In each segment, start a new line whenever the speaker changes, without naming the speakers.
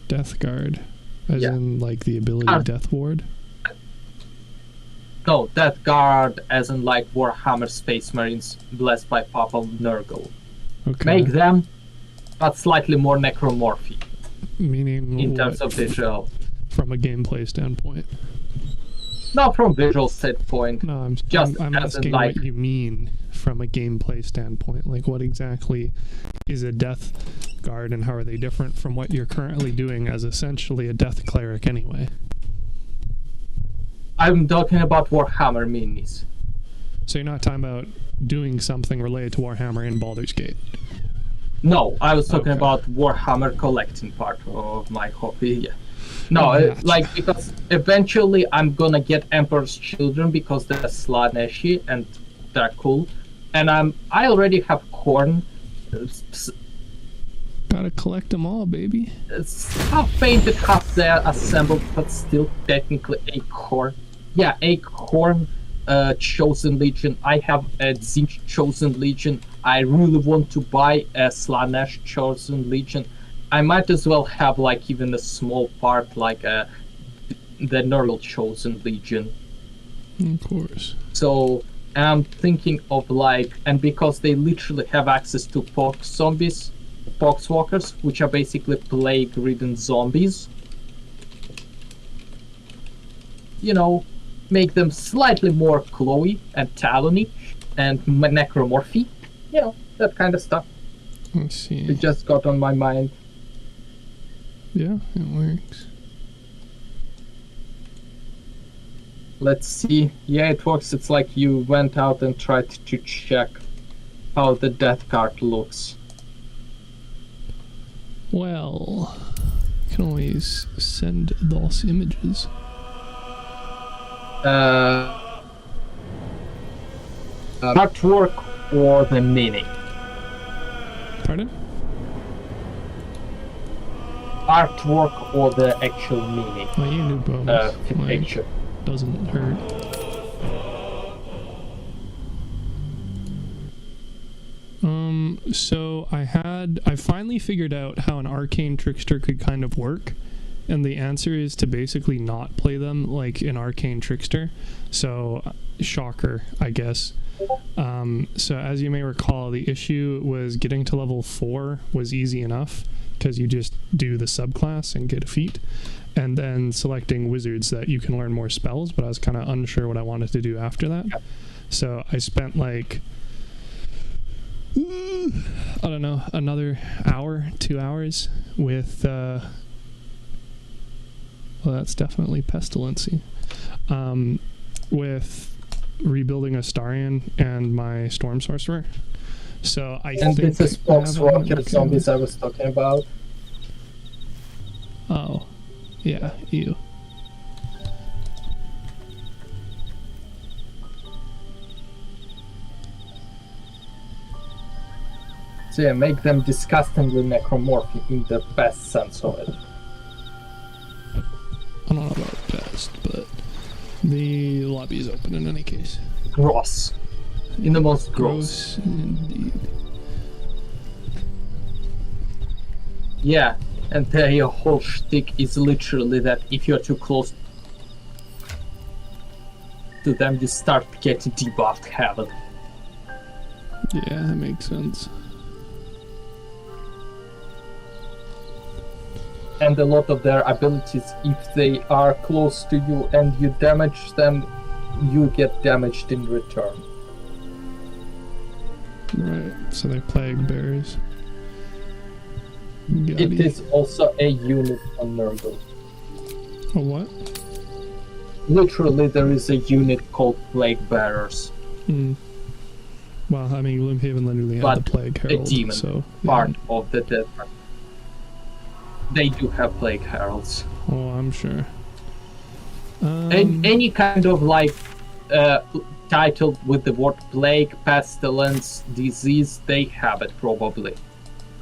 Death Guard, as
Yeah.
in like the ability Death Ward.
No, Death Guard as in like Warhammer Space Marines blessed by Papa Nurgle.
Okay.
Make them, but slightly more necromorphy
Meaning
in
what?
terms of visual.
From a gameplay standpoint.
Not from visual standpoint.
No, I'm
as in
asking
like
what you mean from a gameplay standpoint. Like, what exactly is a Death Guard, and how are they different from what you're currently doing as essentially a Death Cleric anyway?
I'm talking about Warhammer minis.
So you're not talking about doing something related to Warhammer in Baldur's Gate?
No, I was talking
Okay.
about Warhammer collecting part of my hobby. Yeah. No,
Gotcha.
like because eventually I'm gonna get Emperor's Children because they're Slaneshi and they're cool, and I already have Corn.
Gotta collect them all, baby.
It's half painted, half there assembled, but still technically a Corn. Yeah, a Corn Chosen Legion. I have a Zinch Chosen Legion. I really want to buy a Slanesh Chosen Legion. I might as well have like even a small part like the Nurgle Chosen Legion.
Of course.
So I'm thinking of like, and because they literally have access to poxwalkers, which are basically plague-ridden zombies. You know, make them slightly more clawy and talony and necromorphy. You know, that kind of stuff.
Let's see.
It just got on my mind.
Yeah, it works.
Let's see. Yeah, it works. It's like you went out and tried to check how the death card looks.
Well, you can always send those images.
Artwork or the meaning?
Pardon?
Artwork or the actual meaning?
Well, you do both.
Picture.
Doesn't hurt. So I finally figured out how an arcane trickster could kind of work, and the answer is to basically not play them like an arcane trickster. So, shocker, I guess. So as you may recall, the issue was getting to level 4 was easy enough, because you just do the subclass and get a feat, and then selecting wizards that you can learn more spells, but I was kind of unsure what I wanted to do after that.
Yeah.
So I spent like, I don't know, another hour, 2 hours with, well, that's definitely pestilency, with rebuilding Astarion and my Storm Sorcerer. So I
And
think
this is poxwalker zombies I was talking about.
Oh, yeah, you.
So yeah, make them disgustingly necromorphic in the best sense of it.
I don't know about best, but the lobby is open in any case.
Gross. In the most gross.
Indeed.
Yeah, and their whole shtick is literally that if you're too close to them, you start getting debuffed heavily.
Yeah, that makes sense.
And a lot of their abilities, if they are close to you and you damage them, you get damaged in return.
Right, so they're plague bearers.
It is also a unit on Nurgle.
A what?
Literally, there is a unit called Plague Bearers.
Well, I mean, Gloomhaven literally had
But
the Plague Herald,
a demon
so...
part of the death. They do have Plague Heralds.
Oh, I'm sure.
And any kind of like title with the word plague, pestilence, disease, they have it probably.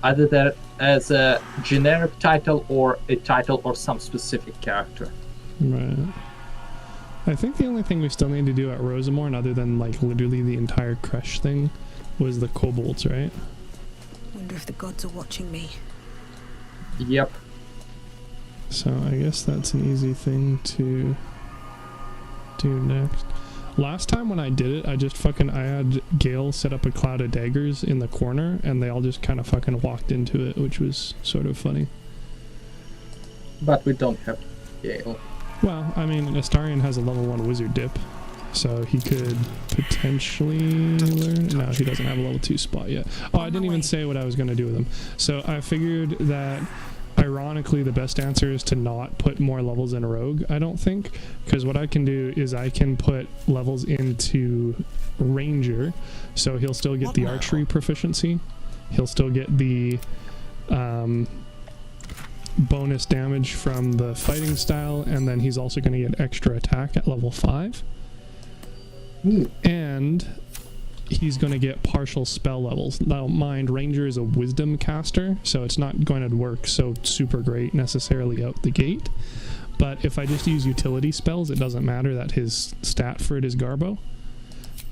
Either that as a generic title or a title or some specific character.
Right. I think the only thing we still need to do at Rosymorn, other than like literally the entire Creche thing, was the kobolds, right?
Wonder if the gods are watching me.
Yep.
So I guess that's an easy thing to do next. Last time when I did it, I had Gale set up a cloud of daggers in the corner, and they all just kind of fucking walked into it, which was sort of funny.
But we don't have Gale.
Well, I mean, Astarion has a level 1 wizard dip, so he could potentially learn. No, he doesn't have a level 2 spot yet. Oh, I didn't even say what I was going to do with him. So I figured that, ironically, the best answer is to not put more levels in Rogue, I don't think. Because what I can do is I can put levels into Ranger, so he'll still get the archery proficiency. He'll still get the bonus damage from the fighting style, and then he's also going to get extra attack at level 5. And he's going to get partial spell levels. Now, mind, Ranger is a wisdom caster, so it's not going to work so super great necessarily out the gate. But if I just use utility spells, it doesn't matter that his stat for it is Garbo.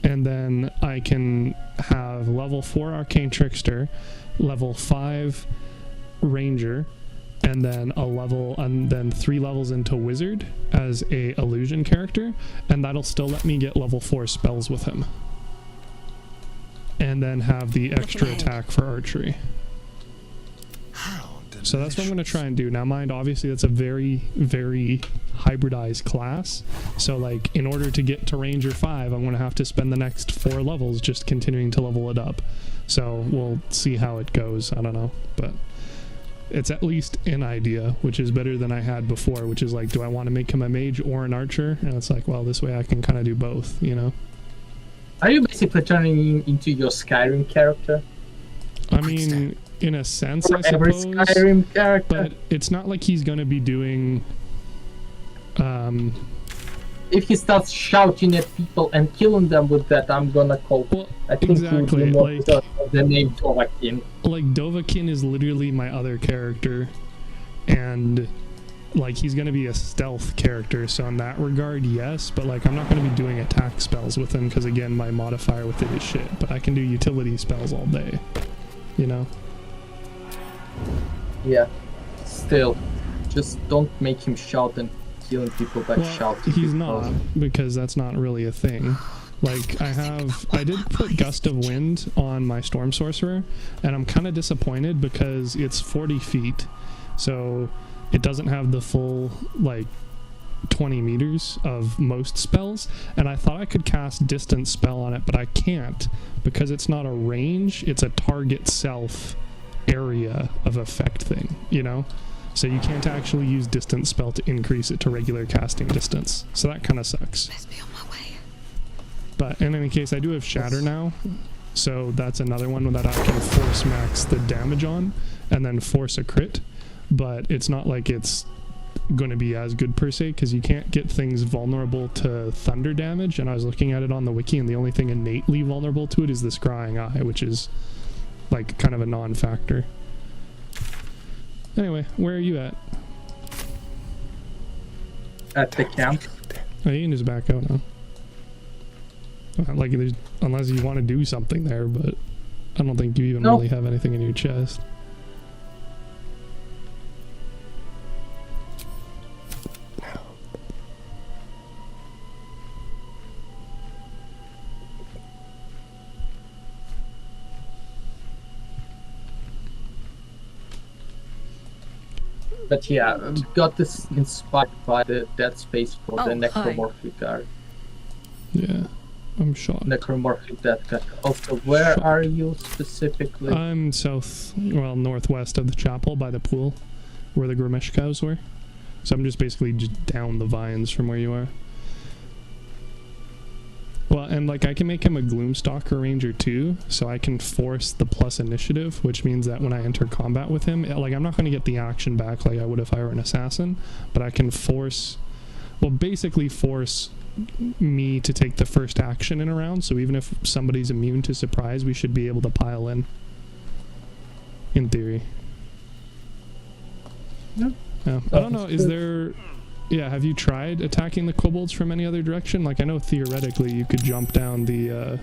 And then I can have level 4 Arcane Trickster, level 5 Ranger, and then 3 levels into Wizard as a illusion character, and that'll still let me get level 4 spells with him. And then have the extra attack for archery. So that's what I'm going to try and do. Now mind, obviously that's a very, very hybridized class. So like, in order to get to Ranger 5, I'm going to have to spend the next 4 levels just continuing to level it up. So we'll see how it goes. I don't know. But it's at least an idea, which is better than I had before, which is like, do I want to make him a mage or an archer? And it's like, well, this way I can kind of do both, you know?
Are you basically turning into your Skyrim character?
I mean, in a sense,
or
I suppose.
Every Skyrim character.
But it's not like he's going to be doing...
if he starts shouting at people and killing them with that, I'm gonna call.
Well,
I think
exactly.
he would
Like,
be more the name Dovahkiin.
Like, Dovahkiin is literally my other character, and like, he's gonna be a stealth character, so in that regard, yes, but like, I'm not gonna be doing attack spells with him, because again, my modifier with it is shit, but I can do utility spells all day, you know?
Yeah. Still, just don't make him shout and killing people by shouting.
He's not, because that's not really a thing. Like, I did put Gust of Wind on my Storm Sorcerer, and I'm kind of disappointed because it's 40 feet, so it doesn't have the full, like, 20 meters of most spells, and I thought I could cast Distance Spell on it, but I can't, because it's not a range, it's a target self area of effect thing, you know? So you can't actually use Distance Spell to increase it to regular casting distance. So that kind of sucks.
Best be on my way.
But in any case, I do have Shatter now. So that's another one that I can force max the damage on and then force a crit. But it's not like it's going to be as good per se, because you can't get things vulnerable to thunder damage. And I was looking at it on the wiki, and the only thing innately vulnerable to it is the Scrying Eye, which is like kind of a non-factor. Anyway, where are you at?
At the camp.
Oh, Ian is back out now. Like, unless you want to do something there, but I don't think you even really have anything in your chest.
But yeah, got this inspired by the Dead Space for the necromorphic guard.
Yeah, I'm shocked.
Necromorphic Death guard. Also, where are you specifically?
I'm northwest of the chapel by the pool, where the Grimesh cows were. So I'm just basically just down the vines from where you are. Well, and like, I can make him a Gloomstalker Ranger too, so I can force the plus initiative, which means that when I enter combat with him, like, I'm not going to get the action back like I would if I were an assassin, but I can basically force me to take the first action in a round, so even if somebody's immune to surprise, we should be able to pile in theory.
Yeah.
Yeah. I don't know, is there... Yeah, have you tried attacking the kobolds from any other direction? Like, I know theoretically you could jump down the,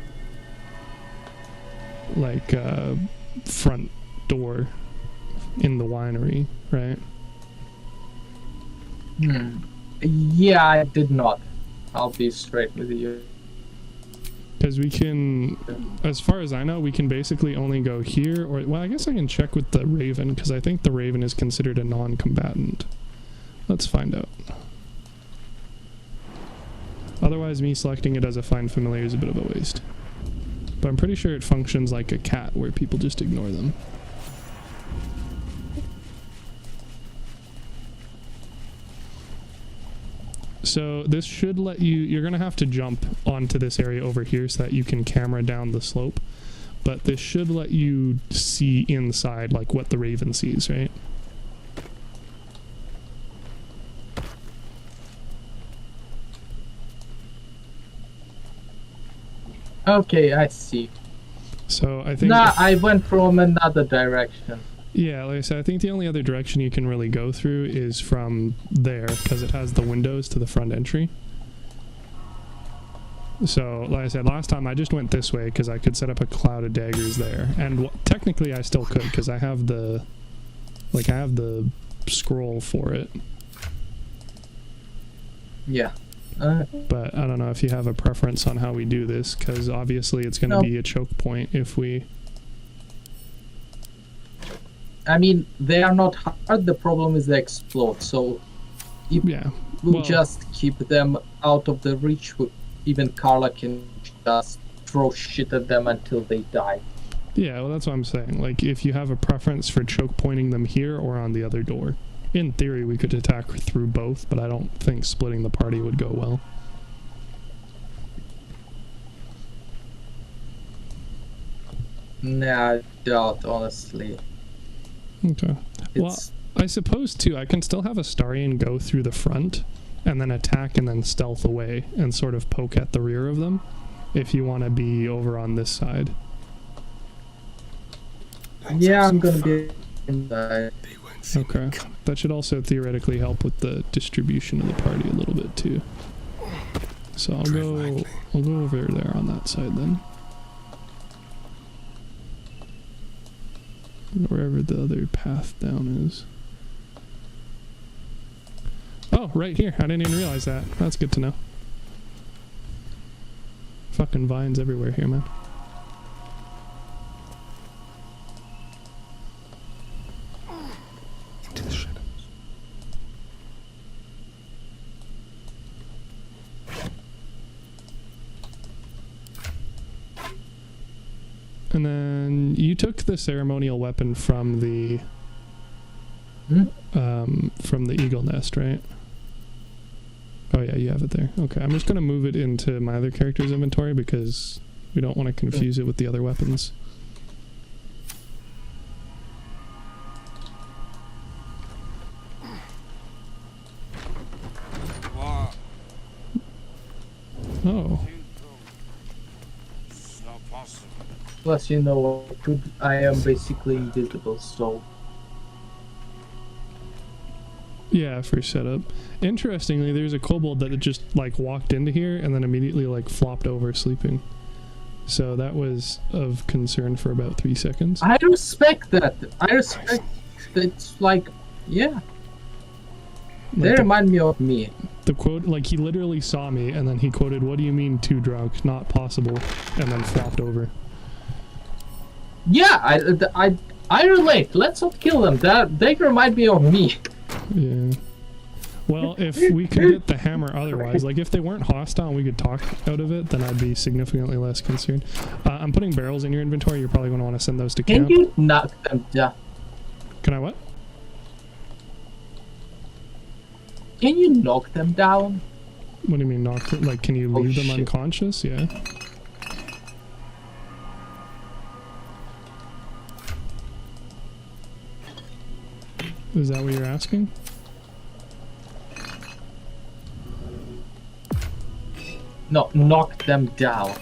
front door in the winery, right?
Yeah, I did not. I'll be straight with you.
Because we can, as far as I know, we can basically only go here, or, well, I guess I can check with the Raven, because I think the Raven is considered a non-combatant. Let's find out. Otherwise, me selecting it as a find familiar is a bit of a waste. But I'm pretty sure it functions like a cat, where people just ignore them. So this should let you, you're going to have to jump onto this area over here so that you can camera down the slope. But this should let you see inside, like what the Raven sees, right?
Okay, I see.
So I think...
Nah, I went from another direction.
Yeah, like I said, I think the only other direction you can really go through is from there, because it has the windows to the front entry. So, like I said, last time I just went this way because I could set up a cloud of daggers there. And technically I still could, because I have the... Like, I have the scroll for it.
Yeah.
But I don't know if you have a preference on how we do this, because obviously it's going to be a choke point if we...
I mean, they are not hard, the problem is they explode, so if we just keep them out of the reach, even Carla can just throw shit at them until they die.
Yeah, well that's what I'm saying. Like, if you have a preference for choke pointing them here or on the other door. In theory, we could attack through both, but I don't think splitting the party would go well.
Nah, I doubt, honestly.
Okay. Well, I suppose too, I can still have Astarion go through the front and then attack and then stealth away and sort of poke at the rear of them if you want to be over on this side.
Yeah, I'm gonna be inside.
Okay. That should also theoretically help with the distribution of the party a little bit too. So I'll go over there on that side then. Wherever the other path down is. Oh, right here. I didn't even realize that. That's good to know. Fucking vines everywhere here, man.
Into the shadows.
And then you took the ceremonial weapon from the eagle nest, right? Oh yeah, you have it there. Okay, I'm just gonna move it into my other character's inventory because we don't want to confuse it with the other weapons. Oh.
Plus, you know, I am basically invisible, so...
Yeah, for setup. Interestingly, there's a kobold that just, like, walked into here and then immediately, like, flopped over sleeping. So that was of concern for about 3 seconds.
I respect that. I respect that. It's like, yeah. They remind me of me.
The quote, like, he literally saw me and then he quoted, "What do you mean too drunk? Not possible," and then flopped over.
Yeah, I relate. Let's not kill them. They remind me of me.
Yeah. Well, if we could get the hammer otherwise, like if they weren't hostile and we could talk out of it, then I'd be significantly less concerned. I'm putting barrels in your inventory. You're probably going to want to send those to camp.
Can you knock them down?
Can I what?
Can you knock them down?
What do you mean knock them? Like, can you leave them unconscious? Yeah. Is that what you're asking?
No, knock them down.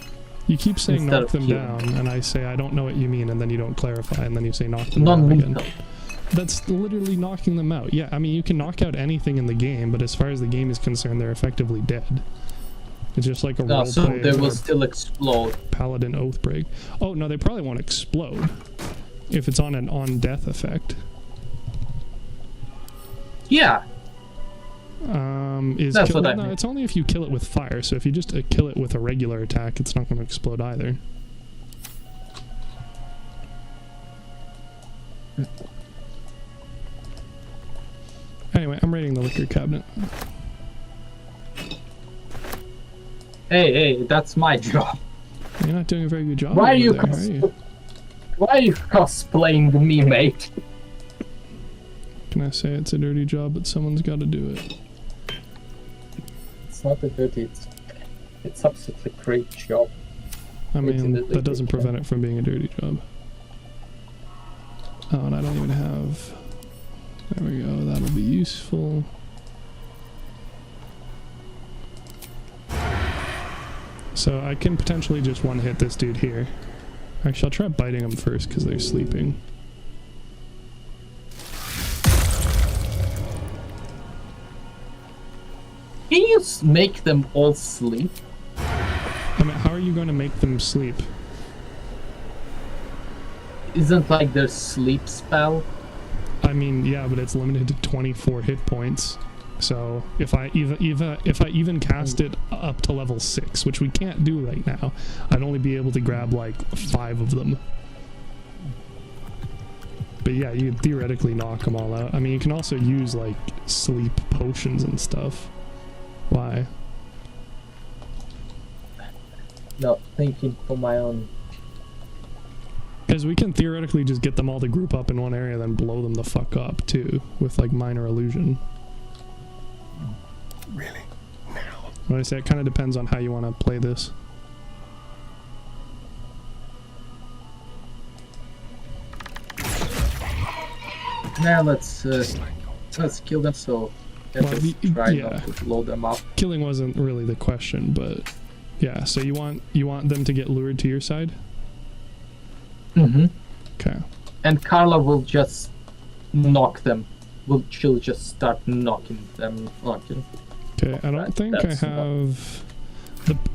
You keep saying
Instead
knock
of
them
killing.
down, and I say I don't know what you mean, and then you don't clarify, and then you say knock them down again.
Non-lethal.
That's literally knocking them out. Yeah, I mean, you can knock out anything in the game, but as far as the game is concerned, they're effectively dead. It's just like a
No, so
roleplay
they
or
will
a
still explode.
paladin oath break. Oh, no, they probably won't explode if it's on an on-death effect.
Yeah.
Is
That's
kill,
what I
no,
mean.
it's only if you kill it with fire. So if you just kill it with a regular attack, it's not going to explode either. Anyway, I'm raiding the liquor cabinet.
Hey, that's my job.
You're not doing a very good job.
Why are
over
you,
there, are you?
Why are you cosplaying me, mate?
Can I say it's a dirty job, but someone's got to do it?
It's not a dirty. It's absolutely great job.
I mean, that doesn't prevent it from being a dirty job. Oh, and I don't even have... There we go, that'll be useful. So I can potentially just one-hit this dude here. Actually, I'll try biting him first because they're sleeping.
Can you make them all sleep?
I mean, how are you going to make them sleep?
Isn't like their sleep spell?
I mean, yeah, but it's limited to 24 hit points. So if I even cast it up to level 6, which we can't do right now, I'd only be able to grab like 5 of them. But yeah, you could theoretically knock them all out. I mean, you can also use like sleep potions and stuff. Why?
No, thinking for my own.
Because we can theoretically just get them all to group up in one area, then blow them the fuck up too, with like minor illusion.
Really? Now?
What I say, it kind of depends on how you want to play this.
Now let's kill them. So let's
Well,
just try not to blow them up.
Killing wasn't really the question, but yeah. So you want them to get lured to your side?
Mm-hmm.
Okay.
And Carla will just knock them. She'll just start knocking them.
Okay, I don't think I have...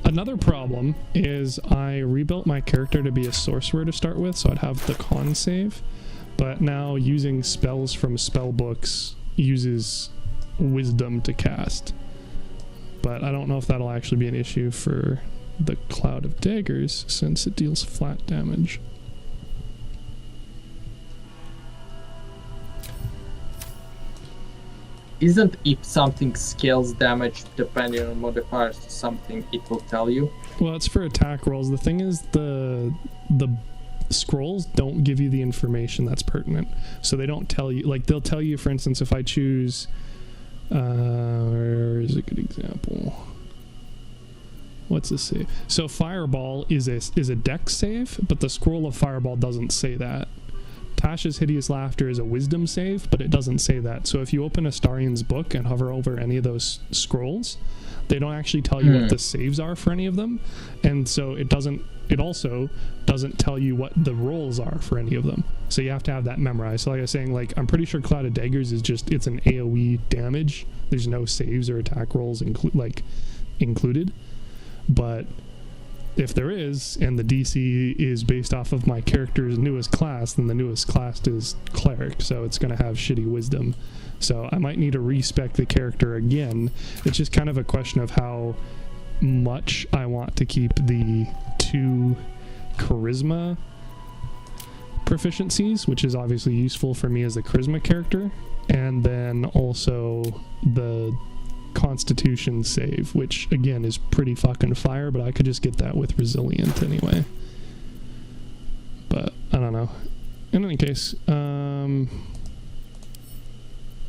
Another problem is I rebuilt my character to be a sorcerer to start with, so I'd have the con save. But now using spells from spell books uses wisdom to cast. But I don't know if that'll actually be an issue for the Cloud of Daggers, since it deals flat damage.
Isn't if something scales damage depending on modifiers to something, it will tell you?
Well, it's for attack rolls. The thing is, the scrolls don't give you the information that's pertinent. So they don't tell you, like, they'll tell you, for instance, if I choose, where is a good example? What's this save? So Fireball is a dex save, but the scroll of Fireball doesn't say that. Tasha's Hideous Laughter is a wisdom save, but it doesn't say that. So if you open Astarian's book and hover over any of those scrolls, they don't actually tell you what the saves are for any of them. And so it also doesn't tell you what the rolls are for any of them. So you have to have that memorized. So like I was saying, like, I'm pretty sure Cloud of Daggers is just, it's an AoE damage. There's no saves or attack rolls included. But if there is, and the DC is based off of my character's newest class, then the newest class is Cleric, so it's going to have shitty wisdom. So I might need to respec the character again. It's just kind of a question of how much I want to keep the 2 charisma proficiencies, which is obviously useful for me as a charisma character, and then also the Constitution save, which again is pretty fucking fire, but I could just get that with Resilient anyway. But I don't know. In any case,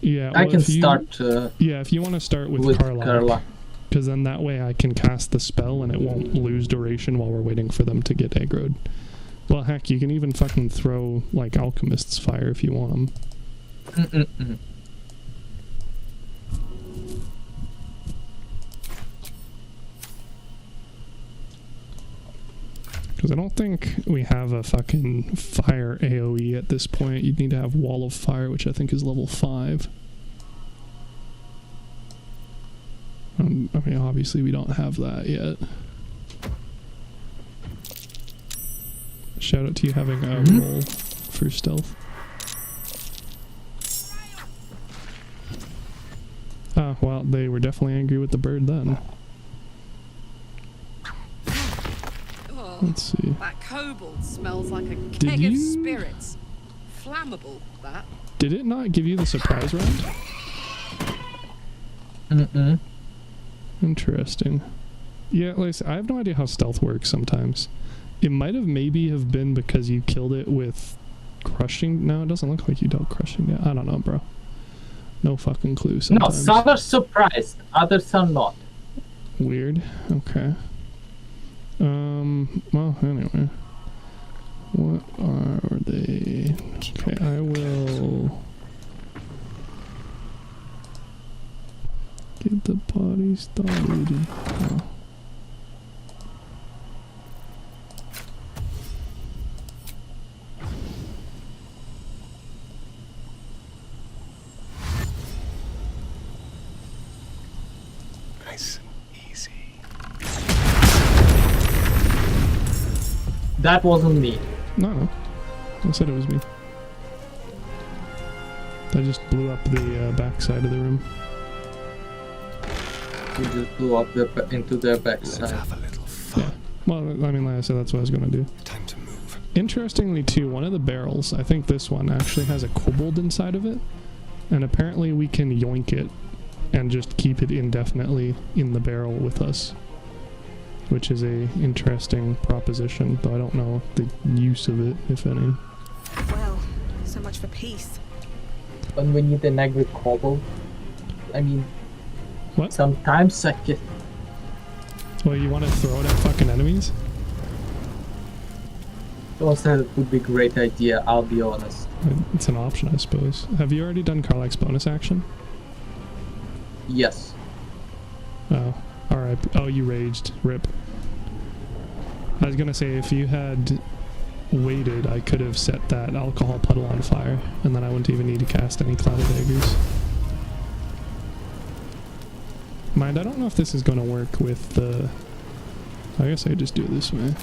yeah,
I can start.
Yeah, if you want to start with Carla, because then that way I can cast the spell and it won't lose duration while we're waiting for them to get aggroed. Well, heck, you can even fucking throw like Alchemist's Fire if you want them. Because I don't think we have a fucking fire AoE at this point. You'd need to have Wall of Fire, which I think is level 5. I mean, obviously we don't have that yet. Shout out to you having a roll for stealth. Oh, well, they were definitely angry with the bird then.
Oh,
Let's see.
that kobold smells like a keg of spirits. Flammable, that.
Did it not give you the surprise round?
Mm-mm.
Interesting. Yeah, like I have no idea how stealth works sometimes. It might have maybe have been because you killed it with crushing. No, it doesn't look like you dealt crushing. Yeah, I don't know, bro. No fucking clue
No,
sometimes.
some are surprised, others are not.
Weird. Okay. Well, anyway. What are they? Okay, I will get the party started. Oh.
Nice and easy.
That wasn't me.
No. I said it was me. I just blew up the back side of the room.
We just blew up into their
Let's
backside.
have a little fun.
Yeah. Well, I mean, like I said, that's what I was going to do.
Time to move.
Interestingly, too, one of the barrels, I think this one, actually has a kobold inside of it. And apparently we can yoink it and just keep it indefinitely in the barrel with us. Which is a interesting proposition, though I don't know the use of it, if any.
Well, so much for peace.
When we need an angry kobold, I mean,
What?
sometimes I get...
Well, you want to throw it at fucking enemies?
Also, that would be a great idea, I'll be honest.
It's an option, I suppose. Have you already done Karlach's bonus action?
Yes.
Oh, alright. Oh, you raged. Rip. I was gonna say, if you had waited, I could have set that alcohol puddle on fire, and then I wouldn't even need to cast any Clouded Daggers. Mind, I don't know if this is gonna work with the... I guess I just do it this way.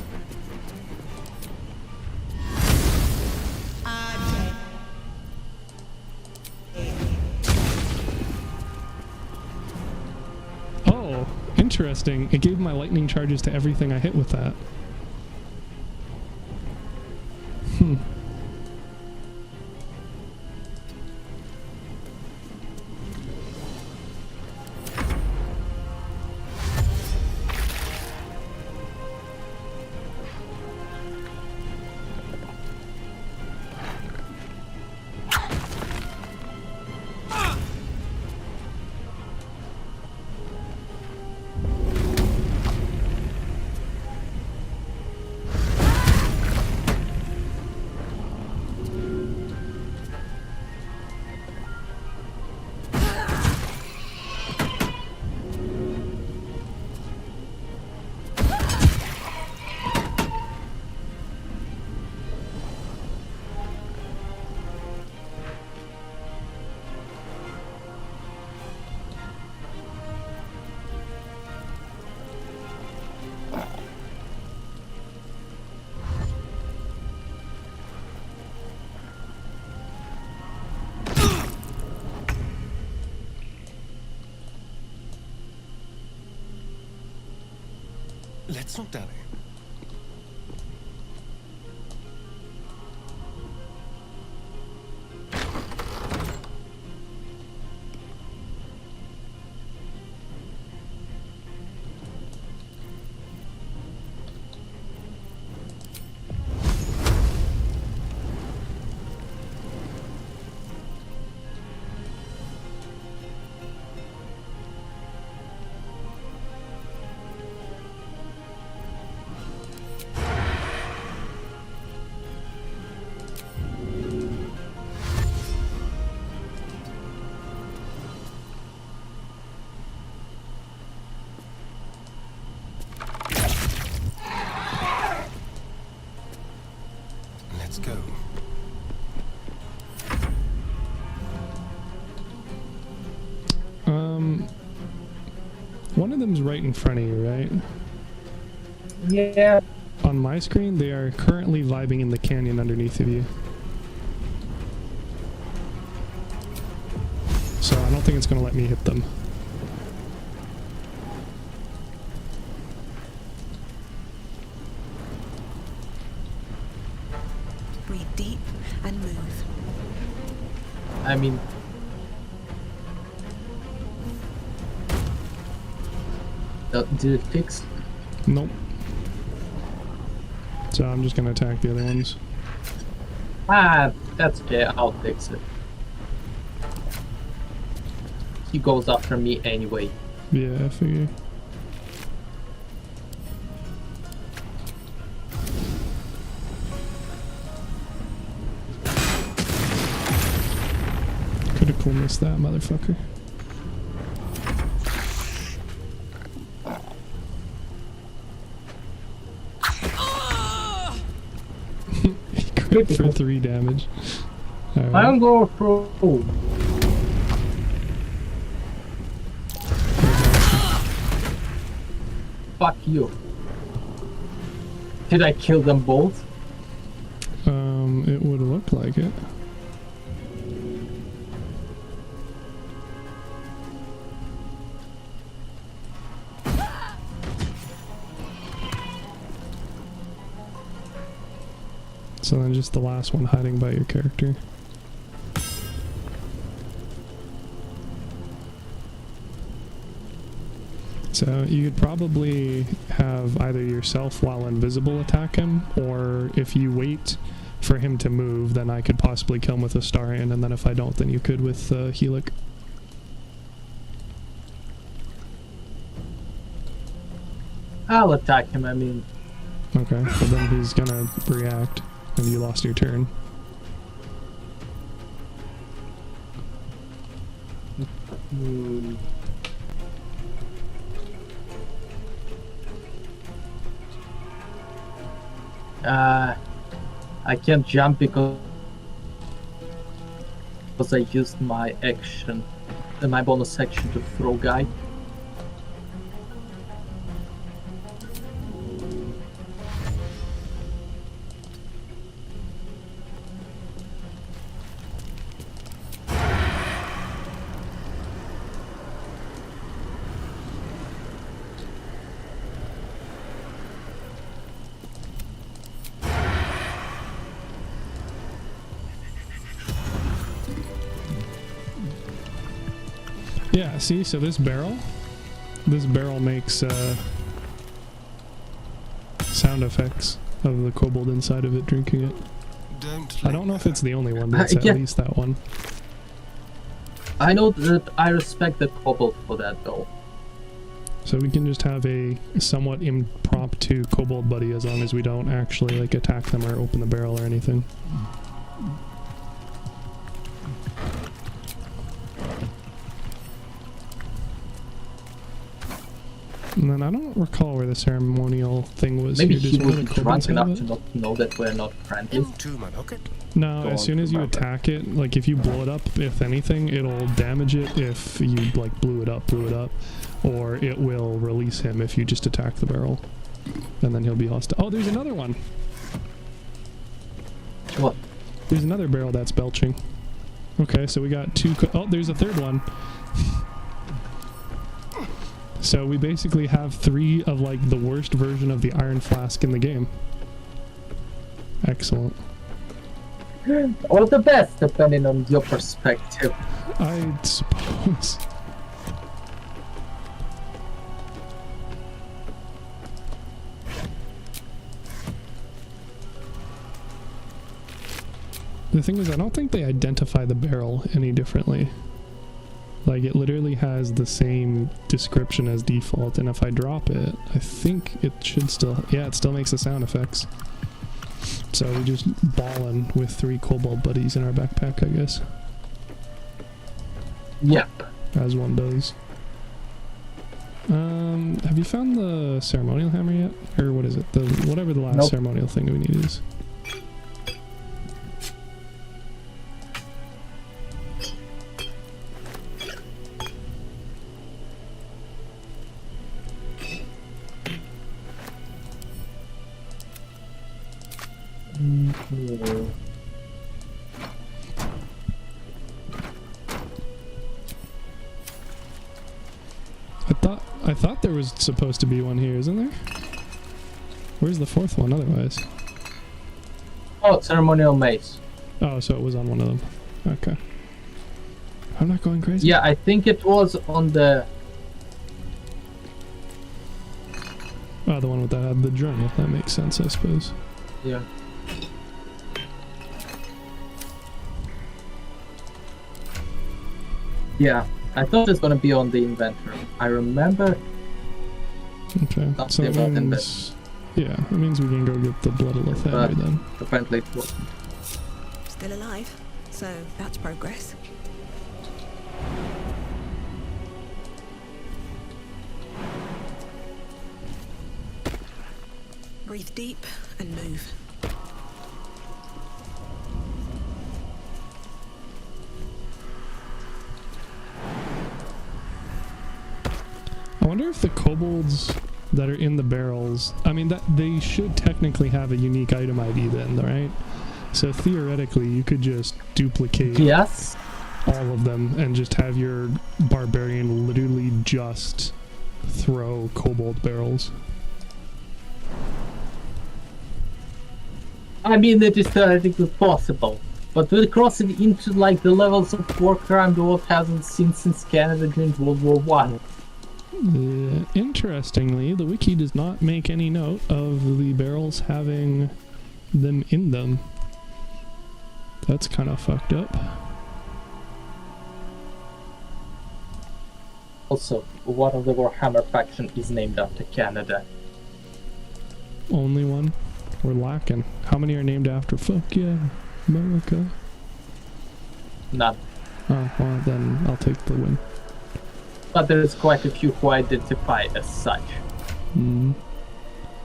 Oh, interesting. It gave my lightning charges to everything I hit with that. Hmm.
Let's not dally. Let's go.
One of them's right in front of you, right?
Yeah.
On my screen, they are currently vibing in the canyon underneath of you. So I don't think it's gonna let me hit them.
Breathe deep and move.
I mean, did it fix?
Nope. So I'm just gonna attack the other ones.
Ah, that's okay. I'll fix it. He goes after me anyway.
Yeah, I figure. Critical missed that motherfucker. He crit for 3 damage. Alright.
I'm going through. Fuck you. Did I kill them both?
It would look like it. So then just the last one hiding by your character. So you could probably have either yourself while invisible attack him, or if you wait for him to move, then I could possibly kill him with a Starian, and then if I don't, then you could with Helic.
I'll attack him, I mean.
Okay, but then he's gonna react, and you lost your turn.
I can't jump because I used my action, my bonus action to throw guy.
Yeah, see, so this barrel makes sound effects of the kobold inside of it drinking it. I don't know if it's the only one, but it's at
Yeah.
least that one.
I know that I respect the kobold for that though.
So we can just have a somewhat impromptu kobold buddy as long as we don't actually like attack them or open the barrel or anything. And then I don't recall where the ceremonial thing was.
Maybe
here.
he
Does
would
one
be
of the
drunk
kobolds have
enough
it?
to not know that we're not friendly.
Into my pocket.
No,
Go
as
on
soon as
to
you
my
attack it, like if you blow it up, if anything, it'll damage it if you like blew it up, or it will release him if you just attack the barrel, and then he'll be hostile. Oh, there's another one.
What?
There's another barrel that's belching. Okay, so we got 2. Oh, there's a third one. So we basically have 3 of like the worst version of the iron flask in the game. Excellent.
Or the best, depending on your perspective.
I suppose. The thing is, I don't think they identify the barrel any differently. Like, it literally has the same description as default, and if I drop it, I think it should still... Yeah, it still makes the sound effects. So we just ballin' with 3 kobold buddies in our backpack, I guess.
Yep.
As one does. Have you found the ceremonial hammer yet? Or what is it? The whatever the last
Nope.
ceremonial thing we need is. I thought there was supposed to be one here, isn't there? Where's the fourth one otherwise?
Oh, ceremonial mace.
Oh, so it was on one of them. Okay. I'm not going crazy.
Yeah, I think it was on the...
Oh, the one with the journal. That makes sense, I suppose.
Yeah. Yeah, I thought it's gonna be on the inventory. I remember.
Okay, so
Something
that
about
means... Yeah, that means we can go get the blood of Lethander
But-
then.
Apparently it wasn't.
Still alive, so that's progress. Breathe deep and move.
I wonder if the kobolds that are in the barrels, I mean, that they should technically have a unique item ID then, right? So theoretically, you could just duplicate
Yes.
all of them and just have your barbarian literally just throw kobold barrels.
I mean, it is theoretically possible. But we're crossing into like the levels of war crime the world hasn't seen since Canada during World War One.
Interestingly, the wiki does not make any note of the barrels having them in them. That's kind of fucked up.
Also, one of the Warhammer faction is named after Canada.
Only one? We're lacking. How many are named after? Fuck yeah, America.
None.
Oh, well then I'll take the win.
But there is quite a few who identify as such.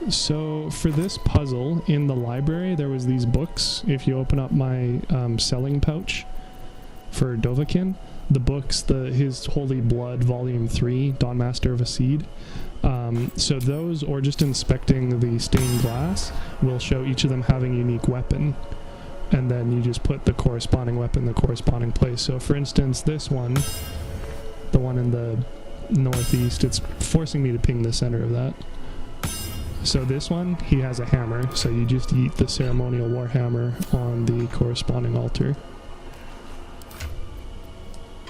So for this puzzle in the library, there was these books. If you open up my selling pouch for Dovahkiin, the books, his Holy Blood Volume 3, Dawn Master of a Seed. So those, or just inspecting the stained glass, will show each of them having a unique weapon. And then you just put the corresponding weapon in the corresponding place. So for instance, this one, the one in the northeast, it's forcing me to ping the center of that. So this one, he has a hammer, so you just eat the ceremonial warhammer on the corresponding altar.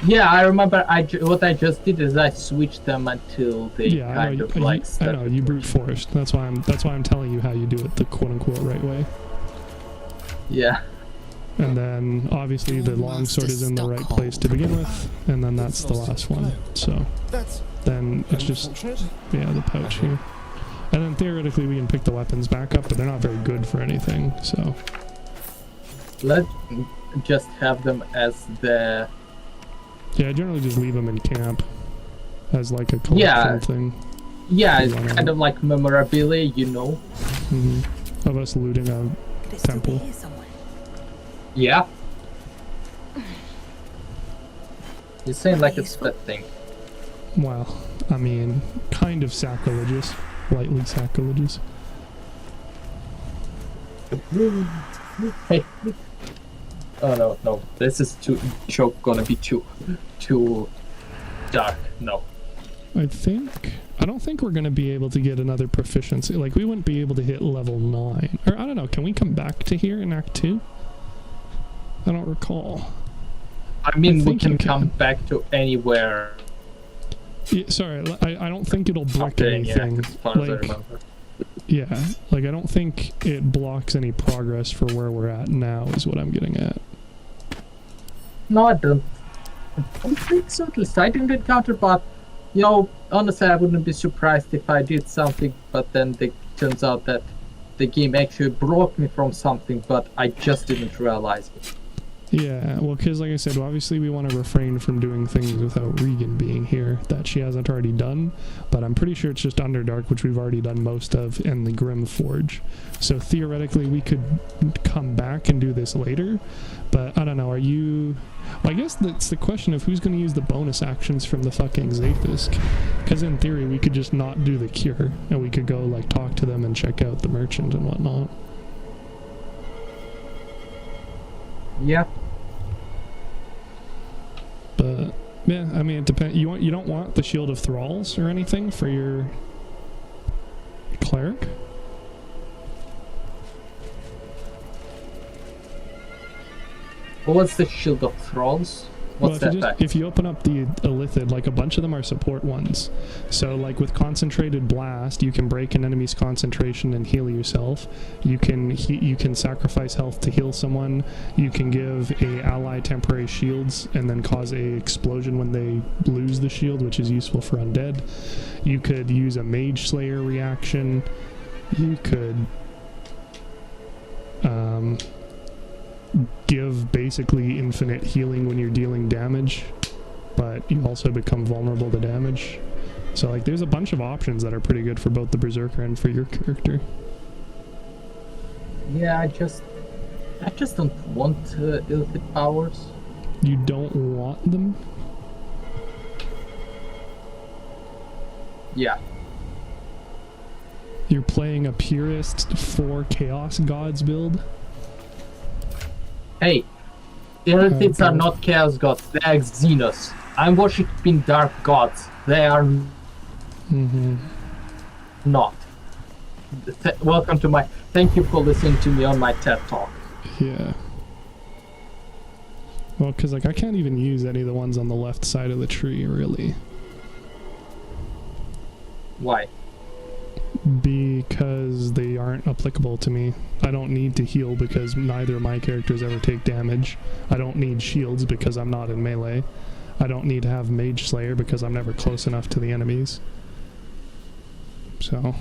Yeah, I remember. What I just did is I switched them until they kind of like.
I know you brute forced. That's why I'm telling you how you do it the quote unquote right way.
Yeah.
And then obviously the longsword is in the right place to begin with, and then that's the last one. So then it's just the pouch here. And then theoretically we can pick the weapons back up, but they're not very good for anything, so.
Let's just have them as the...
Yeah, I generally just leave them in camp as like a collection thing.
Yeah, it's kind of like memorabilia, you know?
Of us looting a
Could it still be
temple.
here somewhere?
Yeah. You're saying like it's that thing.
Well, I mean, kind of sacrilegious. Lightly sacrilegious.
Hey. Oh no, this is gonna be too dark. No.
I don't think we're going to be able to get another proficiency. Like, we wouldn't be able to hit level 9. Or, I don't know, can we come back to here in Act 2? I don't recall.
I mean, we
think
can
you
come
can.
back to anywhere.
Yeah, sorry, I don't think it'll block
after any act,
anything.
as far as I
Like,
remember.
yeah, like, I don't think it blocks any progress for where we're at now, is what I'm getting at.
No, I don't think so. At least I didn't encounter, but you know, honestly, I wouldn't be surprised if I did something, but then it turns out that the game actually broke me from something, but I just didn't realize it.
Yeah, well, because like I said, obviously we want to refrain from doing things without Regan being here that she hasn't already done, but I'm pretty sure it's just Underdark, which we've already done most of, and the Grim Forge. So theoretically we could come back and do this later, but I don't know, are you... Well, I guess that's the question of who's going to use the bonus actions from the fucking Zafisk, because in theory we could just not do the cure, and we could go like talk to them and check out the merchant and whatnot.
Yeah.
But Yeah, I mean, it depends. You don't want the Shield of Thralls or anything for your cleric?
What's the Shield of Thralls? What's
Well,
that?
if you open up the Illithid, like a bunch of them are support ones. So like with Concentrated Blast, you can break an enemy's concentration and heal yourself. You can sacrifice health to heal someone. You can give a ally temporary shields and then cause a explosion when they lose the shield, which is useful for undead. You could use a Mage Slayer reaction. You could give basically infinite healing when you're dealing damage, but you also become vulnerable to damage. So like there's a bunch of options that are pretty good for both the Berserker and for your character.
Yeah, I just don't want Illithid powers.
You don't want them?
Yeah.
You're playing a purist 4 Chaos Gods build?
Hey, Illithids are not Chaos Gods, they are Xenos. I'm worshipping Dark Gods. They are not. Welcome to my... Thank you for listening to me on my TED Talk.
Yeah. Well, because like I can't even use any of the ones on the left side of the tree, really.
Why?
Because they aren't applicable to me. I don't need to heal because neither of my characters ever take damage. I don't need shields because I'm not in melee. I don't need to have Mage Slayer because I'm never close enough to the enemies. So...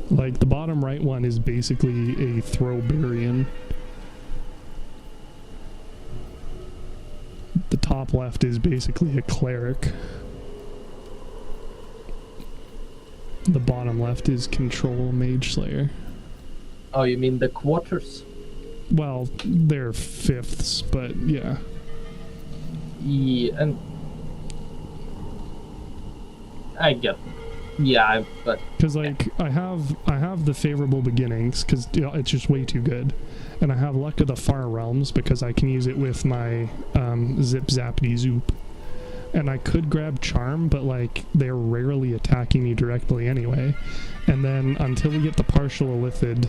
like, the bottom right one is basically a Throwbarian. The top left is basically a Cleric. The bottom left is Control Mage Slayer.
Oh, you mean the quarters?
Well, they're fifths, but yeah.
Yeah, and... I get... Yeah, but...
Because, like, I have the Favorable Beginnings, because it's just way too good. And I have Luck of the Far Realms, because I can use it with my Zip Zappity Zoop. And I could grab Charm, but, like, they're rarely attacking me directly anyway. And then, until we get the Partial Illithid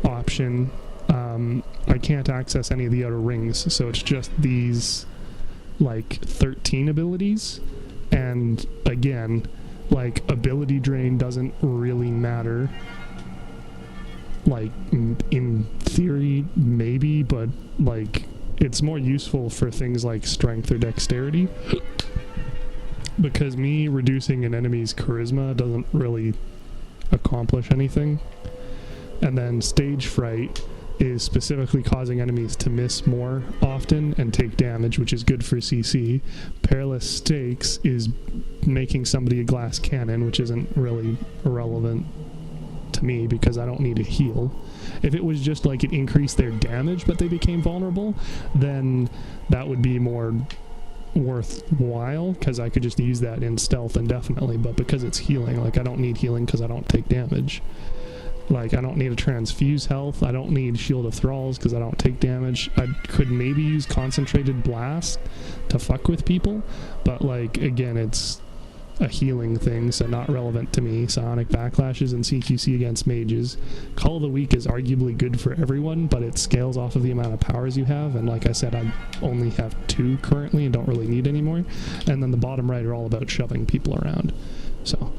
option, I can't access any of the outer rings, so it's just these, like, 13 abilities. And, again... like, ability drain doesn't really matter. Like, in theory, maybe, but, like, it's more useful for things like strength or dexterity. Because me reducing an enemy's charisma doesn't really accomplish anything. And then Stage Fright is specifically causing enemies to miss more often and take damage, which is good for CC. Perilous Stakes is making somebody a glass cannon, which isn't really relevant to me because I don't need to heal. If it was just like it increased their damage but they became vulnerable, then that would be more worthwhile because I could just use that in stealth indefinitely. But because it's healing, like I don't need healing because I don't take damage. Like, I don't need to transfuse health. I don't need Shield of Thralls because I don't take damage. I could maybe use Concentrated Blast to fuck with people, but, like, again, it's a healing thing, so not relevant to me. Psionic Backlashes and CQC against mages. Call of the Week is arguably good for everyone, but it scales off of the amount of powers you have, and like I said, I only have 2 currently and don't really need any more. And then the bottom right are all about shoving people around. So...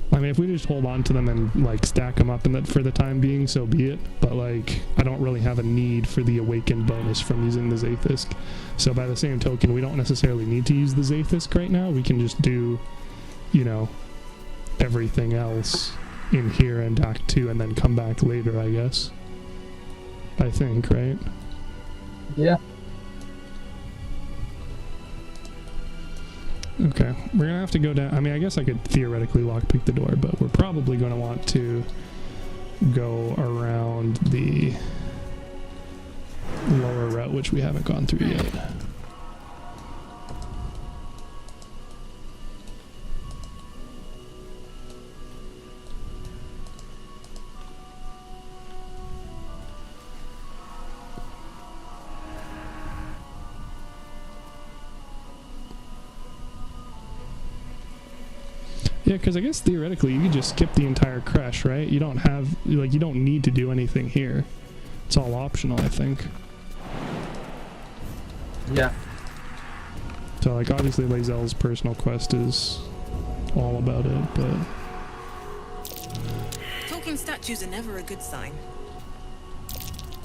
I mean, if we just hold on to them and, like, stack them up for the time being, so be it. But, like, I don't really have a need for the Awakened bonus from using the Zaithisk. So by the same token, we don't necessarily need to use the Zaithisk right now. We can just do, you know, everything else in here and Act 2 and then come back later, I guess. I think, right?
Yeah.
Okay, we're gonna have to go down. I mean, I guess I could theoretically lockpick the door, but we're probably gonna want to go around the lower route, which we haven't gone through yet. Yeah, because I guess theoretically you could just skip the entire Creche, right? You don't have, like, you don't need to do anything here. It's all optional, I think.
Yeah.
So, like, obviously Lae'zel's personal quest is all about it, but...
Talking statues are never a good sign.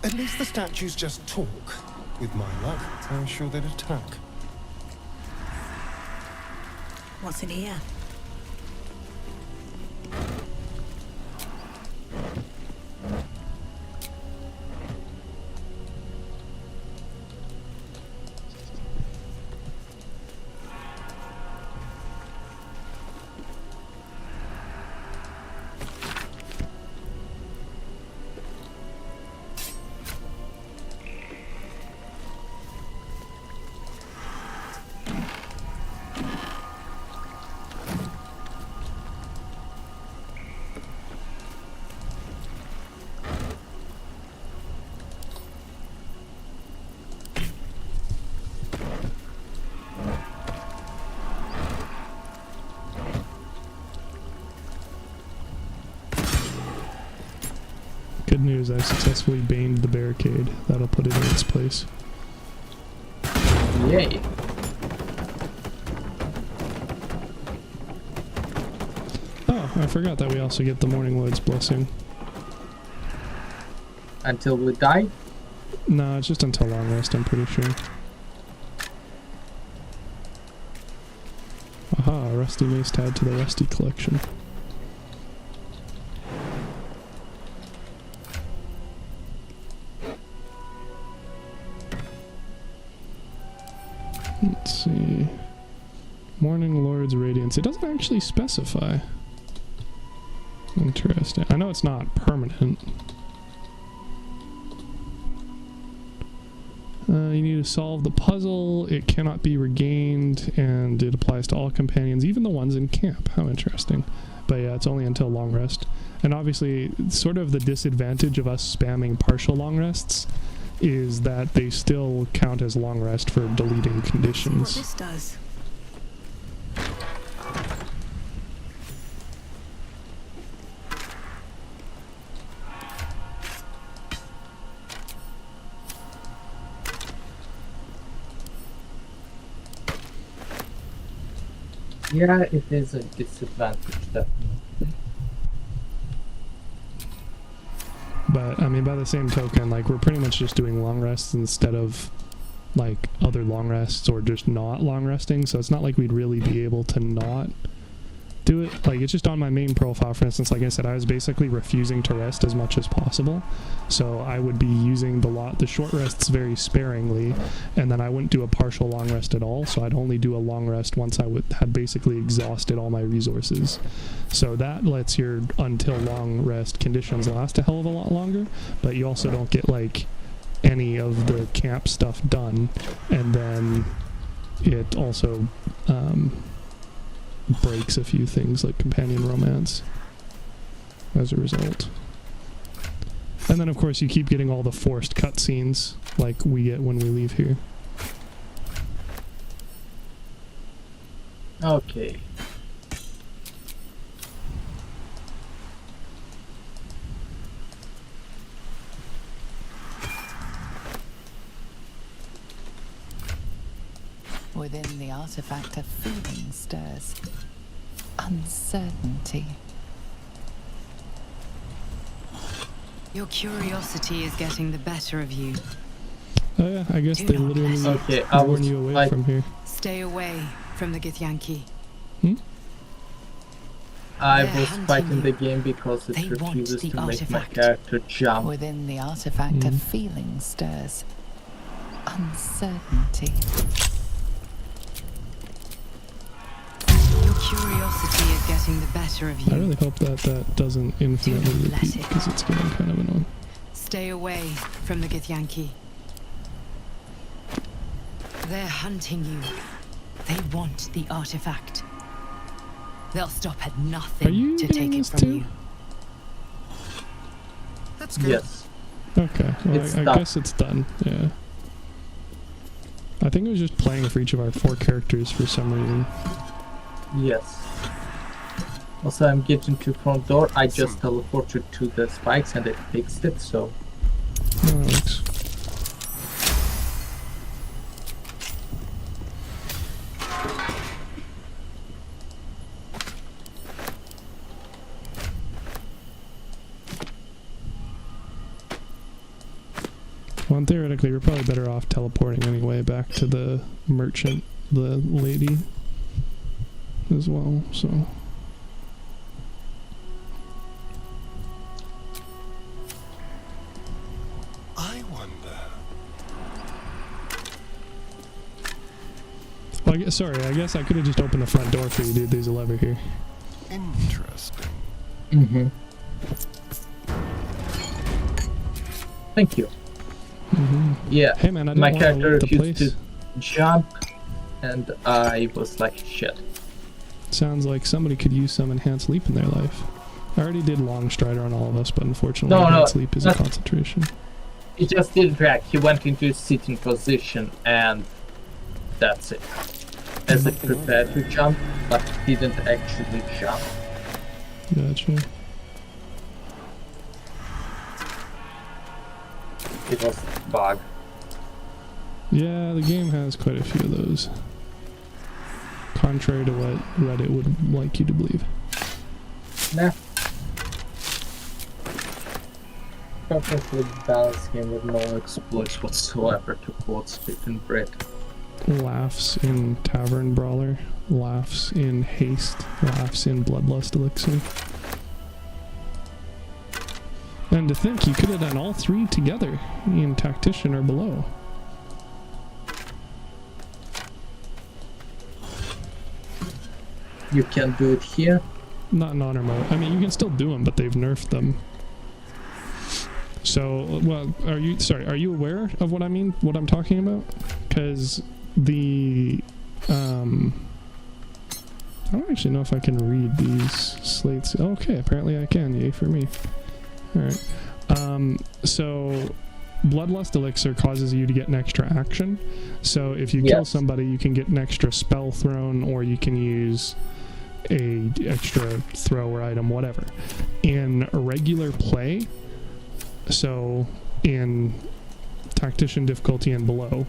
At least the statues just talk. With my luck, I'm sure they'd attack.
What's in here?
Good news, I've successfully baned the barricade. That'll put it in its place.
Yay.
Oh, I forgot that we also get the Morning Lord's Blessing.
Until we die?
No, it's just until long rest, I'm pretty sure. Aha, a rusty mace to add to the rusty collection. Let's see. Morning Lord's Radiance. It doesn't actually specify. Interesting. I know it's not permanent. You need to solve the puzzle. It cannot be regained, and it applies to all companions, even the ones in camp. How interesting. But yeah, it's only until long rest. And obviously, sort of the disadvantage of us spamming partial long rests is that they still count as long rest for deleting
See
conditions.
what this does.
Yeah, it is a disadvantage, definitely.
But I mean, by the same token, like, we're pretty much just doing long rests instead of like other long rests, or just not long resting, so it's not like we'd really be able to not do it. Like, it's just on my main profile, for instance, like I said, I was basically refusing to rest as much as possible, so I would be using the short rests very sparingly, and then I wouldn't do a partial long rest at all, so I'd only do a long rest once I had basically exhausted all my resources. So that lets your until long rest conditions last a hell of a lot longer, but you also don't get like any of the camp stuff done, and then it also breaks a few things like companion romance as a result. And then of course you keep getting all the forced cutscenes like we get when we leave here.
Okay.
Within the artifact, a feeling stirs. Uncertainty.
Your curiosity is getting the better of you.
Oh yeah, I guess
Do
they
not
literally
let
Okay, I
warn
was
you away
like,
from here.
Stay away from the Githyanki.
I
They're
was
hunting
fighting
you.
the game because it
They want
refuses
the
to make my
artifact.
character jump.
Within the artifact, a feeling stirs. Uncertainty.
Your curiosity is getting the better of
I
you.
really hope that that doesn't infinitely
Do not let
repeat,
it.
because it's getting kind of annoying.
Stay away from the Githyanki. They're hunting you. They want the artifact. They'll stop at
Are
nothing
you
to
doing
take it
this
from
too?
you.
That's good.
Yes.
Okay, well,
It's
I
done.
guess it's done, yeah. I think it was just playing for each of our 4 characters for some reason.
Yes. Also, I'm getting to front door. I just teleported to the spikes and it fixed it, so...
Thanks. Well, theoretically, we're probably better off teleporting anyway back to the merchant, the lady, as well, so...
I wonder.
Well, I guess I could have just opened the front door for you, dude. There's a lever here.
Interesting.
Mm-hmm. Thank you.
Mm-hmm.
Yeah,
Hey man, I didn't
my
want
character
to loot the
refused
place.
to jump, and I was like, shit.
Sounds like somebody could use some enhanced leap in their life. I already did long strider on all of us, but unfortunately
No,
enhanced leap is a
that's-
concentration.
He just did drag. He went into a sitting position, and that's it. As it prepared to jump, but didn't actually jump.
Gotcha.
It was a bug.
Yeah, the game has quite a few of those. Contrary to what Reddit would like you to believe.
Nah. Perfectly balanced game with no exploits whatsoever to quote Stephen Brett.
Laughs in Tavern Brawler, laughs in Haste, laughs in Bloodlust Elixir. And to think you could have done all three together in Tactician or below.
You can do it here.
Not in honor mode. I mean, you can still do them, but they've nerfed them. So, well, are you aware of what I mean? What I'm talking about? Because the, I don't actually know if I can read these slates. Okay, apparently I can. Yay for me. Alright. So, Bloodlust Elixir causes you to get an extra action. So, if you kill somebody, you can get an extra spell thrown, or you can use a extra throw or item, whatever. In regular play, so in Tactician difficulty and below,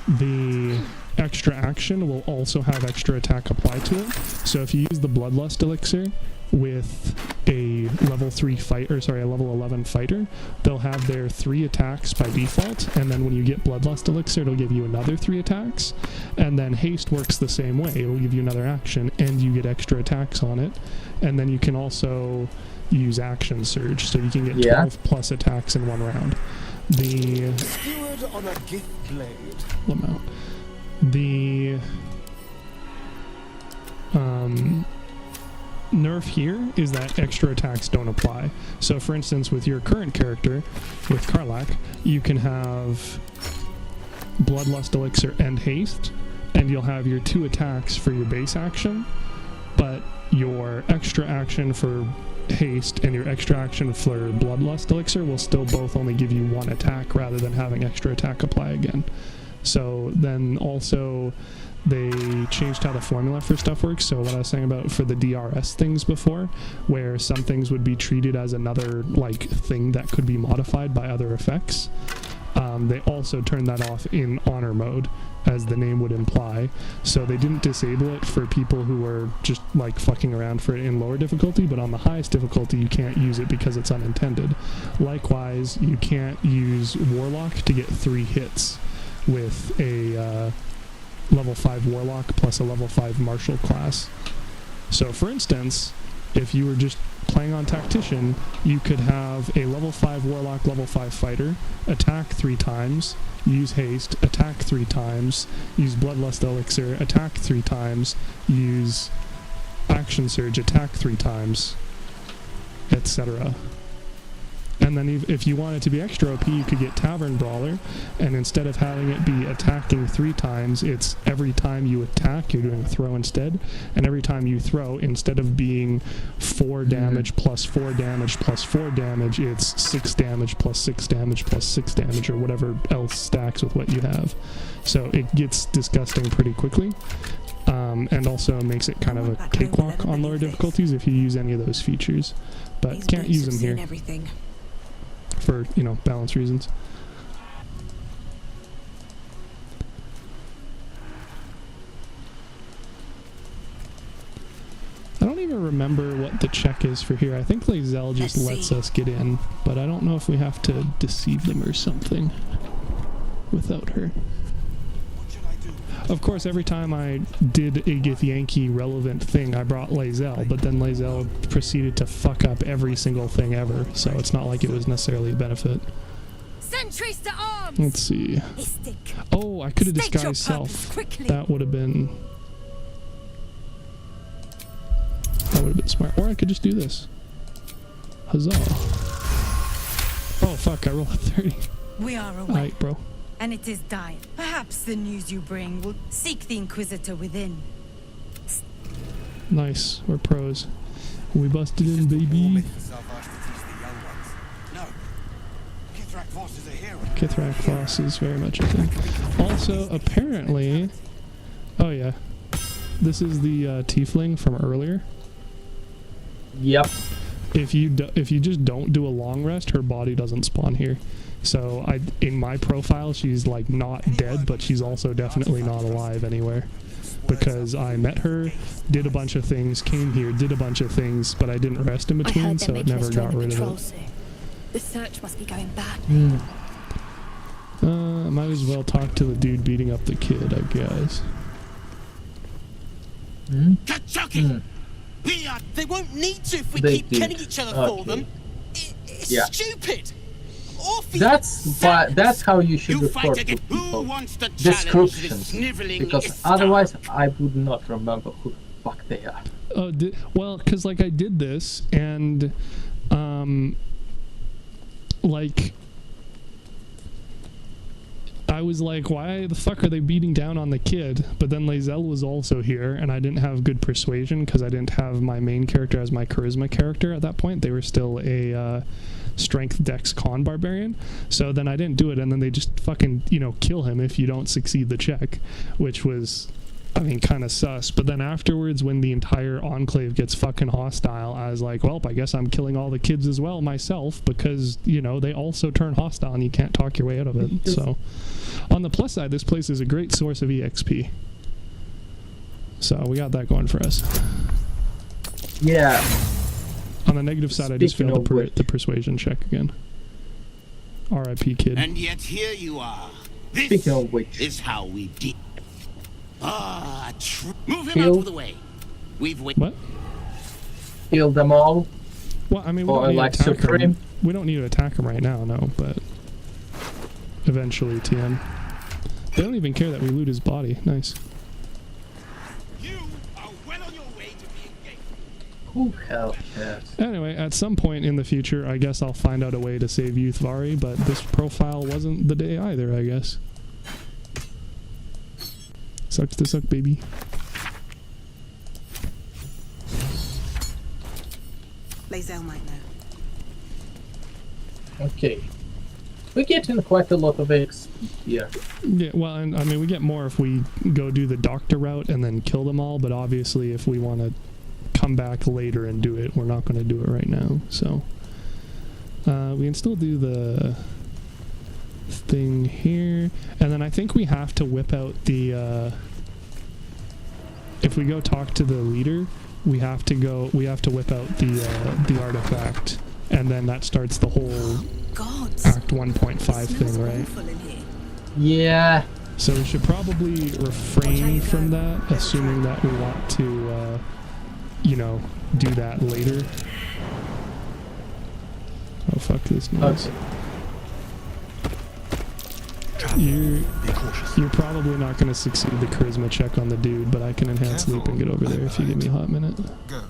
the extra action will also have extra attack applied to it. So if you use the Bloodlust Elixir with a level 3 fight, or sorry, a level 11 fighter, they'll have their 3 attacks by default, and then when you get Bloodlust Elixir, it'll give you another 3 attacks, and then Haste works the same way. It'll give you another action, and you get extra attacks on it, and then you can also use Action Surge, so you can get 12 plus attacks in one round. The
Skewered on a gift blade.
Lamo. The nerf here is that extra attacks don't apply. So for instance, with your current character, with Karlach, you can have Bloodlust Elixir and Haste, and you'll have your 2 attacks for your base action, but your extra action for Haste and your extra action for Bloodlust Elixir will still both only give you 1 attack rather than having extra attack apply again. So then also they changed how the formula for stuff works. So what I was saying about for the DRS things before, where some things would be treated as another like thing that could be modified by other effects, they also turned that off in honor mode, as the name would imply. So they didn't disable it for people who were just like fucking around for it in lower difficulty, but on the highest difficulty you can't use it because it's unintended. Likewise, you can't use Warlock to get 3 hits with a level 5 Warlock plus a level 5 Martial class. So for instance, if you were just playing on Tactician, you could have a level 5 Warlock, level 5 Fighter, attack 3 times, use Haste, attack 3 times, use Bloodlust Elixir, attack 3 times, use Action Surge, attack 3 times, etc. And then if you wanted to be extra OP, you could get Tavern Brawler, and instead of having it be attacking 3 times, it's every time you attack, you're doing a throw instead, and every time you throw, instead of being 4 damage plus 4 damage plus 4 damage, it's 6 damage plus 6 damage plus 6 damage, or whatever else stacks with what you have. So it gets disgusting pretty quickly. And also makes it kind of a cakewalk on lower difficulties if you use any of those features. But can't use them here
Everything.
for, you know, balance reasons. I don't even remember what the check is for here. I think Lae'zel just lets us get in, but I don't know if we have to deceive them or something without her. Of course, every time I did a Githyanki relevant thing, I brought Lae'zel, but then Lae'zel proceeded to fuck up every single thing ever, so it's not like it was necessarily a benefit.
Sentries to arms!
Let's see. Oh, I could have disguised self. That would have been... That would have been smart. Or I could just do this. Huzzah. Oh, fuck, I rolled a 30.
We are away,
Alright, bro.
and it is dying. Perhaps the news you bring will seek the Inquisitor within.
Nice. We're pros. We busted in, baby. Kithrak Voss is very much a thing. Also, apparently... Oh, yeah. This is the tiefling from earlier.
Yep.
If you just don't do a long rest, her body doesn't spawn here. So in my profile, she's like not dead, but she's also definitely not alive anywhere. Because I met her, did a bunch of things, came here, did a bunch of things, but I didn't rest in between, so it never got rid of it.
The search must be going bad.
Might as well talk to the dude beating up the kid, I guess.
They won't need to if we
They
keep
did.
killing each other for them. It's
Yeah.
stupid.
That's how you should
You
report
fight
to
again. Who
people.
wants to challenge this
Descriptions.
sniveling
Because
Istar?
otherwise I would not remember who the fuck they are.
Oh, well, because like I did this, and like I was like, why the fuck are they beating down on the kid? But then Lae'zel was also here, and I didn't have good persuasion because I didn't have my main character as my charisma character at that point. They were still a strength dex con barbarian, so then I didn't do it, and then they just fucking, you know, kill him if you don't succeed the check, which was, I mean, kind of sus. But then afterwards, when the entire enclave gets fucking hostile, I was like, well, I guess I'm killing all the kids as well myself, because, you know, they also turn hostile and you can't talk your way out of it. So on the plus side, this place is a great source of EXP, so we got that going for us.
Yeah.
On the negative side, I just
Speaking
failed
of
the persuasion check again. R.I.P. kid.
And yet here you are.
Speaking
This
of which,
is how we did. Move him
Kill.
out of the way. We've waited.
What?
kill them all.
Well, I mean, we
Or
don't need
like
to attack
Supreme.
him. We don't need to attack him right now, no, but eventually, TM. They don't even care that we loot his body. Nice.
You are well on your way to being gay.
Who hell cares?
Anyway, at some point in the future, I guess I'll find out a way to save Youthvari, but this profile wasn't the day either, I guess. Sucks to suck, baby.
Lae'zel might know.
Okay. We're getting quite a lot of XP here.
Yeah, well, and I mean, we get more if we go do the doctor route and then kill them all, but obviously if we want to come back later and do it, we're not going to do it right now, so we can still do the thing here, and then I think we have to whip out the if we go talk to the leader, we have to whip out the artifact, and then that starts the whole
Gods.
Act 1.5 thing, right?
Awful in here.
Yeah.
So we should probably refrain from that, assuming that we want to, you know, do that later. Oh, fuck this noise.
Okay.
You're probably not going to succeed the charisma check on the dude, but I can enhance loop and get over there if you give me a hot minute.
Go.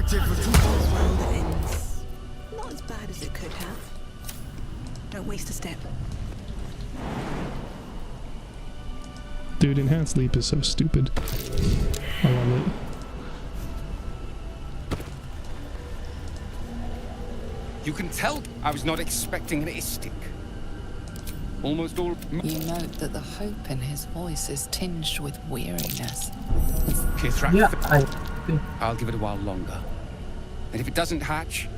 World that ends. Not as bad as it could have. Don't waste a step.
Dude, enhanced leap is so stupid. I love it.
You can tell I was not expecting an istic. Almost all...
You note that the hope in his voice is tinged with weariness.
Kithrak,
Yeah, I think
I'll give it a while longer. And if it doesn't hatch,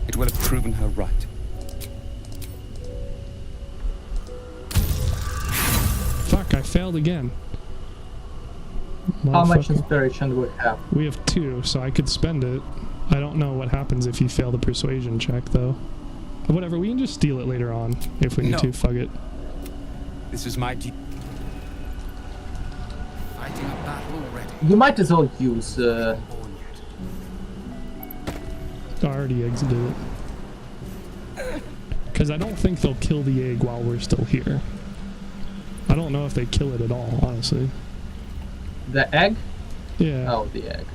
it will have proven her right.
Fuck, I failed again.
how much
Motherfucker.
inspiration do we have?
We have 2, so I could spend it. I don't know what happens if you fail the persuasion check, though. Whatever, we can just steal it later on if we need to. Fuck it.
This is my duty. Fighting a battle already.
You might as well use.
I already exited it. Because I don't think they'll kill the egg while we're still here. I don't know if they kill it at all, honestly.
The egg?
Yeah.
Oh, the egg.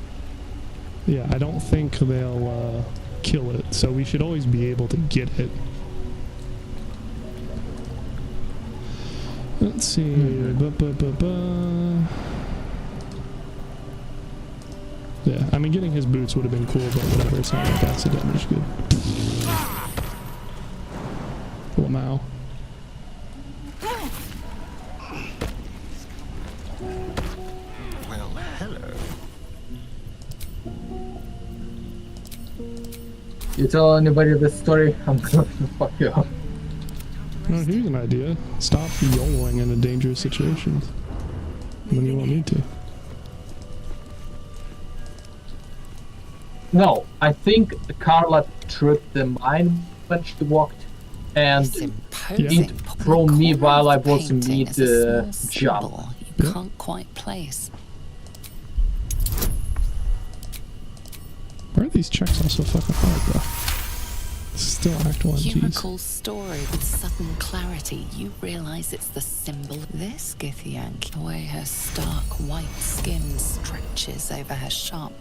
Yeah, I don't think they'll kill it, so we should always be able to get it. Let's see. Yeah, I mean, getting his boots would have been cool, but whatever, it's not like acid damage good. Lamau.
Well, hello.
You tell anybody this story, I'm gonna fuck you up.
No, here's an idea. Stop YOLOing in a dangerous situation. Then you won't need to.
No, I think Carla tripped the mine when she walked, and
This imposing
it threw me
corner
while I
of the
was
painting
mid
is a small
jump.
symbol you
Yeah.
can't quite place.
Why are these checks all so fucking hard, bro? Still Act 1,
You
jeez.
recall story with sudden clarity. You realize it's the symbol. This Githyank, the way her stark white skin stretches over her sharp.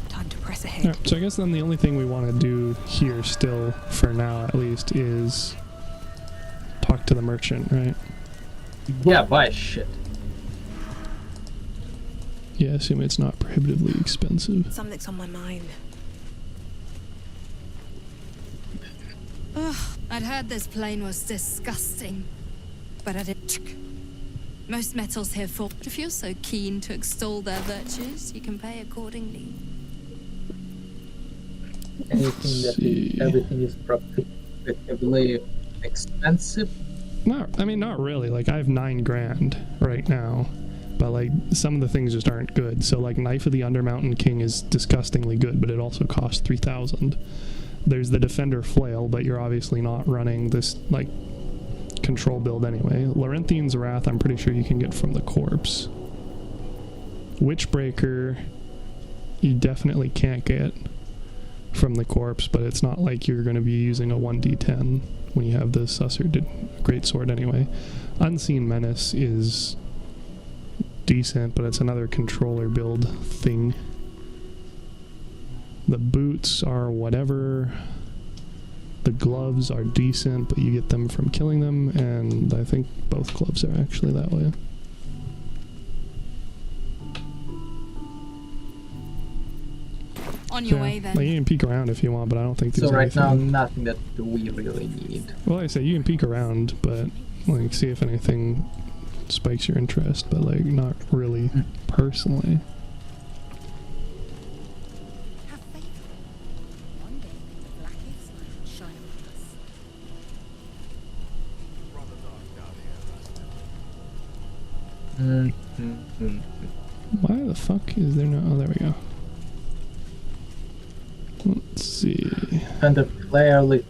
Time to press ahead.
Yeah, so I guess then the only thing we want to do here still, for now at least, is talk to the merchant, right?
Yeah, buy shit.
Yeah, assume it's not prohibitively expensive.
Something's on my mind.
Ugh, I'd heard this plane was disgusting, but I didn't. Most metals here fall. If you're so keen to extol their virtues, you can pay accordingly.
Anything that is, everything is prohibitively expensive.
I mean, not really. Like, I have 9 grand right now, but like some of the things just aren't good. So like Knife of the Undermountain King is disgustingly good, but it also costs 3,000. There's the Defender Flail, but you're obviously not running this like control build anyway. Laurenthian's Wrath, I'm pretty sure you can get from the corpse. Witchbreaker, you definitely can't get from the corpse, but it's not like you're going to be using a 1d10 when you have the Susser Great Sword anyway. Unseen Menace is decent, but it's another controller build thing. The boots are whatever. The gloves are decent, but you get them from killing them, and I think both gloves are actually that way.
On your way then.
Like, you can peek around if you want, but I don't think there's
So right now,
anything.
nothing that we really need.
Well, I say you can peek around, but like see if anything spikes your interest, but like not really personally.
Have faith. One day the blackest light will shine on us.
Why the fuck is there no? Oh, there we go. Let's see.
And the player list.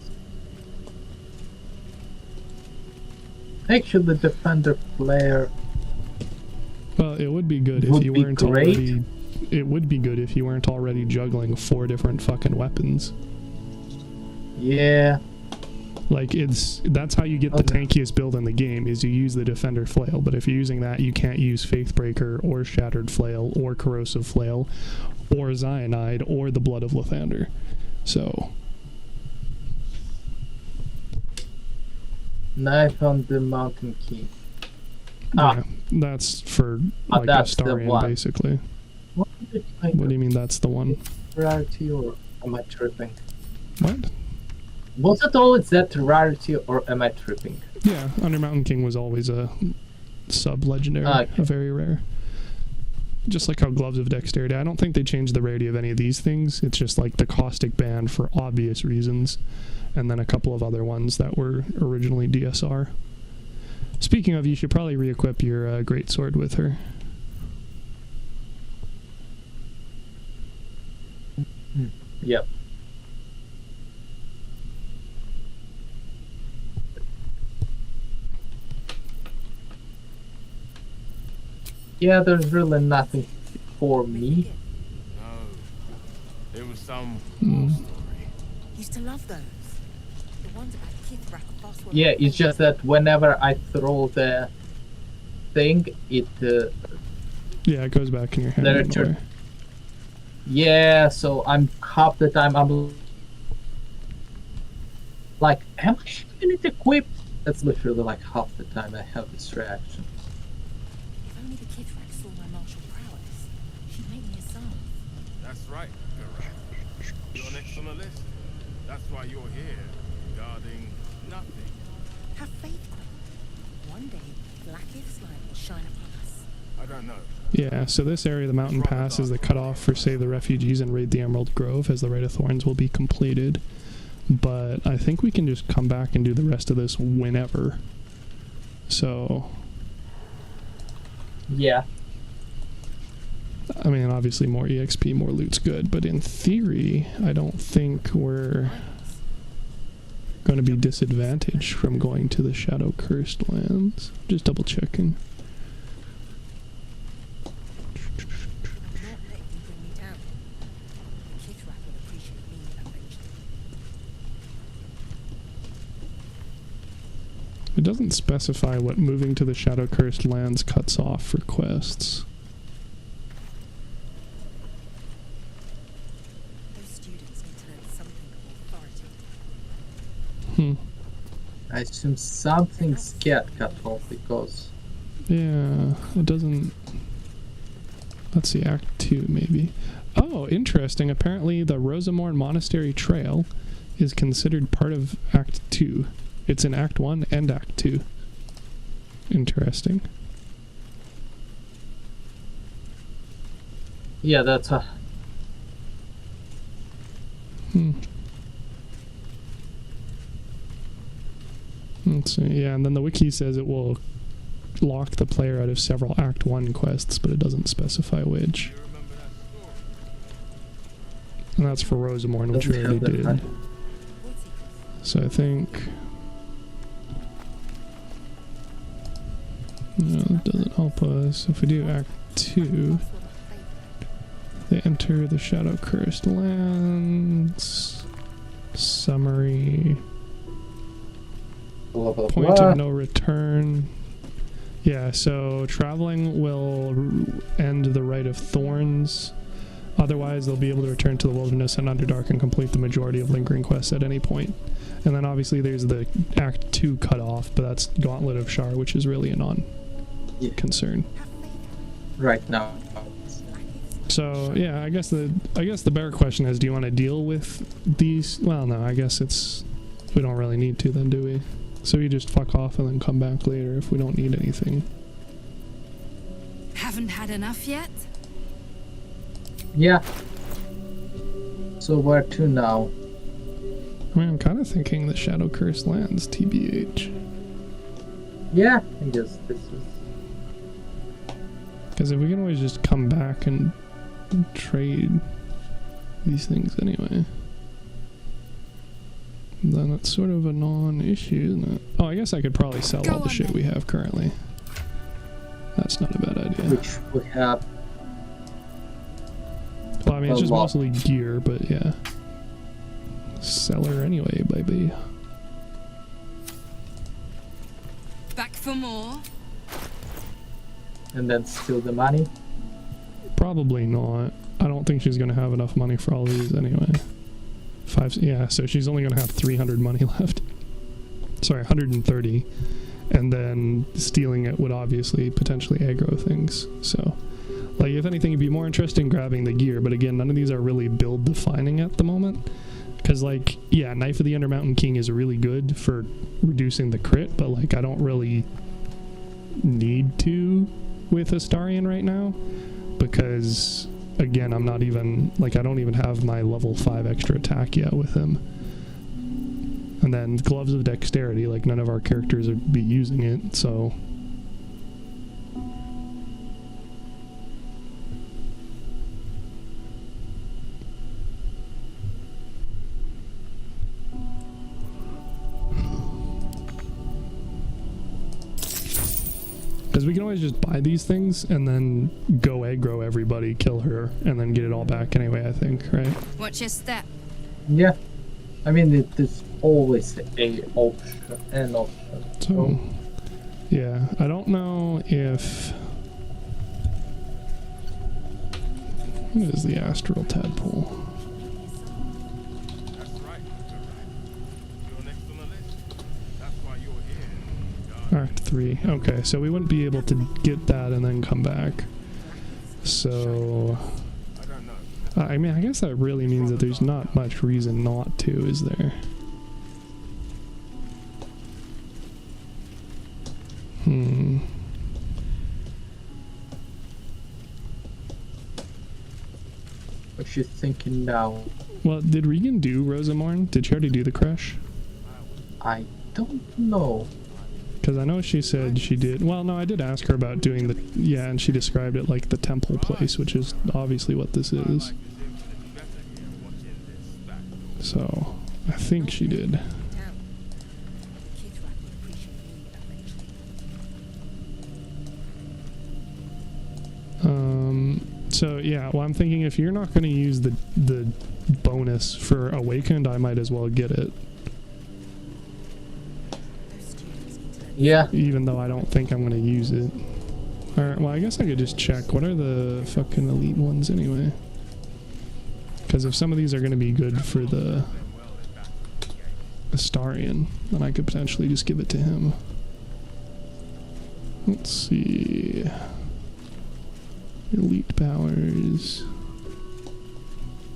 Actually, the defender player.
Well, it would be good if
Would
you
be
weren't
great.
already. It would be good if you weren't already juggling 4 different fucking weapons.
Yeah.
Like, that's how you get the tankiest build in the game, is you use the Defender Flail. But if you're using that, you can't use Faithbreaker or Shattered Flail or Corrosive Flail or Cyanide or the Blood of Lathander. So
Knife on the Mountain King.
Yeah, that's for like
that's the
Astarion,
one.
basically.
What did I
What do you mean that's the one?
rarity or am I tripping?
What?
Was it always that rarity or am I tripping?
Yeah, Under Mountain King was always a sub-legendary,
Okay.
a very rare. Just like how Gloves of Dexterity. I don't think they changed the rarity of any of these things. It's just like the Caustic Band for obvious reasons, and then a couple of other ones that were originally DSR. Speaking of, you should probably re-equip your greatsword with her.
Yep. Yeah, there's really nothing for me.
No. It was some
Mm.
story.
Used to love those. The ones about Kithrak Boss were
Yeah, it's just that whenever I throw the thing, it
Yeah, it goes back in your hand.
There
in
it
a way.
yeah, so I'm half the time I'm like, am I keeping it equipped? That's literally like half the time I have this reaction.
If only the Kithrak saw my martial prowess, she'd make me a son.
That's right, Creche. You're next on the list. That's why you're here, guarding nothing.
Have faith, Queen. One day, Blackith's light will shine upon us.
I don't know.
Yeah, so this area of the mountain pass is the cutoff for Save the Refugees and Raid the Emerald Grove, as the Rite of Thorns will be completed. But I think we can just come back and do the rest of this whenever. So,
Yeah.
I mean, obviously more EXP, more loot's good, but in theory, I don't think we're going to be disadvantaged from going to the Shadow Cursed Lands. Just double checking.
Not let you bring me down. Kithrak would appreciate me avenged.
It doesn't specify what moving to the Shadow Cursed Lands cuts off for quests.
Those students need to learn something of authority.
Hmm.
I assume something's get cut off because
Yeah, it doesn't... Let's see, Act 2 maybe. Oh, interesting. Apparently the Rosymorn Monastery Trail is considered part of Act 2. It's in Act 1 and Act 2. Interesting.
yeah, that's a
Let's see. Yeah, and then the wiki says it will lock the player out of several Act 1 quests, but it doesn't specify which.
You remember that story?
And that's for Rosymorn, which we
doesn't
already
have that
did.
one.
So I think... No, it doesn't help us. If we do Act 2, they enter the Shadow Cursed Lands. Summary.
Blah, blah,
Point
blah.
of no return. Yeah, so traveling will end the Rite of Thorns. Otherwise, they'll be able to return to the wilderness and Underdark and complete the majority of lingering quests at any point. And then obviously there's the Act 2 cutoff, but that's Gauntlet of Shar, which is really a non-concern.
Right now.
So yeah, I guess the better question is, do you want to deal with these? Well, no, I guess we don't really need to then, do we? So we just fuck off and then come back later if we don't need anything.
Haven't had enough yet?
Yeah. So where to now?
I mean, I'm kind of thinking the Shadow Cursed Lands, TBH.
Yeah, I guess this is.
Because if we can always just come back and trade these things anyway, then it's sort of a non-issue, isn't it? Oh, I guess I could probably sell all the shit we have currently. That's not a bad idea.
Which we have.
Well, I mean, it's
a
just
lot.
mostly gear, but yeah. Seller anyway, baby.
Back for more?
And then steal the money.
Probably not. I don't think she's going to have enough money for all these anyway. Yeah, so she's only going to have 300 money left. sorry, 130, and then stealing it would obviously potentially aggro things. So, like, if anything, it'd be more interesting in grabbing the gear, but again, none of these are really build defining at the moment. Because, like, yeah, Knife of the Undermountain King is really good for reducing the crit, but, like, I don't really need to with Astarion right now, because, again, I'm not even, like, I don't even have my level 5 extra attack yet with him. And then Gloves of Dexterity, like, none of our characters would be using it, so... Because we can always just buy these things and then go aggro everybody, kill her, and then get it all back anyway, I think, right?
Watch your step.
Yeah. I mean, it is always an option.
So, yeah, I don't know if... What is the Astral Tadpole?
That's right. You're next on the list. That's why you're here.
Alright, 3. Okay, so we wouldn't be able to get that and then come back. So...
I don't know.
I mean, I guess that really means that there's not much reason not to, is there?
What you thinking now?
Well, did Regan do Rosymorn? Did she already do the Creche?
I don't know.
Because I know she said she did. Well, no, I did ask her about doing the... Yeah, and she described it like the temple place, which is obviously what this is. So, I think she did. So yeah, well, I'm thinking if you're not going to use the bonus for Awakened, I might as well get it.
Yeah.
Even though I don't think I'm going to use it. Alright, well, I guess I could just check. What are the fucking elite ones anyway? Because if some of these are going to be good for the Astarion, then I could potentially just give it to him. Let's see... Elite powers.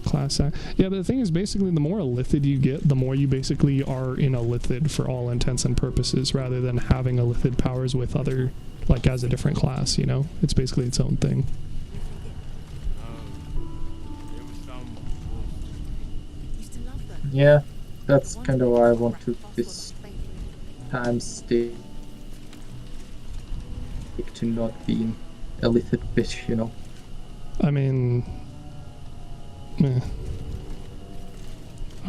Class act. Yeah, but the thing is, basically, the more Illithid you get, the more you basically are in Illithid for all intents and purposes, rather than having Illithid powers with other, like, as a different class, you know? It's basically its own thing.
Yeah, that's kind of why I want to this time stick to not being a little bit, you know.
I mean... Oh,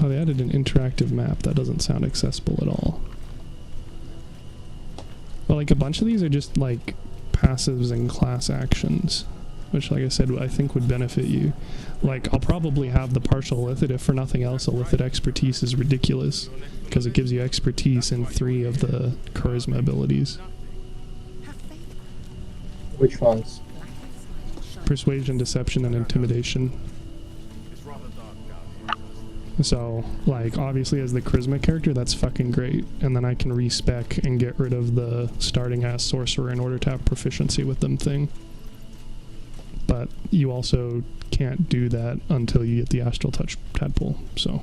they added an interactive map. That doesn't sound accessible at all. Well, like, a bunch of these are just, like, passives and class actions, which, like I said, I think would benefit you. Like, I'll probably have the partial Illithid. If for nothing else, Illithid expertise is ridiculous, because it gives you expertise in 3 of the charisma abilities.
Which ones?
Persuasion, deception, and intimidation. So, like, obviously as the charisma character, that's fucking great. And then I can respec and get rid of the starting as sorcerer in order to have proficiency with them thing. But you also can't do that until you get the Astral Touch Tadpole, so...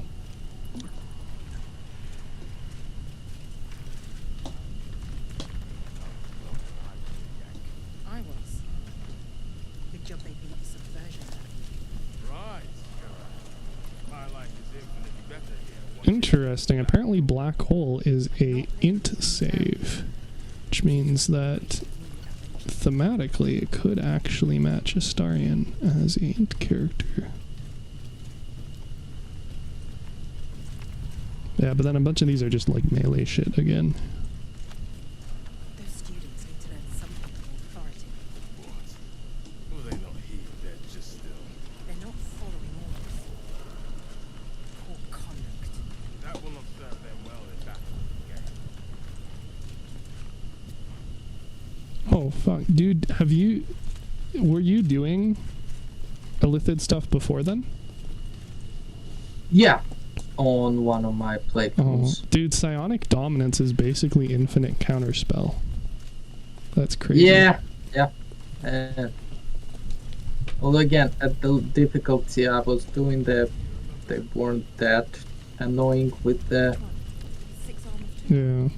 Interesting. Apparently Black Hole is a int save, which means that thematically it could actually match Astarion as a int character. Yeah, but then a bunch of these are just like melee shit again.
Those students need to learn something of authority.
What? Well, they not here. They're just still.
They're not following orders. Poor conduct.
That will not serve them well in battle.
Oh fuck, dude, were you doing Illithid stuff before then?
Yeah, on one of my playthroughs.
Dude, psionic dominance is basically infinite counterspell. That's crazy.
Yeah. Although again, at the difficulty I was doing, they weren't that annoying with the.
Yeah.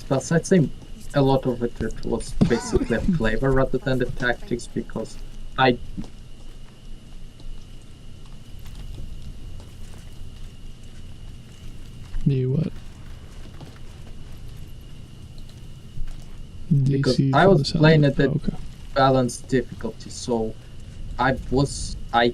Plus, I'd say a lot of it was basically a flavor rather than the tactics, because I.
You what?
Because
DC
I
for
was
the sound
playing
of-
at the
okay.
balanced difficulty, so I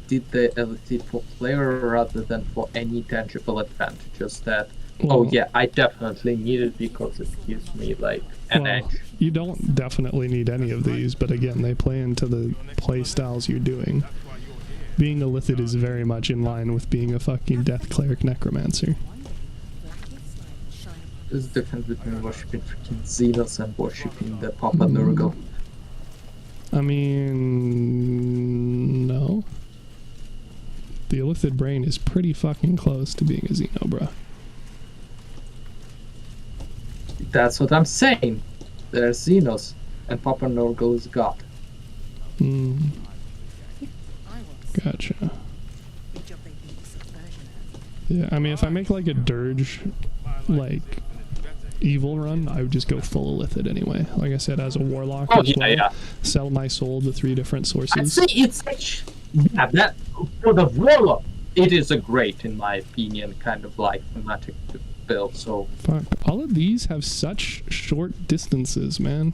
did the elite for flavor rather than for any tangible advantages that. Oh
Well-
yeah, I definitely need it because it gives me like an
Well,
edge.
you don't definitely need any of these, but again, they play into the play styles you're doing. Being a Lithid is very much in line with being a fucking Death Cleric Necromancer.
There's a difference between worshipping freaking Xenos and worshipping the Papa Nurgle.
I mean, no. The Illithid brain is pretty fucking close to being a Xeno, bruh.
That's what I'm saying. There's Xenos, and Papa Nurgle is God.
Gotcha. Yeah, I mean, if I make like a Dirge, like, evil run, I would just go full Illithid anyway. Like I said, as a Warlock as well. Sell my soul to 3 different
I'd
sources.
say it's actually, yeah, that for the Warlock, it is a great, in my opinion, kind of like thematic build. So
Fuck. All of these have such short distances, man.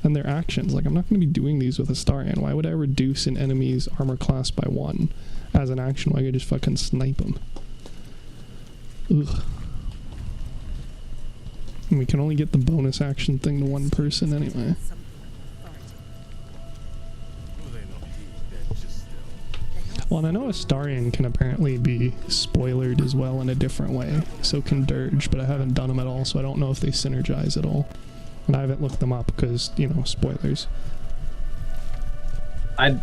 And their actions. Like, I'm not going to be doing these with Astarion. Why would I reduce an enemy's armor class by 1 as an action when I could just fucking snipe them? Ugh. And we can only get the bonus action thing to 1 person anyway. Well, and I know Astarion can apparently be spoilered as well in a different way. So can Dirge, but I haven't done them at all, so I don't know if they synergize at all. And I haven't looked them up because, you know, spoilers.
I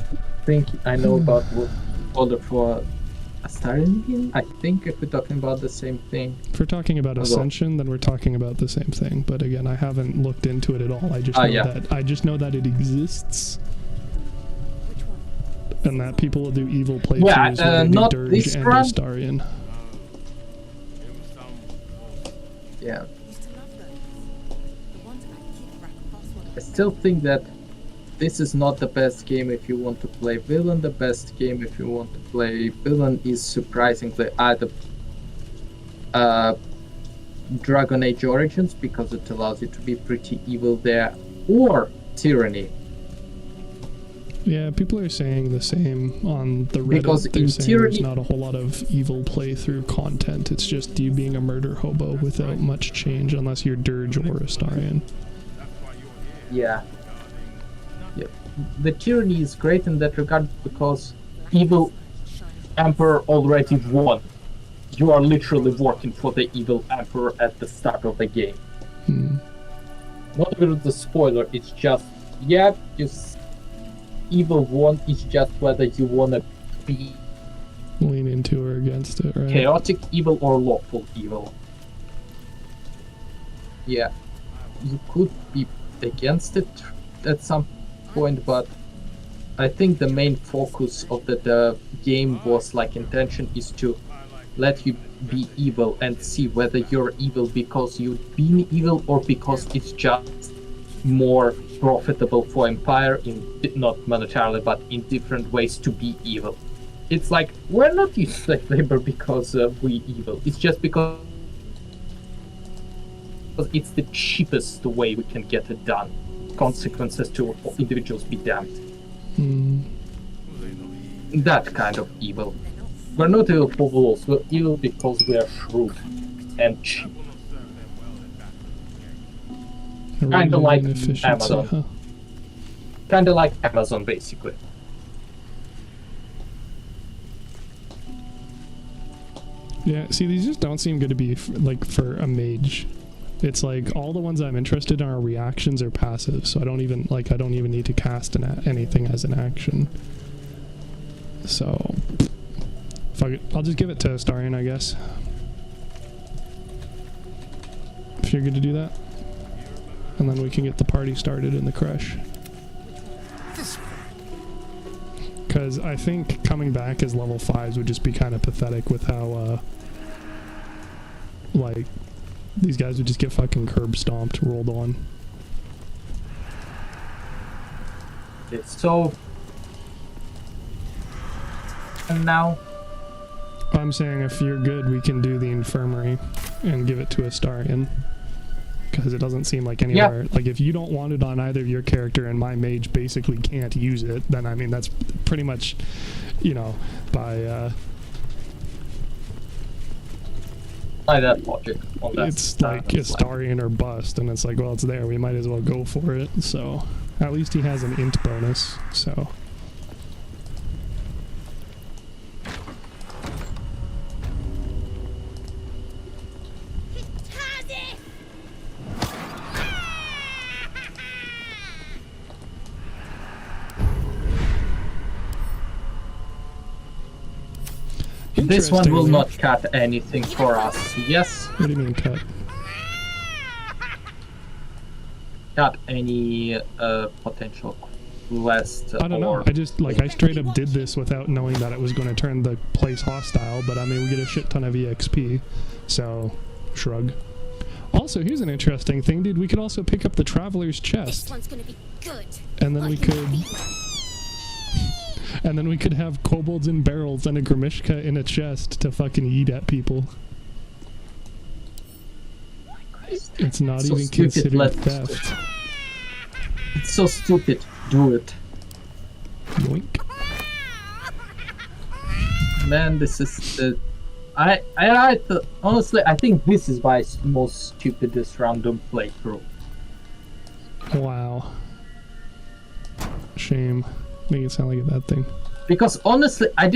think I know about what order for Astarion. I think if we're talking about the same thing.
If we're talking about Ascension, then we're talking about the same thing. But again, I haven't looked into it at all. I just know that it exists. And that people will do evil playthroughs where they
not
do Dirge
this
and
run.
Astarion.
Yeah. I still think that this is not the best game if you want to play villain. The best game if you want to play villain is surprisingly either Dragon Age Origins, because it allows you to be pretty evil there, or Tyranny.
Yeah, people are saying the same on the Reddit.
Because
They're
in
saying
Tyranny-
there's not a whole lot of evil playthrough content. It's just you being a murder hobo without much change unless you're Dirge or Astarion.
Yeah. The Tyranny is great in that regard because evil Emperor already won. You are literally working for the evil Emperor at the start of the game. Not even the spoiler, it's just, yeah, evil won, it's just whether you wanna be
Lean into or against it, right?
chaotic evil or lawful evil. Yeah. You could be against it at some point, but I think the main focus of the game was like intention is to let you be evil and see whether you're evil because you've been evil or because it's just more profitable for Empire, in not monetarily but in different ways, to be evil. It's like, we're not using slave labor because we evil, it's just because it's the cheapest way we can get it done. Consequences to individuals be damned. That kind of evil. We're not evil for rules, we're evil because we are shrewd and cheap. Kinda like Amazon.
Huh?
Kinda like Amazon, basically.
Yeah, see, these just don't seem good to be for a mage. It's like all the ones I'm interested in are reactions or passive, so I don't even need to cast anything as an action. So, fuck it. I'll just give it to Astarion, I guess. If you're good to do that. And then we can get the party started in the Creche. Because I think coming back as level 5s would just be kind of pathetic with how, like, these guys would just get fucking curb stomped, rolled on.
It's so... And now...
I'm saying if you're good, we can do the infirmary and give it to Astarion. Because it doesn't seem like anywhere... Yeah. Like, if you don't want it on either of your character and my mage basically can't use it, then, I mean, that's pretty much, you know, by
that logic.
It's like Astarion or bust, and it's like, well, it's there. We might as well go for it. So, at least he has an int bonus, so...
This one will not cut anything for us, yes?
What do you mean cut?
Cut any potential quest.
I don't know. I just, like, I straight up did this without knowing that it was going to turn the place hostile, but I mean, we get a shit ton of EXP, so shrug. Also, here's an interesting thing, dude. We could also pick up the Traveler's Chest.
This one's gonna be good.
And then we could... And then we could have kobolds in barrels and a Grimishka in a chest to fucking eat at people. It's not so even considered theft.
It's so stupid. Do it.
Yoink.
Man, this is the... honestly, I think this is my most stupidest random playthrough.
Wow. Shame. Make it sound like a bad thing.
Because honestly, I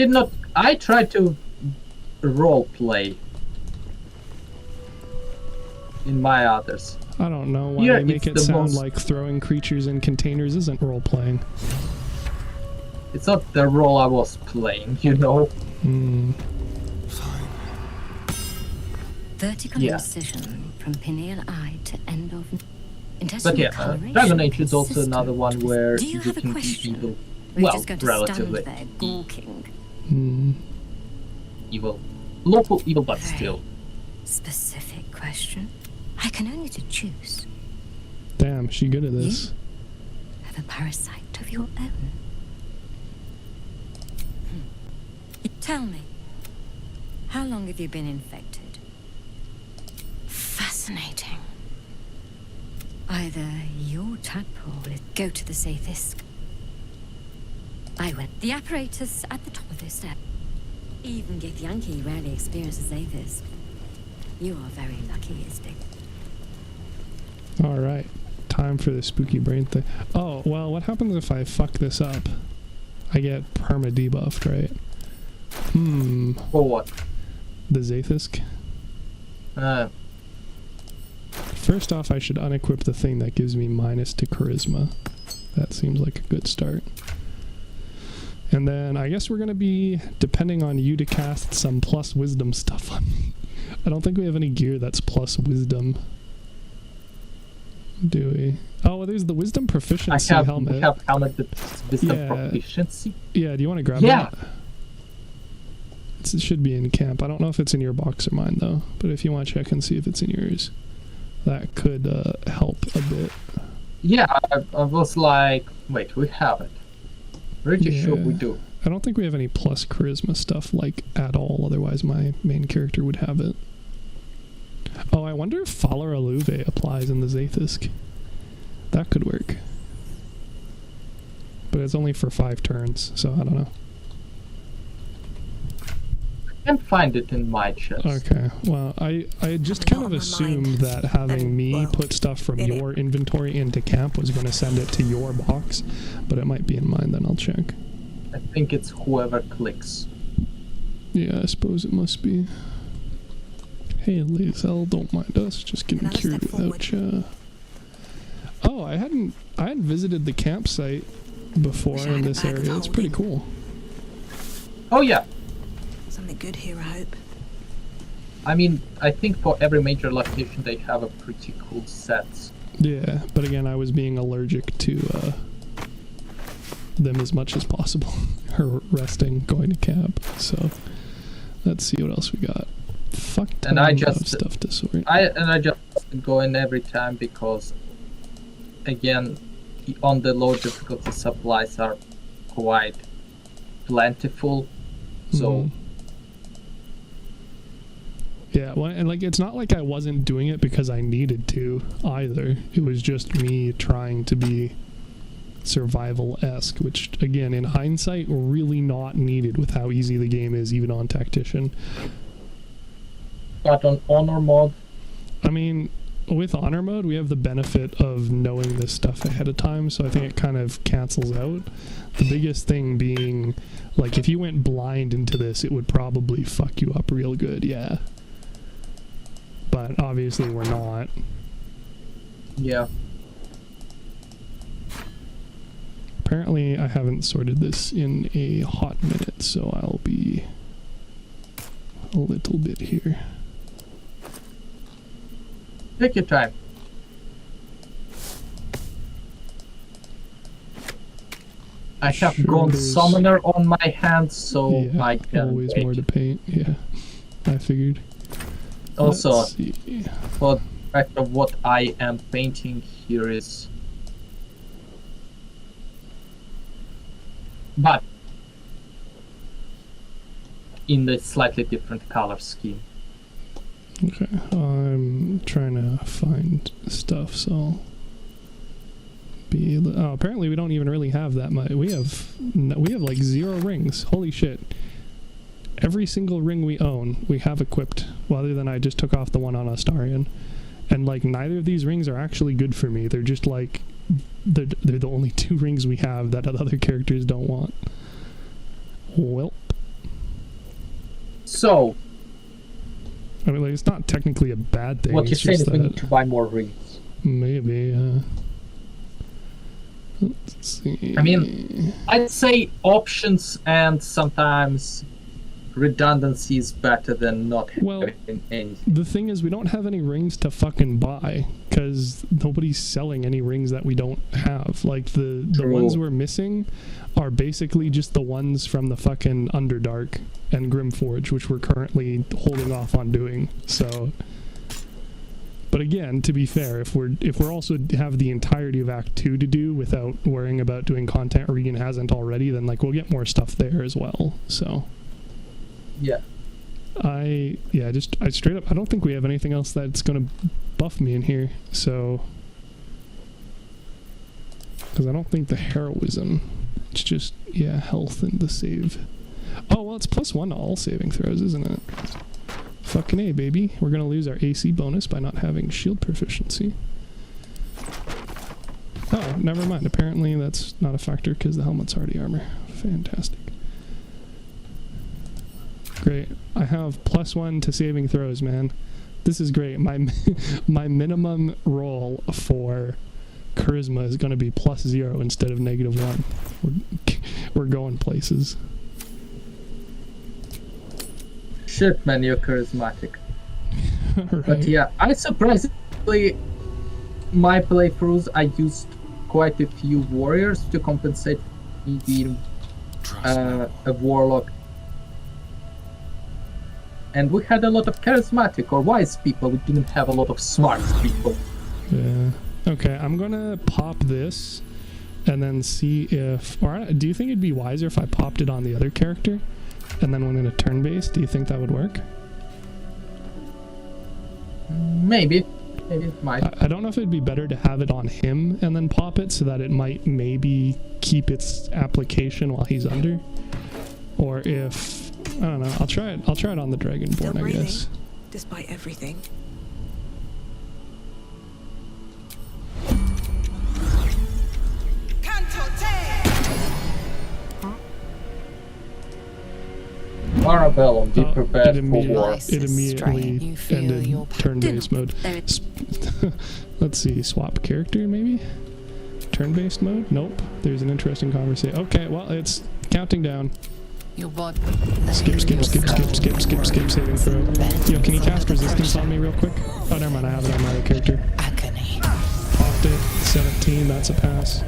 tried to role play in my others.
I don't know why they make it sound like throwing creatures in containers isn't role playing.
It's not the role I was playing, you know.
Vertical incision from pineal eye to end of.
But yeah, Dragon Age is also another one where you can be evil. Well, relatively.
There, gawking.
Evil. Local evil, but still.
Specific question. I can only to choose.
Damn, she good at this.
You have a parasite of your own. Tell me, how long have you been infected? Fascinating. Either your tadpole will go to the Zaithis. I went. The apparatus at the top of this step. Even Githyanki rarely experiences Zaithis. You are very lucky, Istig.
Alright. Time for the spooky brain thing. Oh, well, what happens if I fuck this up? I get perma debuffed, right?
For what?
The Zaithisk? First off, I should unequip the thing that gives me minus to charisma. That seems like a good start. And then I guess we're going to be depending on you to cast some plus wisdom stuff on me. I don't think we have any gear that's plus wisdom. Do we? Oh, well, there's the wisdom proficiency helmet.
We have helmet with wisdom proficiency.
Yeah, do you want to grab that? It should be in camp. I don't know if it's in your box or mine, though. But if you want to check and see if it's in yours, that could help a bit.
Yeah, I was like, wait, we have it. Pretty sure we do.
I don't think we have any plus charisma stuff, like, at all. Otherwise, my main character would have it. Oh, I wonder if Falar Aluve applies in the Zaithisk. That could work. But it's only for 5 turns, so I don't know.
I can't find it in my chest.
Okay, well, I just kind of assumed that having me put stuff from your inventory into camp was going to send it to your box, but it might be in mine, then I'll check.
I think it's whoever clicks.
Yeah, I suppose it must be. Hey, Lazel, don't mind us, just getting cured without you. Oh, I hadn't visited the campsite before in this area. It's pretty cool.
Oh yeah.
Something good here, I hope.
I mean, I think for every major location they have a pretty cool set.
Yeah, but again, I was being allergic to them as much as possible. Her resting, going to camp. So let's see what else we got. Fuck ton of stuff to sort.
I just go in every time because, again, on the low difficulty supplies are quite plentiful. So.
Yeah, well, and like it's not like I wasn't doing it because I needed to either. It was just me trying to be survival-esque, which again, in hindsight, really not needed with how easy the game is, even on Tactician.
But on Honor mode?
I mean, with Honor mode, we have the benefit of knowing this stuff ahead of time, so I think it kind of cancels out. The biggest thing being, like, if you went blind into this, it would probably fuck you up real good, yeah. But obviously we're not.
Yeah.
Apparently I haven't sorted this in a hot minute, so I'll be a little bit here.
Take your time. I have Gone Summoner on my hands, so
yeah,
I can
always more to paint, yeah. I figured.
Also, for the fact of what I am painting here is... But in a slightly different color scheme.
Okay, I'm trying to find stuff, so I'll be able to, oh, apparently we don't even really have that much. We have like 0 rings. Holy shit. Every single ring we own, we have equipped, well, other than I just took off the one on Astarion. And like neither of these rings are actually good for me. They're just like they're the only 2 rings we have that other characters don't want. Well.
So
I mean, like, it's not technically a bad thing.
What you're saying is we need to buy more rings.
Maybe, let's see.
I mean, I'd say options and sometimes redundancy is better than not having any.
The thing is, we don't have any rings to fucking buy because nobody's selling any rings that we don't have. Like the ones we're missing are basically just the ones from the fucking Underdark and Grimforge, which we're currently holding off on doing. So, but again, to be fair, if we're also have the entirety of Act 2 to do without worrying about doing content Regan hasn't already, then like we'll get more stuff there as well. So.
Yeah.
I straight up, I don't think we have anything else that's gonna buff me in here, so, because I don't think the heroism, it's just, yeah, health and the save. Oh, well, it's +1 to all saving throws, isn't it? Fucking A, baby. We're gonna lose our AC bonus by not having shield proficiency. Oh, never mind. Apparently that's not a factor because the helmet's already armor. Fantastic. Great. I have +1 to saving throws, man. This is great. My minimum roll for charisma is going to be +0 instead of -1. We're going places.
Shit, man, you're charismatic.
Right.
But yeah, I surprisingly, my playthroughs, I used quite a few warriors to compensate me being a warlock. And we had a lot of charismatic or wise people. We didn't have a lot of smart people.
Yeah. Okay, I'm gonna pop this and then see if... Or do you think it'd be wiser if I popped it on the other character and then went in a turn-based? Do you think that would work?
Maybe. Maybe it might.
I don't know if it'd be better to have it on him and then pop it so that it might maybe keep its application while he's under. Or if... I don't know. I'll try it on the Dragonborn, I guess.
Despite everything.
Marabellum, be prepared for war.
It immediately ended turn-based mode. Let's see, swap character maybe? Turn-based mode? Nope. There's an interesting conversation. Okay, well, it's counting down.
Your body.
Skip saving throw. Yo, can you cast resistance on me real quick? Oh, never mind, I have it on my other character.
Agony.
Popped it. 17, that's a pass.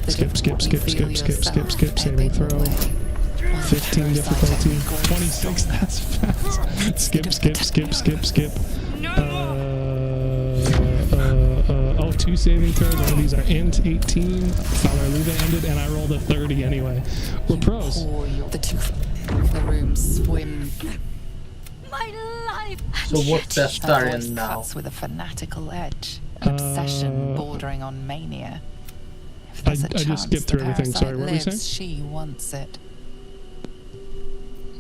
Skip, saving throw. 15 difficulty. 26, that's fast. Skip. Oh, 2 saving throws. One of these are int 18. Falaluva ended, and I rolled a 30 anyway. We're pros.
The room swim.
My life.
So what's that starting now?
Cuts with a fanatical edge. An obsession bordering on mania. If
I
there's a
just
chance
skipped through
the
everything. Sorry, what were you
parasite
saying?
lives, she wants it.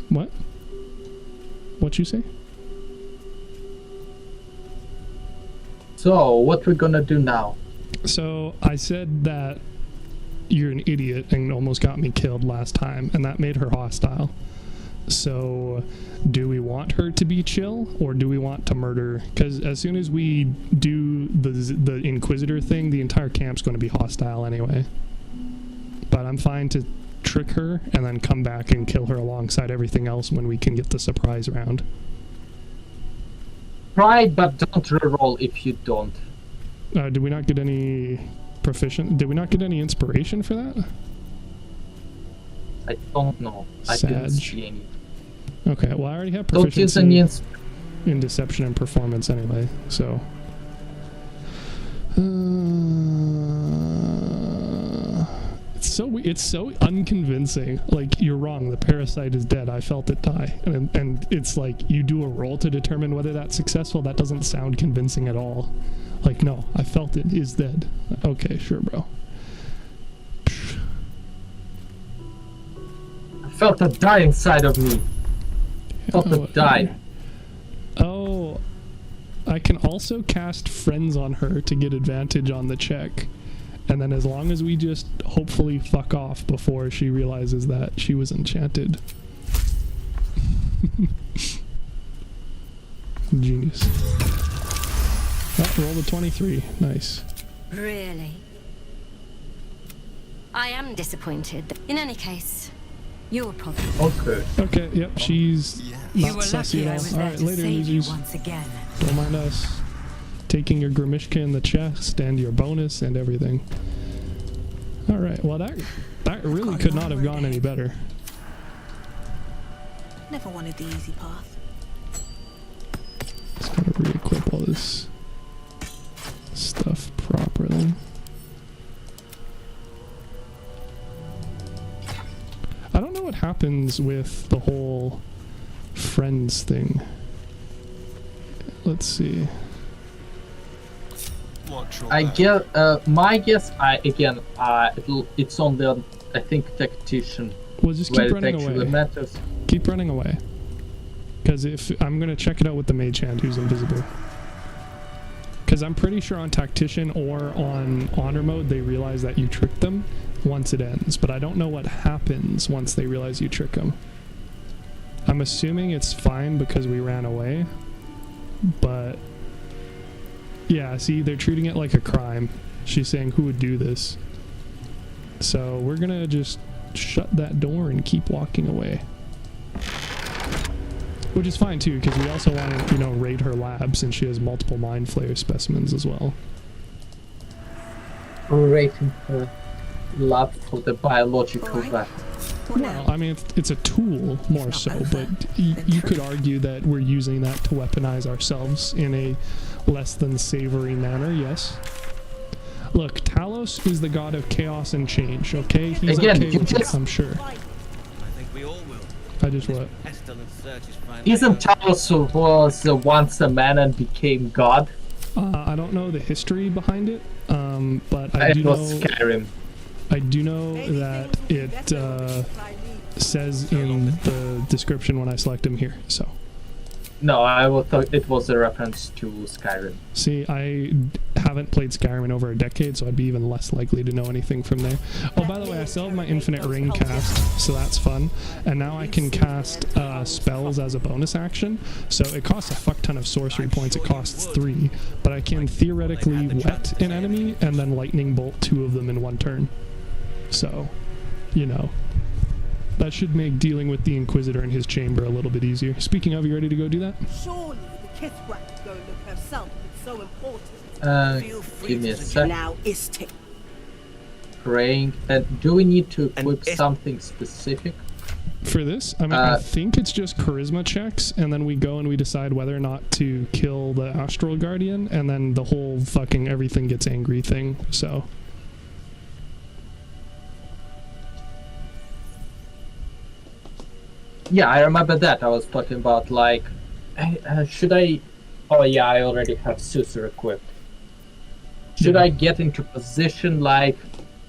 What? What'd you say?
So, what we're gonna do now?
So, I said that you're an idiot and almost got me killed last time, and that made her hostile. So, do we want her to be chill, or do we want to murder? Because as soon as we do the Inquisitor thing, the entire camp's going to be hostile anyway. But I'm fine to trick her and then come back and kill her alongside everything else when we can get the surprise round.
Try, but don't reroll if you don't.
Did we not get any Did we not get any inspiration for that?
I don't know. I didn't see any.
Okay, well I already have
Don't use any
in deception and performance anyway, so. It's so unconvincing. Like, you're wrong, the parasite is dead, I felt it die. And it's like, you do a roll to determine whether that's successful, that doesn't sound convincing at all. Like, no, I felt it is dead. Okay, sure, bro.
I felt it die inside of me. I felt it die.
Oh, I can also cast Friends on her to get advantage on the check. And then as long as we just hopefully fuck off before she realizes that she was enchanted. Genius. Oh, roll a 23. Nice.
Really? I am disappointed. In any case, you're probably...
Okay.
Okay, yep, she's not sussy at all. Alright, later, losers. Don't mind us. Taking your Grimishka in the chest and your bonus and everything. Alright, well that really could not have gone any better.
Never wanted the easy path.
Just gotta re-equip all this stuff properly. I don't know what happens with the whole friends thing. Let's see.
I guess my guess. It's on the I think tactician.
Well, just keep running away.
Matters.
Keep running away. Because if I'm gonna check it out with the mage hand who's invisible. Because I'm pretty sure on tactician or on honor mode they realize that you tricked them once it ends, but I don't know what happens once they realize you trick them. I'm assuming it's fine because we ran away, but yeah, see, they're treating it like a crime. She's saying, who would do this? So we're gonna just shut that door and keep walking away. Which is fine too, because we also want to, raid her lab since she has multiple mind flayer specimens as well.
Raiding her lab for the biological weapon.
Well, I mean, it's a tool more so, but you could argue that we're using that to weaponize ourselves in a less than savory manner, yes. Look, Talos is the god of chaos and change, okay? He's
Again,
okay with it, I'm sure.
I think we all will.
I just what?
Isn't Talos who was once a man and became god?
I don't know the history behind it, but I do
it was
know...
Skyrim.
I do know that it says in the description when I select him here, so.
No, I thought it was a reference to Skyrim.
See, I haven't played Skyrim in over a decade, so I'd be even less likely to know anything from there. Oh, by the way, I still have my Infinite Ring cast, so that's fun. And now I can cast spells as a bonus action, so it costs a fuck ton of sorcery points. It costs 3, but I can theoretically wet an enemy and then lightning bolt 2 of them in one turn. So, That should make dealing with the Inquisitor in his chamber a little bit easier. Speaking of, you ready to go do that?
Surely the Kithrak could go look herself if it's so important. Feel free
Give me
to
a
suggest
sec.
now is tick.
Praying. Do we need to equip something specific?
For this, I mean, I think it's just charisma checks, and then we go and we decide whether or not to kill the Astral Guardian, and then the whole fucking everything gets angry thing, so...
Yeah, I remember that. I was talking about, like, should I... Oh yeah, I already have Susur equipped. Should I get into position, like,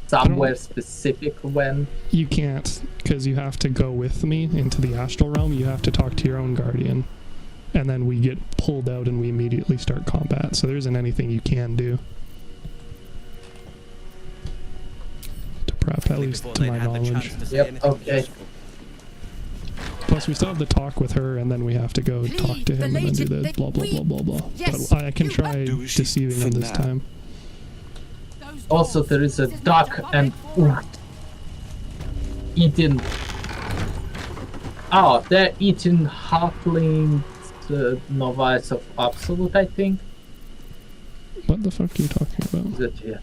somewhere specific when?
You can't, because you have to go with me into the Astral Realm. You have to talk to your own Guardian. And then we get pulled out and we immediately start combat. So there isn't anything you can do. To prep, at least to my knowledge.
Yep, okay.
Plus, we still have to talk with her, and then we have to go talk to him and then do the blah blah blah blah blah. But I can try deceiving him this time.
Also, there is a duck and eating. Oh, they're eating halfling novice of Absolute, I think.
What the fuck are you talking about?
That here.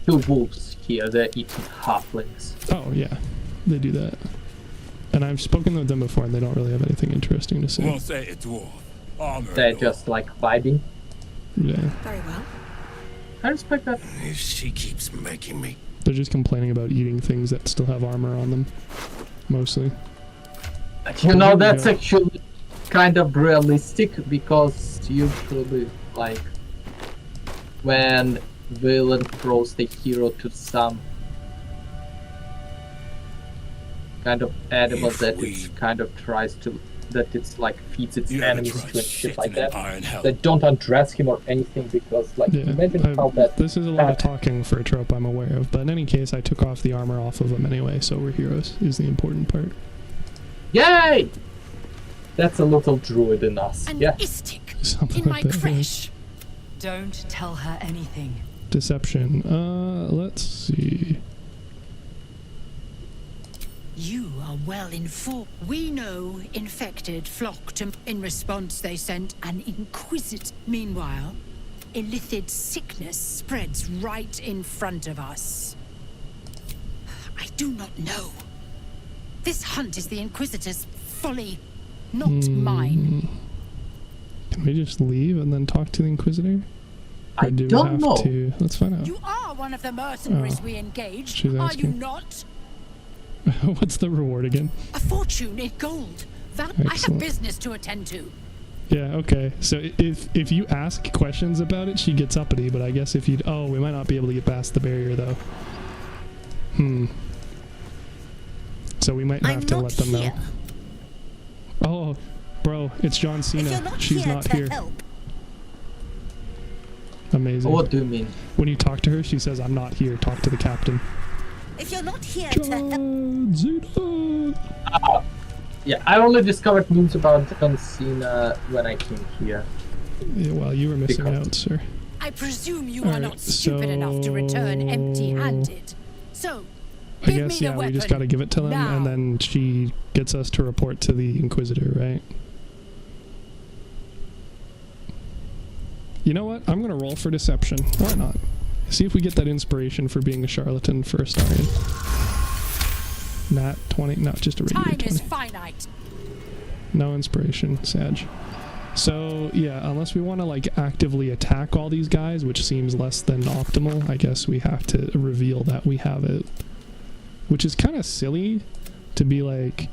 Two wolves here. They're eating halflings.
Oh yeah, they do that. And I've spoken with them before, and they don't really have anything interesting to say.
They're just like vibing.
Yeah.
Very well.
I respect that.
She keeps making me.
They're just complaining about eating things that still have armor on them, mostly.
You know, that's actually kind of realistic, because usually, like, when villain throws the hero to some kind of animal that it kind of tries to, that it's like feeds its enemies to and shit like that, they don't undress him or anything, because, like, imagine how bad.
This is a lot of talking for a trope I'm aware of, but in any case, I took off the armor off of them anyway, so we're heroes, is the important part.
Yay! That's a little druid in us.
An
yeah.
istic
Something
in
like
my
that,
creche. Don't tell her anything.
Deception. Let's see.
You are well informed. We know infected flock to. In response, they sent an inquisitor. Meanwhile, illithid sickness spreads right in front of us. I do not know. This hunt is the Inquisitor's folly, not mine.
Can we just leave and then talk to the Inquisitor? Or
I
do we
don't
have
know.
To? Let's find out.
You are one of the mercenaries we engaged,
she's
are you
asking.
not?
What's the reward again?
A fortune in gold. That I have
Excellent.
business to attend to.
Yeah, okay. So if you ask questions about it, she gets uppity, but I guess if you... Oh, we might not be able to get past the barrier, though. So we might have to let them know. Oh, bro, it's John Cena. She's not here. Amazing.
What do you mean?
When you talk to her, she says, "I'm not here. Talk to the captain."
If you're not here
John Cena.
Yeah, I only discovered news about John Cena when I came here.
Yeah, well, you were missing out, sir.
I presume you
All
are
right,
not stupid enough to return empty-handed. So,
I guess, yeah, we just gotta give it to them, and then she gets us to report to the Inquisitor, right? You know what? I'm gonna roll for deception. Why not? See if we get that inspiration for being a charlatan for Astarion. Nat 20, no, just a regular
time
20.
is finite.
No inspiration, Sag. So, yeah, unless we want to, like, actively attack all these guys, which seems less than optimal, I guess we have to reveal that we have it. Which is kind of silly to be like,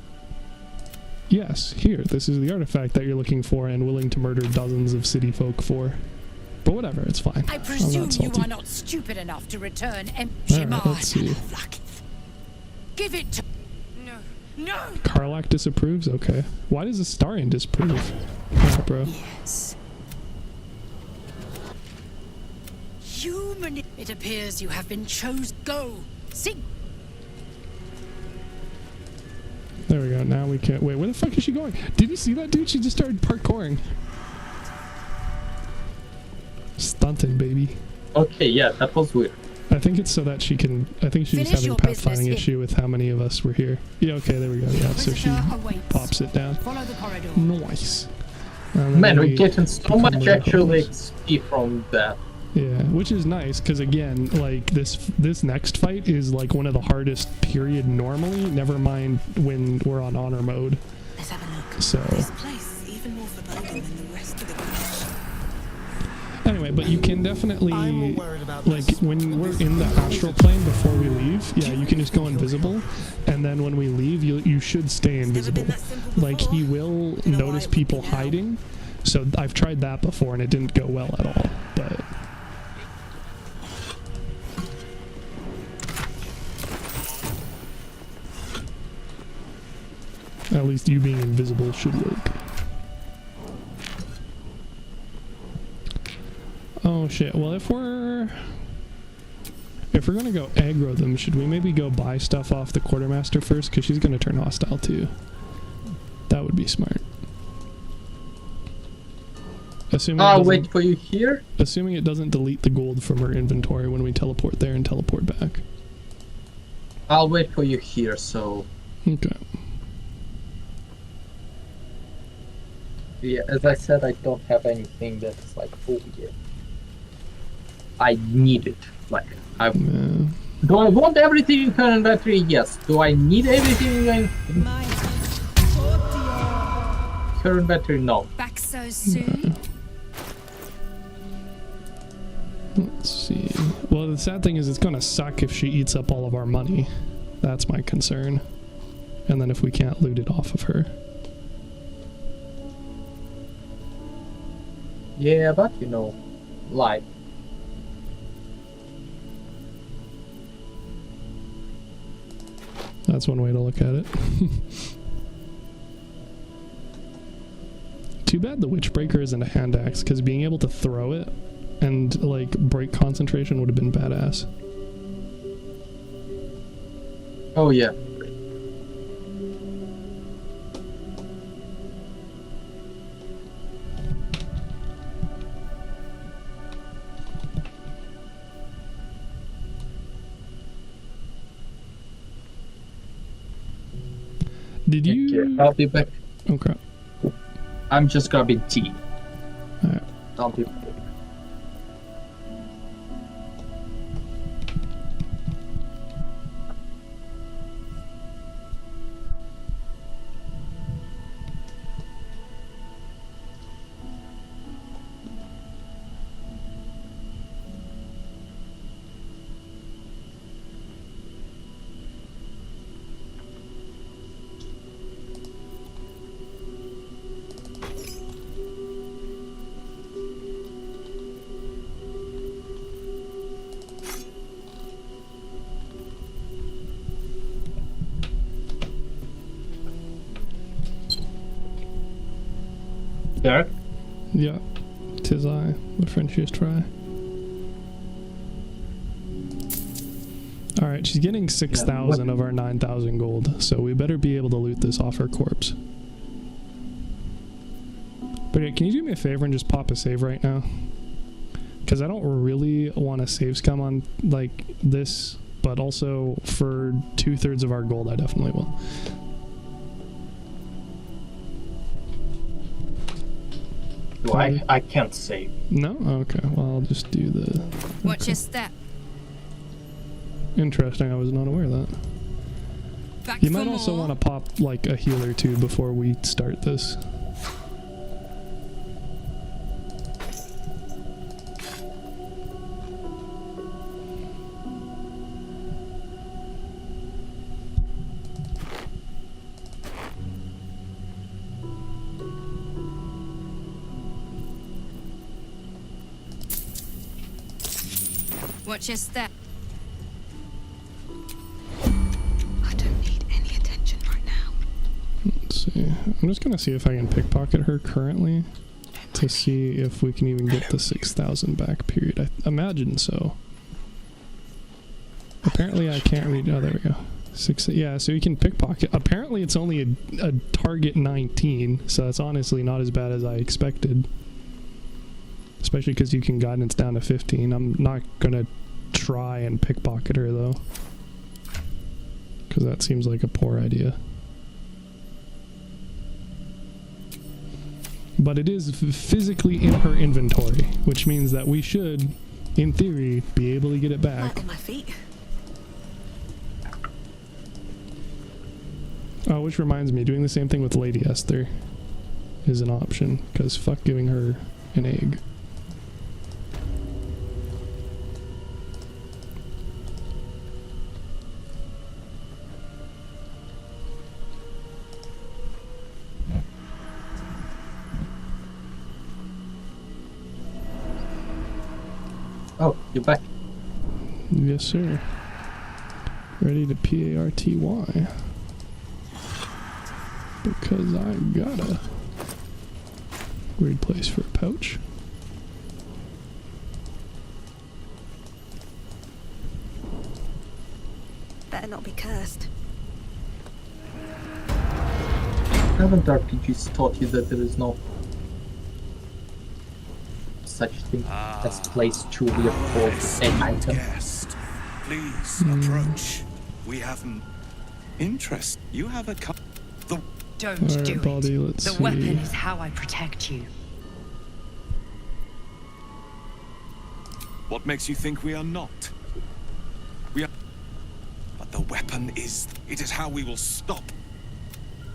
yes, here, this is the artifact that you're looking for and willing to murder dozens of city folk for. But whatever, it's fine.
I presume you
salty.
are not stupid enough to return empty.
Alright, let's see.
Give it to... No!
Karlak disapproves? Okay. Why does Astarion disapprove? Yeah, bro.
Yes. Human... It appears you have been chosen. Go! Sing!
There we go, now we can't... Wait, where the fuck is she going? Did you see that, dude? She just started parkouring. Stunting, baby.
Okay, yeah, that was weird.
I think it's so that she can. I think she's
Finish
having a
your business
pathfinding
here.
issue with how many of us were here. Yeah, okay, there we go. Yeah, so she
Visitor awaits.
pops it down.
Follow the corridor.
Nice. And then
Man,
we
we're getting so
become
much
really
actual
homeless.
XP from that.
Yeah, which is nice because again, like this next fight is like one of the hardest period normally. Never mind when we're on honor mode.
Let's have a look.
So
This place is even more foreboding than the rest of the Creche.
anyway, but you can definitely
I'm more worried about
like
this.
when we're in the astral plane before we leave. Yeah, you can just go invisible, and then when we leave, you should stay invisible. Like he will notice people hiding. So I've tried that before and it didn't go well at all. But at least you being invisible should work. Oh shit, well if we're gonna go aggro them, should we maybe go buy stuff off the quartermaster first? Because she's gonna turn hostile too. That would be smart. Assuming
I'll wait for you here.
Assuming it doesn't delete the gold from her inventory when we teleport there and teleport back.
I'll wait for you here, so...
Okay.
Yeah, as I said, I don't have anything that's like, oh yeah. I need it. Like, do I want everything in current battery? Yes. Do I need everything in current battery? No.
Back so soon?
Let's see. Well, the sad thing is it's gonna suck if she eats up all of our money. That's my concern. And then if we can't loot it off of her.
Yeah, but you know, life.
That's one way to look at it. Too bad the Witchbreaker isn't a hand axe, because being able to throw it and like break concentration would have been badass.
Oh yeah.
Did you?
Okay, I'll be back.
Okay.
I'm just grabbing tea.
Alright.
I'll be back. Derek?
Yeah. 'Tis I, the Frenchiest try. Alright, she's getting 6,000 of our 9,000 gold, so we better be able to loot this off her corpse. But yeah, can you do me a favor and just pop a save right now? Because I don't really want to save scum on, like, this, but also for 2/3 of our gold, I definitely will.
I can't save.
No? Okay, well, I'll just do the...
Watch your step.
Interesting, I was not aware of that.
Back
You
for
might also
more.
want to pop, like, a heal or two before we start this.
Watch your step.
I don't need any attention right now.
Let's see. I'm just gonna see if I can pickpocket her currently to see if we can even get the 6,000 back period. I imagine so. Apparently I can't read. Oh, there we go. Yeah, so you can pickpocket. Apparently it's only a target 19, so that's honestly not as bad as I expected. Especially because you can guidance down to 15. I'm not gonna try and pickpocket her though, because that seems like a poor idea. But it is physically in her inventory, which means that we should, in theory, be able to get it back.
Light on my feet.
Oh, which reminds me, doing the same thing with Lady Esther is an option, because fuck giving her an egg.
Oh, you're back.
Yes, sir. Ready to PARTY. Because I got a weird place for a pouch.
Better not be cursed.
Haven't RPGs taught you that there is no such thing as place truly affords an item?
Guest, please approach. We haven't interest. You have a
Don't do it.
Baldy, let's
The
see.
weapon is how I protect you.
What makes you think we are not? We are. But the weapon is. It is how we will stop.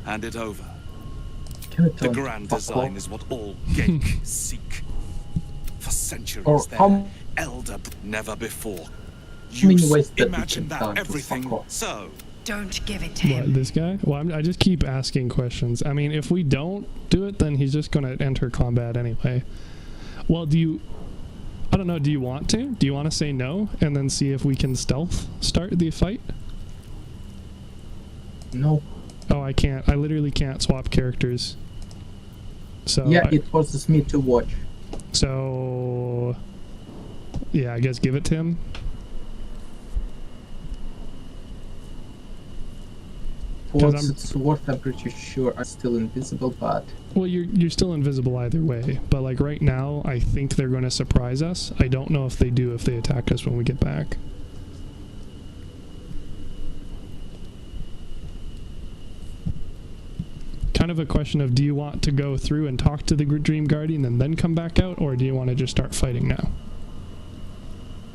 Hand it over. The grand design is what all Genk seek. For centuries
Or
there, elder never before.
many ways that we
Imagine
can
that
count to
everything.
fuck off?
So.
Don't give it to him.
What, this guy? Well, I just keep asking questions. I mean, if we don't do it, then he's just going to enter combat anyway. Well, I don't know, do you want to? Do you want to say no and then see if we can stealth start the fight?
No.
Oh, I can't. I literally can't swap characters. So
Yeah, it forces me to watch.
So, yeah, I guess give it to him.
For its worth, I'm pretty sure I'm still invisible, but...
Well, you're still invisible either way, but like right now, I think they're going to surprise us. I don't know if they do if they attack us when we get back. Kind of a question of, do you want to go through and talk to the Dream Guardian and then come back out, or do you want to just start fighting now?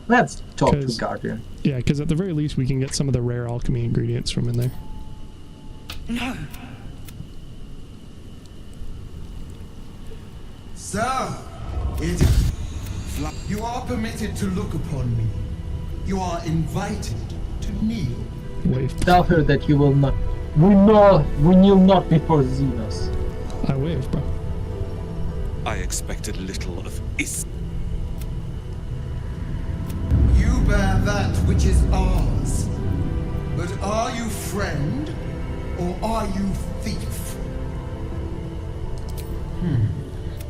Let's talk to Guardian.
Yeah, because at the very least, we can get some of the rare alchemy ingredients from in there.
No.
So, you are permitted to look upon me. You are invited to kneel.
Wave.
Tell her that you will not. We kneel not before Xenos.
I wave, bro.
I expected little of
You bear that which is ours. But are you friend, or are you thief?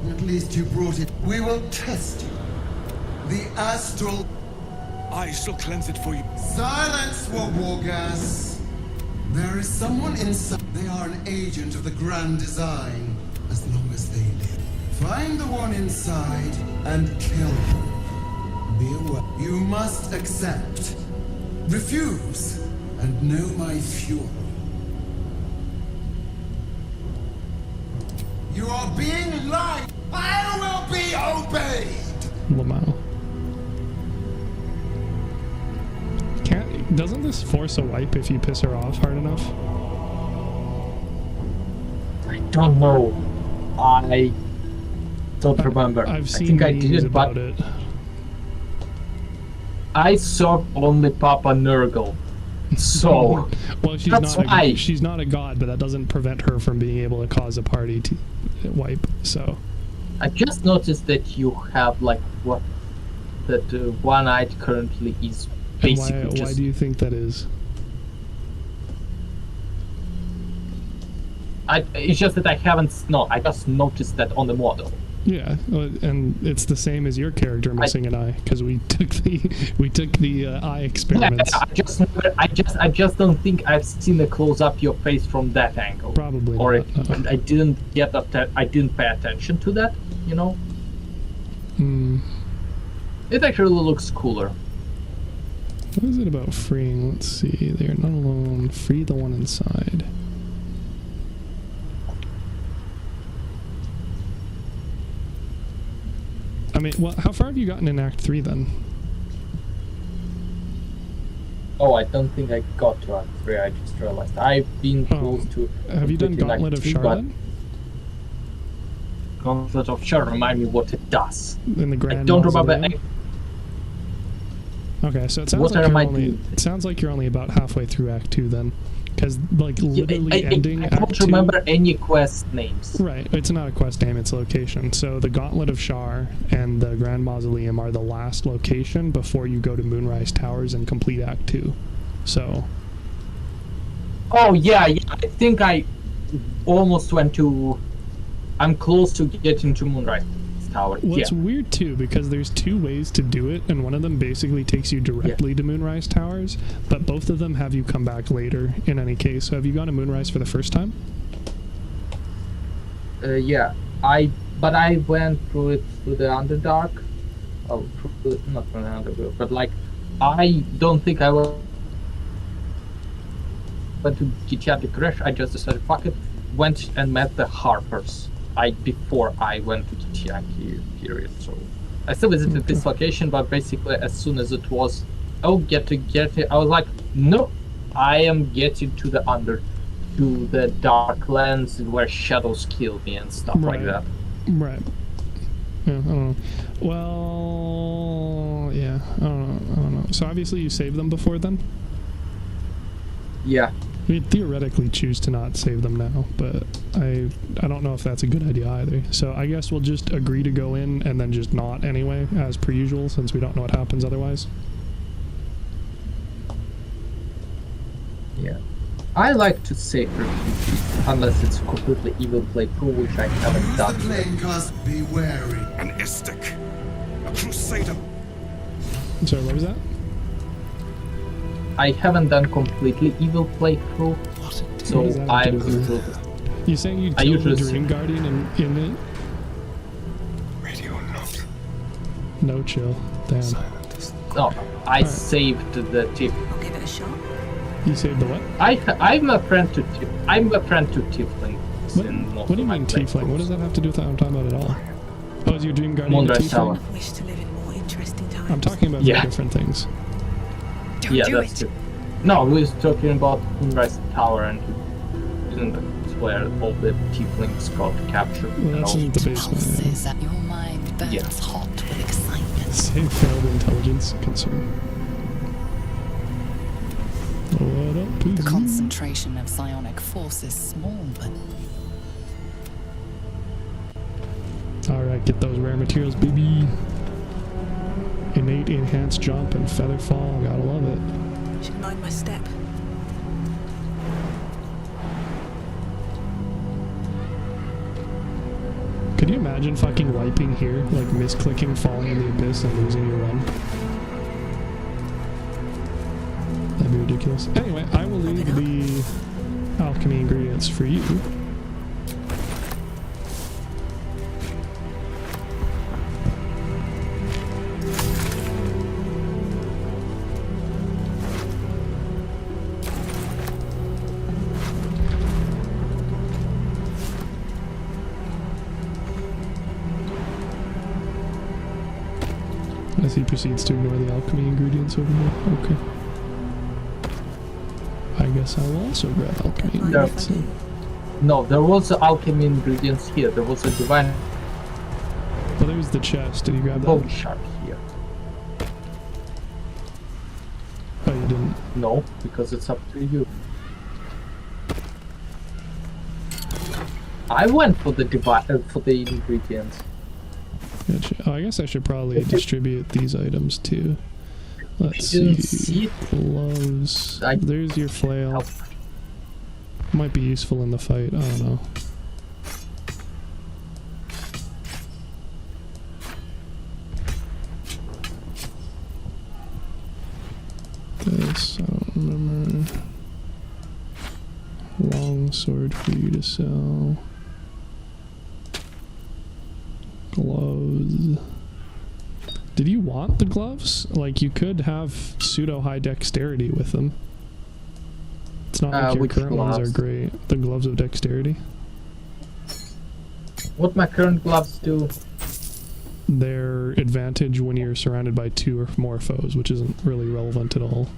At least you brought it. We will test you. The astral...
I shall cleanse it for you.
Silence, Wargas. There is someone inside. They are an agent of the grand design, as long as they live. Find the one inside and kill him. Be aware. You must accept. Refuse, and know my fury. You are being lied. I will be obeyed.
Lamau. Doesn't this force a wipe if you piss her off hard enough?
I don't know. I don't remember.
I've seen
I think I
memes
did,
about
but
it.
I saw only Papa Nurgle. So
well, she's not a god, but that doesn't prevent her from being able to cause a party to wipe. So
I just noticed that you have like what that one-eyed currently is basically
and why do you think that is?
It's just that I just noticed that on the model.
Yeah, and it's the same as your character missing an eye, because we took the eye experiments.
Yeah, I just don't think I've seen a close up your face from that angle.
Probably
or
not, no.
I didn't I didn't pay attention to that. You know.
Hmm.
It actually looks cooler.
What is it about freeing? Let's see. They are not alone. Free the one inside. I mean, well, how far have you gotten in Act 3 then?
Oh, I don't think I got to Act 3, I just realized. I've been close to...
Have you done Gauntlet of Charlotte?
Gauntlet of Charlotte, remind me what it does.
In the Grand
I don't remember...
Okay, so it sounds it sounds like you're only about halfway through Act 2 then. Because, like, literally ending Act 2...
I don't remember any quest names.
Right, it's not a quest name, it's a location. So the Gauntlet of Shar and the Grand Mausoleum are the last location before you go to Moonrise Towers and complete Act 2. So...
Oh, yeah, I think I almost went to... I'm close to getting to Moonrise Tower.
Well, it's weird too, because there's two ways to do it, and one of them basically takes you directly to Moonrise Towers, but both of them have you come back later in any case. So have you gone to Moonrise for the first time?
Yeah. But I went through it through the Underdark. Oh, not through the Underdark, but like, I don't think I went to GTA the Creche. I just decided, fuck it, went and met the Harpers. Before I went to the Yankee period, so I still visited this location, but basically as soon as it was, oh, get it, I was like, no, I am getting to the Darklands where shadows kill me and stuff like that.
Right. Yeah, I don't know. Well, yeah, I don't know. So obviously you saved them before then?
Yeah.
We theoretically choose to not save them now, but I don't know if that's a good idea either. So I guess we'll just agree to go in and then just not anyway, as per usual, since we don't know what happens otherwise.
Yeah. I like to save unless it's completely evil playthrough, which I haven't done.
Be wary.
An Istik, a crusader.
Sorry, what was that?
I haven't done completely evil playthrough, so I'm usually...
You saying you killed the Dream Guardian in it?
Radio note.
No chill. Damn.
No, I saved the tip.
I'll give it a shot.
You saved the what?
I'm a friend to tip. I'm a friend to Tiefling.
What do you mean Tiefling? What does that have to do with what I'm talking about at all? Oh, is your Dream Guardian a Tiefling?
I wish to live in more interesting times.
I'm talking about very different things.
Yeah, that's true. No, we was talking about Moonrise Tower, and isn't that where all the tieflings got captured?
Well, that's in the basement.
That your mind burns hot with excitement.
Same failed intelligence concern. What up,
The concentration of psionic force is small, but...
Alright, get those rare materials, baby. Innate enhanced jump and feather fall, gotta love it.
Should mind my step.
Could you imagine fucking wiping here, like misclicking, falling in the abyss, and losing your run? That'd be ridiculous. Anyway, I will leave the alchemy ingredients for you. As he proceeds to ignore the alchemy ingredients over here. Okay. I guess I will also grab alchemy ingredients.
No, there was alchemy ingredients here. There was a divine...
Well, there's the chest. Did you grab that?
Bone shard here.
Oh, you didn't?
No, because it's up to you. I went for the ingredients.
Gotcha. Oh, I guess I should probably distribute these items too. Let's see. Gloves. There's your flail. Might be useful in the fight. I don't know. This, I don't remember. Long sword for you to sell. Gloves. Did you want the gloves? Like, you could have pseudo high dexterity with them. It's not like your current ones are great. The gloves of dexterity.
What my current gloves do?
Their advantage when you're surrounded by 2 or more foes, which isn't really relevant at all.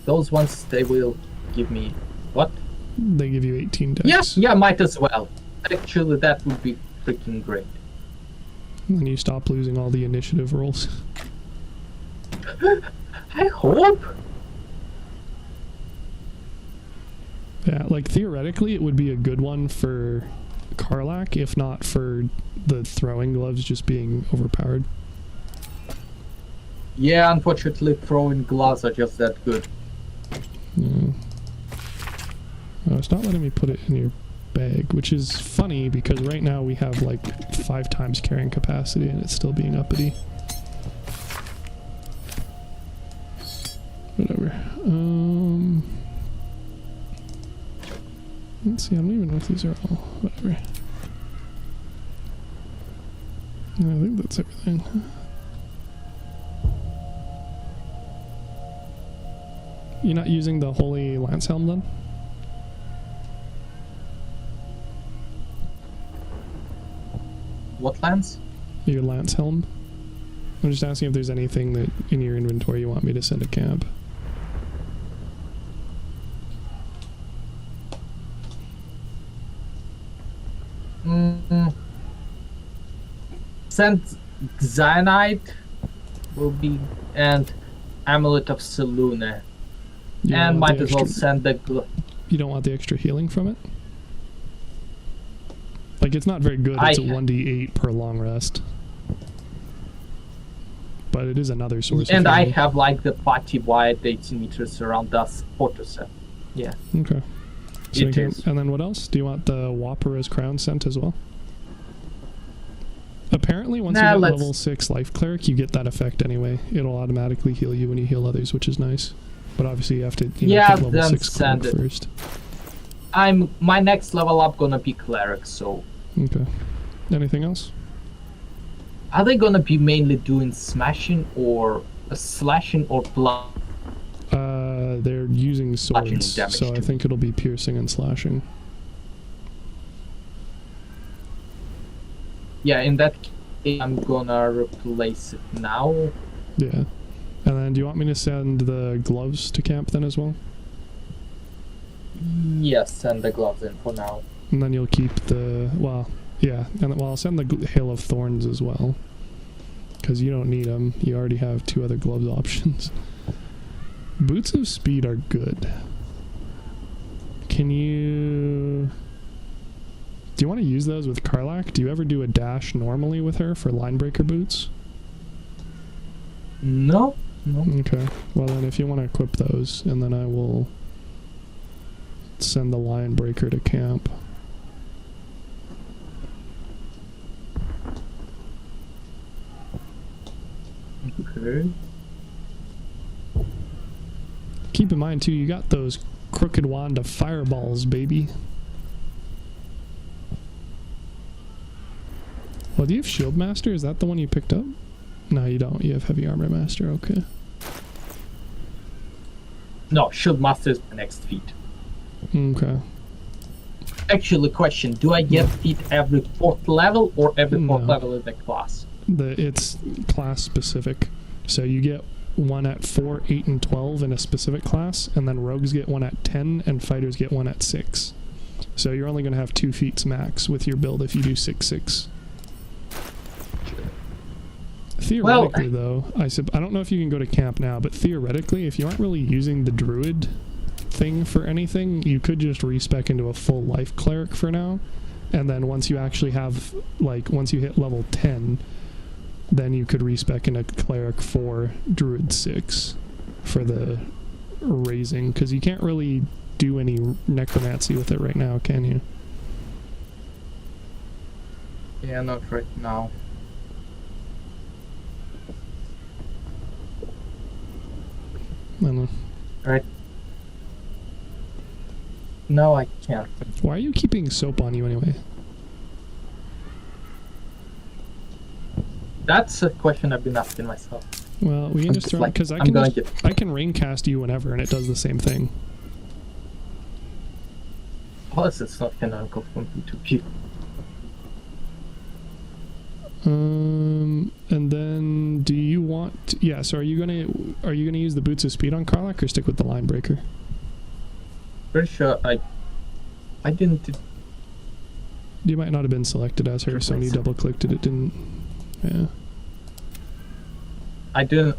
Those ones, they will give me what?
They give you 18 dex.
Yeah, might as well. Actually, that would be freaking great.
And then you stop losing all the initiative rolls.
I hope.
Yeah, like theoretically, it would be a good one for Karlach, if not for the throwing gloves just being overpowered.
Yeah, unfortunately, throwing gloves are just that good.
Yeah. Oh, it's not letting me put it in your bag, which is funny because right now we have like 5 times carrying capacity and it's still being uppity. Whatever. Let's see, I don't even know if these are all... Whatever. I think that's everything. You're not using the Holy Lance Helm then?
What lance?
Your Lance Helm. I'm just asking if there's anything that in your inventory you want me to send to camp.
Send Xyanite will be, and Amulet of Selune. And might as well send the...
You don't want the extra healing from it? Like, it's not very good. It's a 1d8 per long rest. But it is another source
and
of
I
healing.
have like the party wide 80 meters around us Fortress. Yeah.
Okay. So
It is.
and then what else? Do you want the Wapara's crown sent as well? Apparently, once you get level 6 Life Cleric, you get that effect anyway. It'll automatically heal you when you heal others, which is nice. But obviously, you have to get level 6 Cleric first.
My next level up gonna be Cleric, so...
Okay. Anything else?
Are they gonna be mainly doing smashing or slashing or blood?
They're using swords,
damage
so I think it'll be piercing and slashing.
Yeah, in that case, I'm gonna replace it now.
Yeah. And then do you want me to send the gloves to camp then as well?
Yes, send the gloves in for now.
And then you'll keep the... Well, yeah. And well, I'll send the Hail of Thorns as well. Because you don't need them. You already have 2 other gloves options. Boots of Speed are good. Can you... Do you want to use those with Karlach? Do you ever do a dash normally with her for Linebreaker boots?
No.
Okay. Well then, if you want to equip those, and then I will send the Linebreaker to camp.
Okay.
Keep in mind too, you got those crooked wand of fireballs, baby. Well, do you have Shield Master? Is that the one you picked up? No, you don't. You have Heavy Armor Master. Okay.
No, Shield Master is my next feat.
Okay.
Actually, question: do I get feat every 4th level or every 4th level in the class?
It's class specific. So you get one at 4, 8, and 12 in a specific class, and then rogues get one at 10, and fighters get one at 6. So you're only going to have 2 feats max with your build if you do 6/6. Theoretically, though, I don't know if you can go to camp now, but theoretically, if you aren't really using the druid thing for anything, you could just respec into a full life cleric for now, and then once you actually have, like, once you hit level 10, then you could respec in a cleric for druid 6 for the raising, because you can't really do any necromancy with it right now, can you?
Yeah, not right now.
I don't know.
Right. No, I can't.
Why are you keeping soap on you anyway?
That's a question I've been asking myself.
Well, we can just throw because I can rain cast you whenever, and it does the same thing.
Plus, it's not canonical for me to keep.
And then do you want? Yeah. So are you gonna use the Boots of Speed on Karlach or stick with the Line Breaker?
Pretty sure I didn't.
You might not have been selected as her, so when you double clicked it, it didn't. Yeah.
I didn't.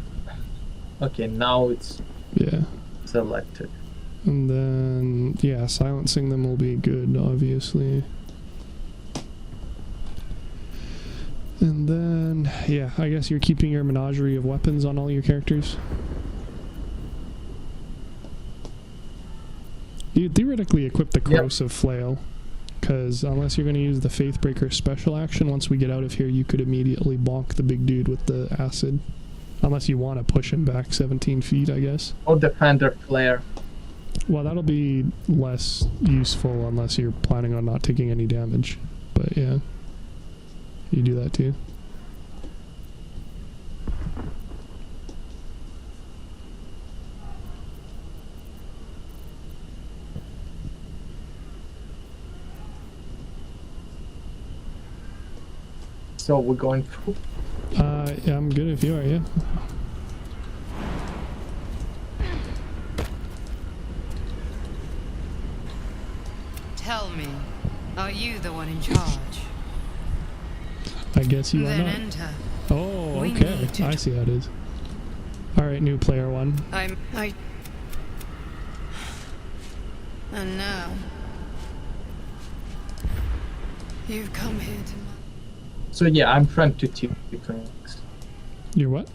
Okay, now it's selected.
And then yeah, silencing them will be good, obviously. And then, yeah, I guess you're keeping your menagerie of weapons on all your characters. You theoretically equip the corrosive flail, because unless you're going to use the Faithbreaker special action, once we get out of here, you could immediately bonk the big dude with the acid. Unless you want to push him back 17 feet, I guess.
Or Defender Flare.
Well, that'll be less useful unless you're planning on not taking any damage. But yeah. You do that too.
So we're going through?
Yeah, I'm good if you are, yeah.
Tell me, are you the one in charge?
I guess you are
Then
not.
enter.
Oh, okay. I see how it is. Alright, new player one.
And now, you've come here to...
So yeah, I'm trying to tip things.
You're what?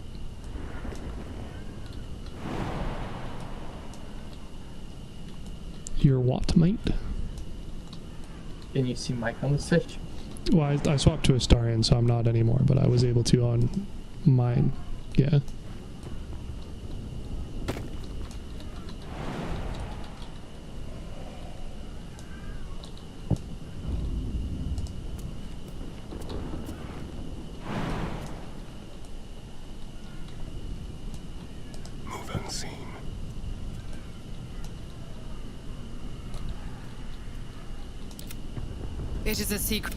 You're what, mate?
Can you see my conversation?
Well, I swapped to Astarion, so I'm not anymore, but I was able to on mine. Yeah.
Move unseen.
It is a secret.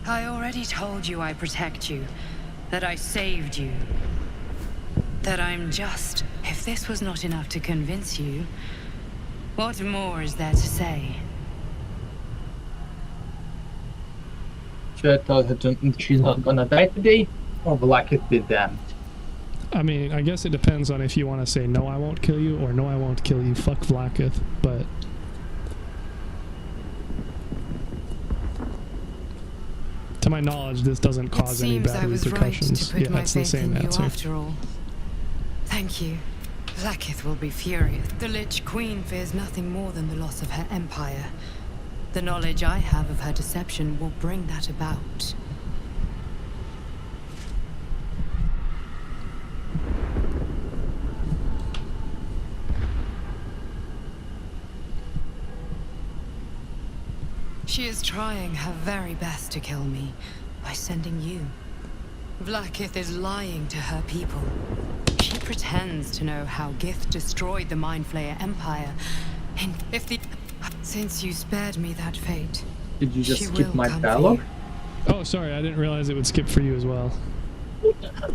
I already told you I protect you, that I saved you, that I'm just. If this was not enough to convince you, what more is there to say?
Should I tell her she's not gonna die today? Or Blacketh be damned?
I mean, I guess it depends on if you want to say, no, I won't kill you, or no, I won't kill you, fuck Blacketh, but... To my knowledge, this doesn't cause any bad repercussions.
Right to put my
it's the
faith
same
in
answer.
You after all. Thank you. Blacketh will be furious. The Lich Queen fears nothing more than the loss of her empire. The knowledge I have of her deception will bring that about. She is trying her very best to kill me by sending you. Blacketh is lying to her people. She pretends to know how Gith destroyed the Mindflayer Empire. And since you spared me that fate,
did you just skip my dialogue?
Oh, sorry, I didn't realize it would skip for you as well.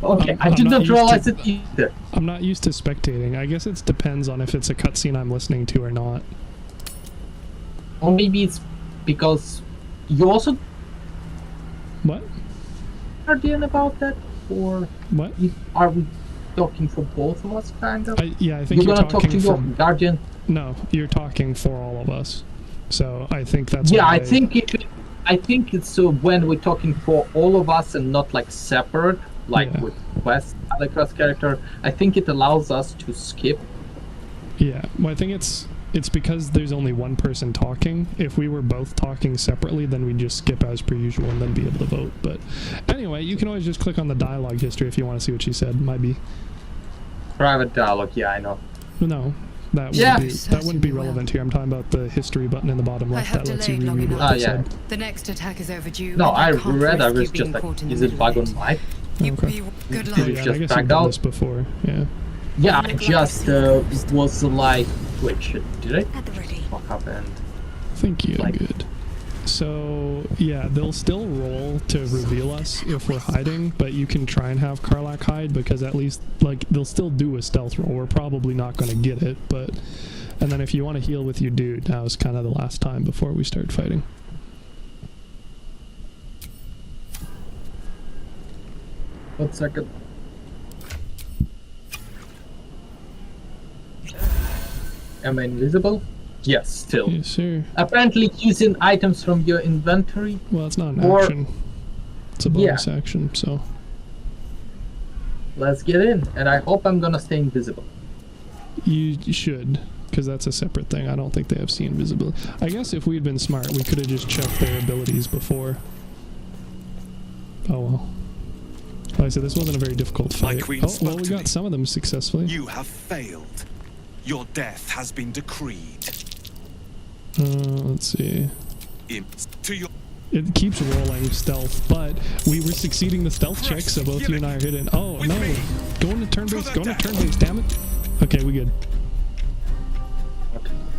Okay, I didn't realize it either.
I'm not used to spectating. I guess it depends on if it's a cutscene I'm listening to or not.
Or maybe it's because you also...
What?
Guardian about that? Or...
What?
Are we talking for both of us, kind of?
Yeah, I think you're
gonna
talking
talk to your Guardian?
No, you're talking for all of us. So I think that's...
Yeah, I think it's when we're talking for all of us and not like separate, like with Quest, other Quest character. I think it allows us to skip.
Yeah, well, I think it's because there's only one person talking. If we were both talking separately, then we'd just skip as per usual and then be able to vote. But anyway, you can always just click on the dialogue history if you want to see what she said. Might be.
Private dialogue, yeah, I know.
No, that wouldn't be relevant here. I'm talking about the history button in the bottom left that lets you reread what they said.
The next attack is overdue.
No, I
can't
read, I
risk
was
you
just
being
like,
caught in
is
the
it
middle
bug
of
on mic?
Okay.
Good luck.
Did it
Yeah, I
just
guess
back
you've done
out?
this before. Yeah.
Yeah, I just was like, wait, shit, did I?
At the ready.
What happened?
I think you're good. So, yeah, they'll still roll to reveal us if we're hiding, but you can try and have Karlach hide, because at least, like, they'll still do a stealth roll. We're probably not going to get it, but... And then if you want to heal with your dude, now is kind of the last time before we start fighting.
One second. Am I invisible? Yes, still.
Yes, sir.
Apparently using items from your inventory.
Well, it's not an action. It's a bonus action, so...
Let's get in, and I hope I'm gonna stay invisible.
You should, because that's a separate thing. I don't think they have see invisibility. I guess if we'd been smart, we could have just checked their abilities before. Oh well. Like I said, this wasn't a very difficult fight. Oh, well, we got some of them successfully.
You have failed. Your death has been decreed.
Let's see. It keeps rolling stealth, but we were succeeding the stealth check, so both you and I are hidden. Oh, no. Go into turn base, damn it. Okay, we good.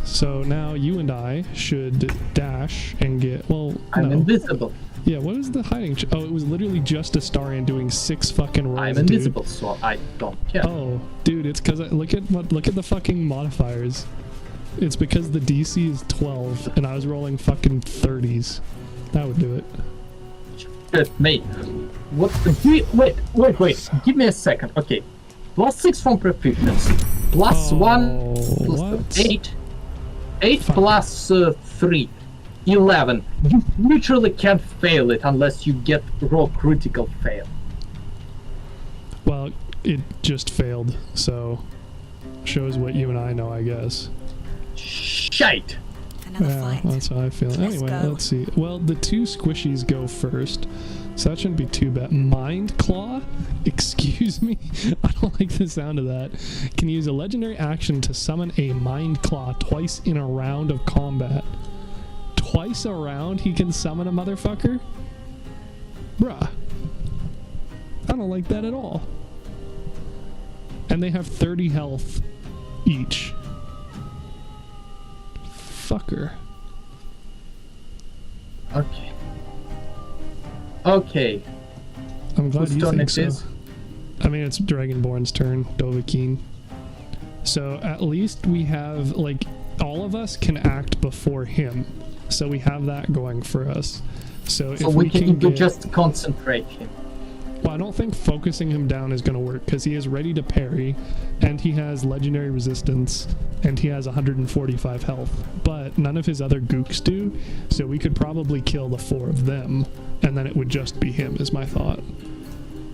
So now you and I should dash and get, well,
I'm invisible.
Yeah, what is the hiding? Oh, it was literally just Astarion doing 6 fucking rolls.
I'm invisible, so I don't care.
Oh, dude, it's because look at the fucking modifiers. It's because the DC is 12 and I was rolling fucking 30s. That would do it.
Shit, mate. What? Wait. Give me a second. Okay. +6 from proficiency. +1.
What?
8. 8 plus 3. 11. You literally can't fail it unless you get raw critical fail.
Well, it just failed, so shows what you and I know, I guess.
Shite.
Yeah, that's how I feel. Anyway, let's see. Well, the 2 squishies go first, so that shouldn't be too bad. Mind Claw? Excuse me? I don't like the sound of that. Can use a legendary action to summon a Mind Claw twice in a round of combat. Twice a round he can summon a motherfucker? Bruh. I don't like that at all. And they have 30 health each. Fucker.
Okay.
I'm glad
Whose
you
turn
think
it
so.
is?
I mean, it's Dragonborn's turn, Dovahkiin. So at least we have, like, all of us can act before him. So we have that going for us. So if
we can
get,
just concentrate him.
Well, I don't think focusing him down is going to work, because he is ready to parry, and he has legendary resistance, and he has 145 health. But none of his other gooks do, so we could probably kill the 4 of them, and then it would just be him, is my thought.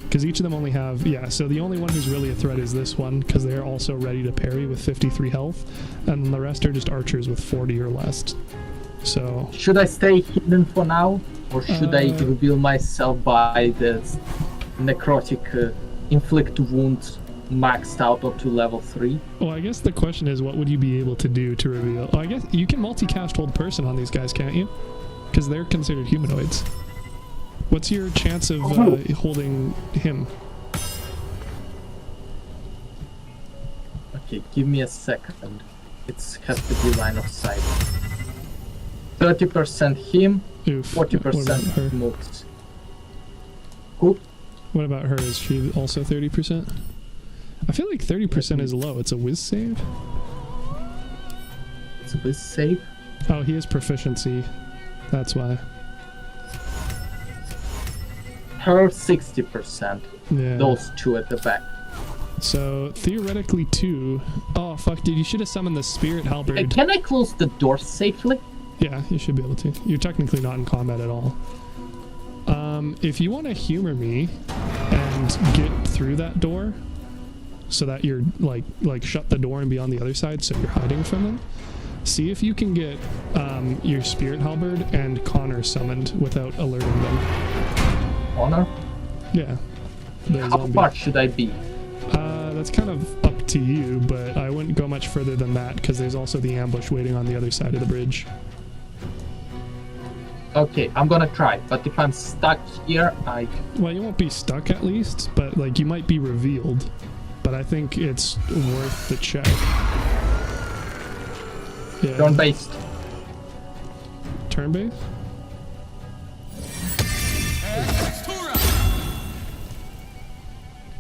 Because each of them only have, so the only one who's really a threat is this one, because they're also ready to parry with 53 health, and the rest are just archers with 40 or less. So...
Should I stay hidden for now? Or should I reveal myself by the necrotic inflict wounds maxed out up to level 3?
Well, I guess the question is, what would you be able to do to reveal? Oh, I guess you can multicast hold person on these guys, can't you? Because they're considered humanoids. What's your chance of holding him?
Okay, give me a second. It has to be line of sight. 30% him, 40% moves. Who?
What about her? Is she also 30%? I feel like 30% is low. It's a whiz save?
It's a whiz save?
Oh, he has proficiency. That's why.
Her 60%.
Yeah.
Those 2 at the back.
So, theoretically 2. Oh, fuck, dude. You should have summoned the Spirit Halberd.
Can I close the door safely?
Yeah, you should be able to. You're technically not in combat at all. If you want to humor me and get through that door so that you're like shut the door and be on the other side so you're hiding from them, see if you can get your Spirit Halberd and Connor summoned without alerting them.
Connor?
Yeah.
How far should I be?
That's kind of up to you, but I wouldn't go much further than that because there's also the ambush waiting on the other side of the bridge.
Okay, I'm gonna try, but if I'm stuck here,
Well, you won't be stuck at least, but like you might be revealed. But I think it's worth the check. Yeah.
Turn-based.
Turn-based?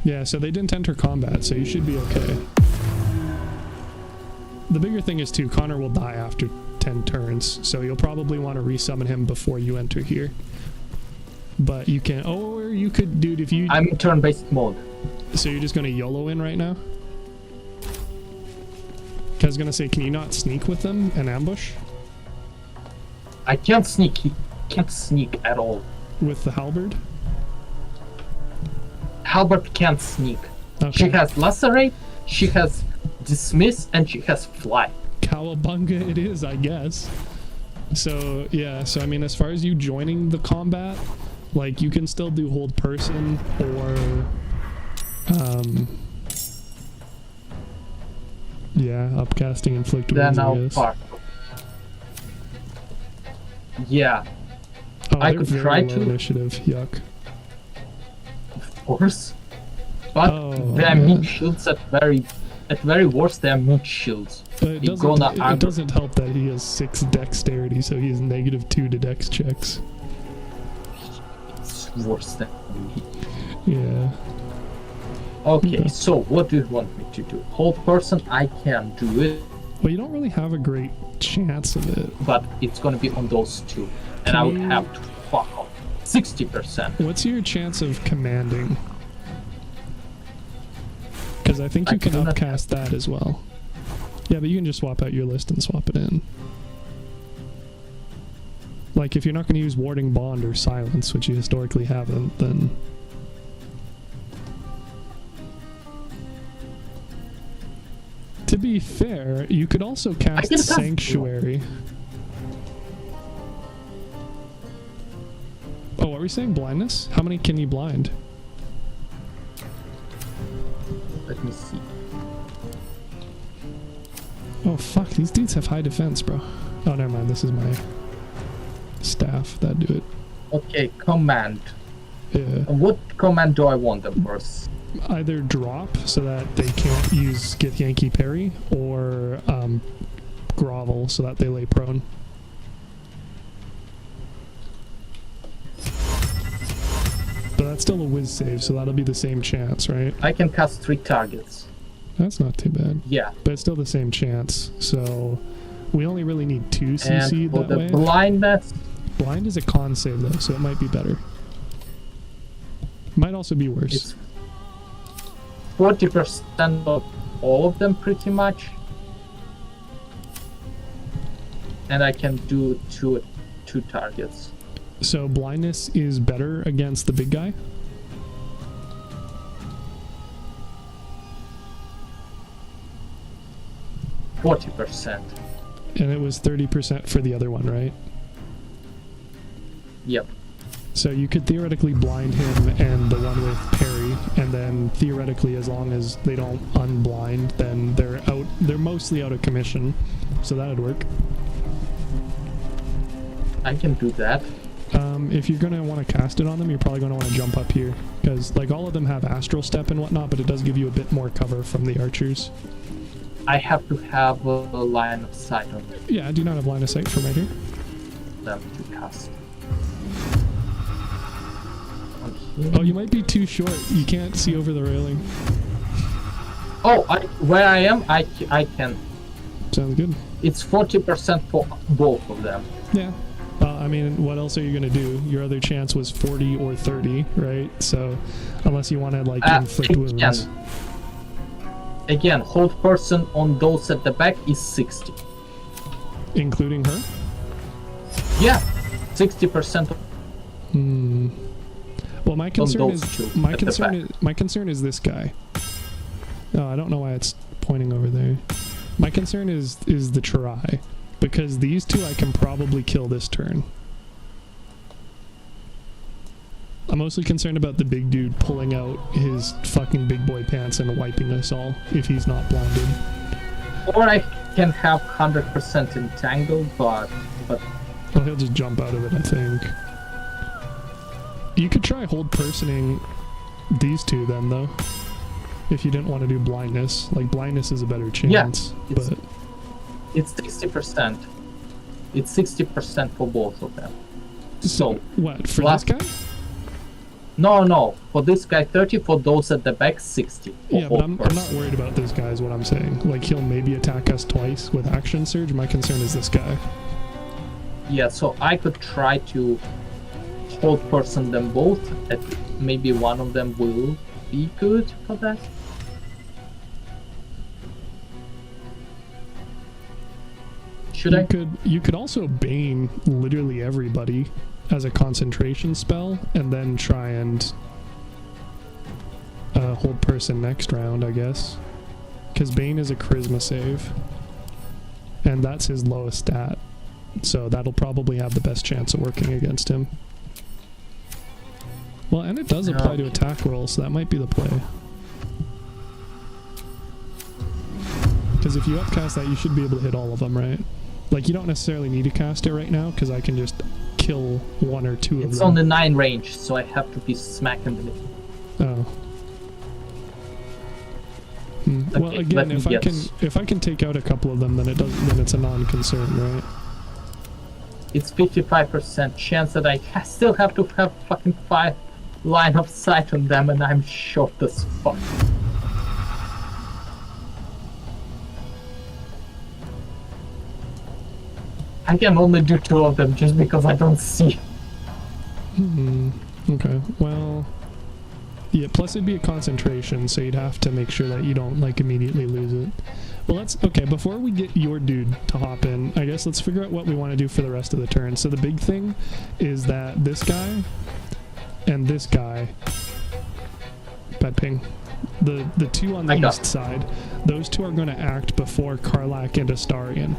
Yeah, so they didn't enter combat, so you should be okay. The bigger thing is too, Connor will die after 10 turns, so you'll probably want to resummon him before you enter here. But you can, or you could, dude, if you...
I'm in turn-based mode.
So you're just going to YOLO in right now? I was going to say, can you not sneak with them and ambush?
I can't sneak. He can't sneak at all.
With the halberd?
Halberd can't sneak.
Okay.
She has lacerate, she has dismiss, and she has fly.
Cowabunga it is, I guess. So, yeah, so I mean, as far as you joining the combat, like, you can still do hold person or, yeah, upcasting inflict wounds, I guess.
Far. Yeah.
Oh,
I could try to.
Initiative, yuck.
Of course. But they are meat shields at very worst, they are meat shields.
It doesn't help that he has 6 dexterity, so he has -2 to dex checks.
It's worse than me.
Yeah.
Okay, so what do you want me to do? Hold person, I can do it.
Well, you don't really have a great chance of it.
But it's gonna be on those 2. And I would have to fuck off. 60%.
What's your chance of commanding? Because I think you can upcast that as well. Yeah, but you can just swap out your list and swap it in. Like, if you're not going to use Warding Bond or Silence, which you historically haven't, then... To be fair, you could also cast Sanctuary. Oh, what were we saying? Blindness? How many can you blind?
Let me see.
Oh fuck, these dudes have high defense, bro. Oh, never mind, this is my staff that do it.
Okay, command.
Yeah.
What command do I want them first?
Either drop so that they can't use Get Yankee Parry, or grovel so that they lay prone. But that's still a whiz save, so that'll be the same chance, right?
I can cast 3 targets.
That's not too bad.
Yeah.
But it's still the same chance, so we only really need 2 CC
and for
that
the
way.
Blindness.
Blind is a con save though, so it might be better. Might also be worse.
It's 40% of all of them pretty much. And I can do two targets.
So blindness is better against the big guy?
%40.
And it was 30% for the other one, right?
Yep.
So you could theoretically blind him and the one with parry, and then theoretically, as long as they don't unblind, then they're mostly out of commission. So that'd work.
I can do that.
If you're gonna want to cast it on them, you're probably gonna want to jump up here, because like all of them have astral step and whatnot, but it does give you a bit more cover from the archers.
I have to have a line of sight on it.
Yeah, I do not have line of sight from right here.
Them to cast.
Oh, you might be too short. You can't see over the railing.
Oh, where I am, I can.
Sounds good.
It's 40% for both of them.
Yeah. I mean, what else are you gonna do? Your other chance was 40 or 30, right? So, unless you want to like inflict wounds.
Again, hold person on those at the back is 60.
Including her?
Yeah, 60%.
Well, my concern is this guy. Oh, I don't know why it's pointing over there. My concern is the Chirai, because these two I can probably kill this turn. I'm mostly concerned about the big dude pulling out his fucking big boy pants and wiping us all if he's not blinded.
Or I can have 100% entangle, but
well, he'll just jump out of it, I think. You could try hold personing these two then, though. If you didn't want to do blindness. Like, blindness is a better chance.
Yeah,
but
it's 60%. It's 60% for both of them. So
what, for this guy?
No. For this guy, 30. For those at the back, 60.
Yeah, but I'm not worried about this guy, is what I'm saying. Like, he'll maybe attack us twice with action surge. My concern is this guy.
Yeah, so I could try to hold person them both. Maybe one of them will be good for that.
You could also bane literally everybody as a concentration spell, and then try and hold person next round, I guess. Because bane is a charisma save, and that's his lowest stat, so that'll probably have the best chance of working against him. Well, and it does apply to attack rolls, so that might be the play. Because if you upcast that, you should be able to hit all of them, right? Like, you don't necessarily need to cast it right now, because I can just kill one or two of them.
It's on the 9 range, so I have to be smack in the middle.
Oh. Okay, well, again, if I can take out a couple of them, then it's a non-concern, right?
It's 55% chance that I still have to have fucking 5 line of sight on them, and I'm short as fuck. I can only do 2 of them just because I don't see.
Okay, well, yeah, plus it'd be a concentration, so you'd have to make sure that you don't, like, immediately lose it. Well, okay, before we get your dude to hop in, I guess let's figure out what we want to do for the rest of the turn. So the big thing is that this guy and this guy, bad ping, the two on the east side, those two are going to act before Karlach and Astarion.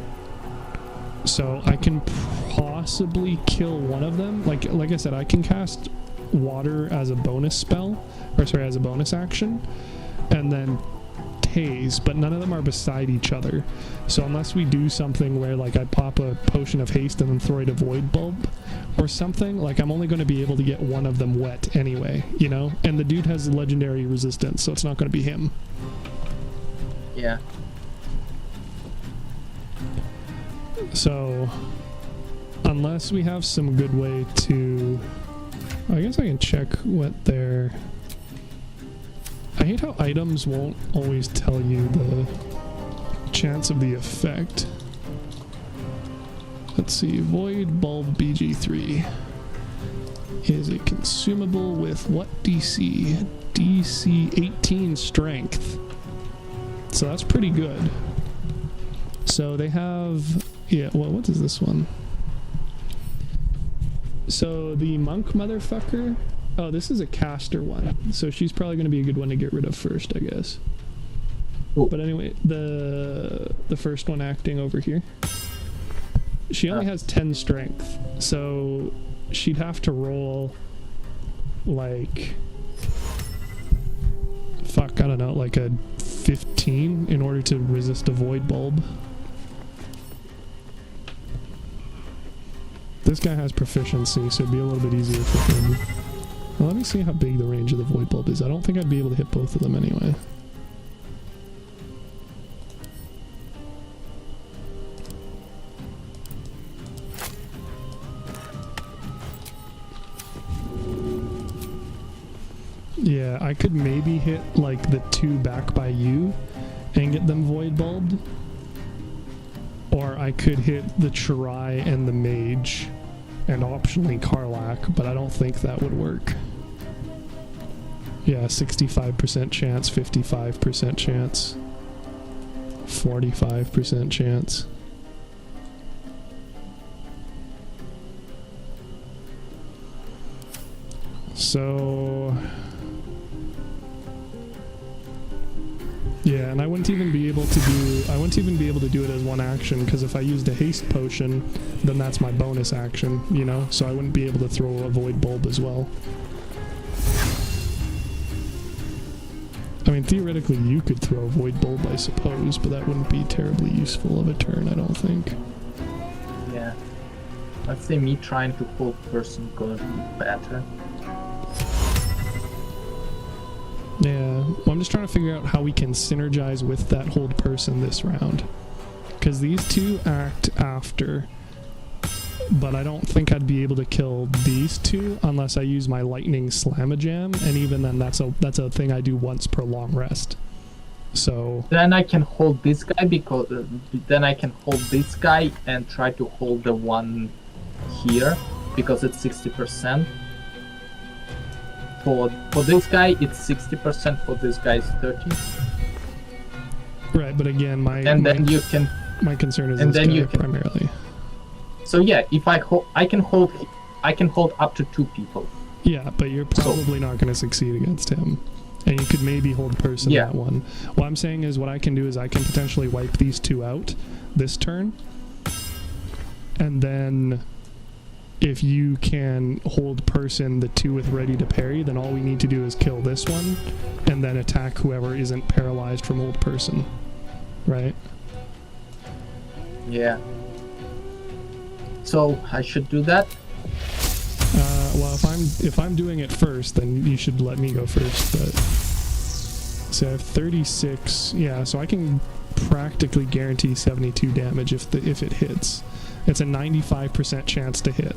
So I can possibly kill one of them. Like I said, I can cast water as a bonus spell, or sorry, as a bonus action, and then haze, but none of them are beside each other. So unless we do something where, like, I pop a potion of haste and then throw it a void bulb or something, like, I'm only going to be able to get one of them wet anyway, you know? And the dude has legendary resistance, so it's not going to be him.
Yeah.
So unless we have some good way to, I guess I can check what their, I hate how items won't always tell you the chance of the effect. Let's see, Void Bulb BG3 is a consumable with what DC? DC 18 strength. So that's pretty good. So they have, yeah, well, what is this one? So the monk motherfucker, oh, this is a caster one, so she's probably going to be a good one to get rid of first, I guess.
Ooh.
But anyway, the first one acting over here, she only has 10 strength, so she'd have to roll, like, fuck, I don't know, like a 15 in order to resist a void bulb. This guy has proficiency, so it'd be a little bit easier for him. Well, let me see how big the range of the void bulb is. I don't think I'd be able to hit both of them anyway. Yeah, I could maybe hit, like, the two back by you and get them void bulbed. Or I could hit the Chirai and the Mage and optionally Karlach, but I don't think that would work. Yeah, 65% chance, 55% chance, 45% chance. So yeah, and I wouldn't even be able to do it as one action, because if I used a haste potion, then that's my bonus action, you know, so I wouldn't be able to throw a void bulb as well. mean, theoretically, you could throw a Void Bulb, I suppose, but that wouldn't be terribly useful of a turn, I don't think.
Yeah. Let's say me trying to hold person gonna be better.
Yeah, well, I'm just trying to figure out how we can synergize with that hold person this round. Because these two act after, but I don't think I'd be able to kill these two unless I use my lightning slamajam, and even then that's a thing I do once per long rest. So
then I can hold this guy because then I can hold this guy and try to hold the one here because it's 60%. For this guy it's 60%, for this guy it's 30.
Right, but again
then you can
my concern is
and
this
then
guy
you can,
primarily.
So yeah, if I can hold up to 2 people.
Yeah, but you're probably not going to succeed against him. And you could maybe hold person that one. What I'm saying is what I can do is I can potentially wipe these two out this turn. And then if you can hold person the 2 with ready to parry, then all we need to do is kill this one and then attack whoever isn't paralyzed from hold person. Right?
Yeah. So I should do that?
Well, if I'm doing it first, then you should let me go first. But so I have 36. Yeah, so I can practically guarantee 72 damage if it hits. It's a 95% chance to hit.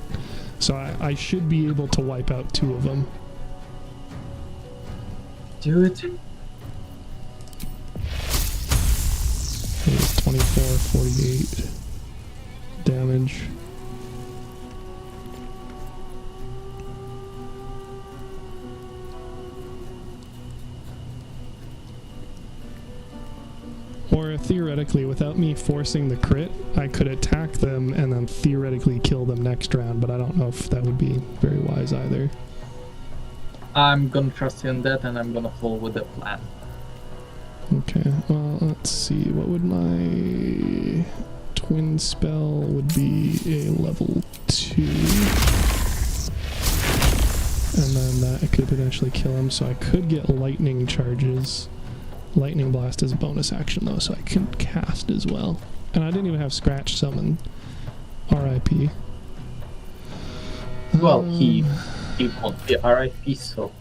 So I should be able to wipe out 2 of them.
Do it.
24, 48 damage. Or theoretically, without me forcing the crit, I could attack them and then theoretically kill them next round, but I don't know if that would be very wise either.
I'm gonna trust you on that, and I'm gonna follow with the plan.
Okay, well, let's see. What would my twin spell would be? A level 2. And then that could potentially kill him, so I could get lightning charges. Lightning Blast is a bonus action though, so I can cast as well. And I didn't even have Scratch summon. R.I.P.
Well, he won't be R.I.P. so...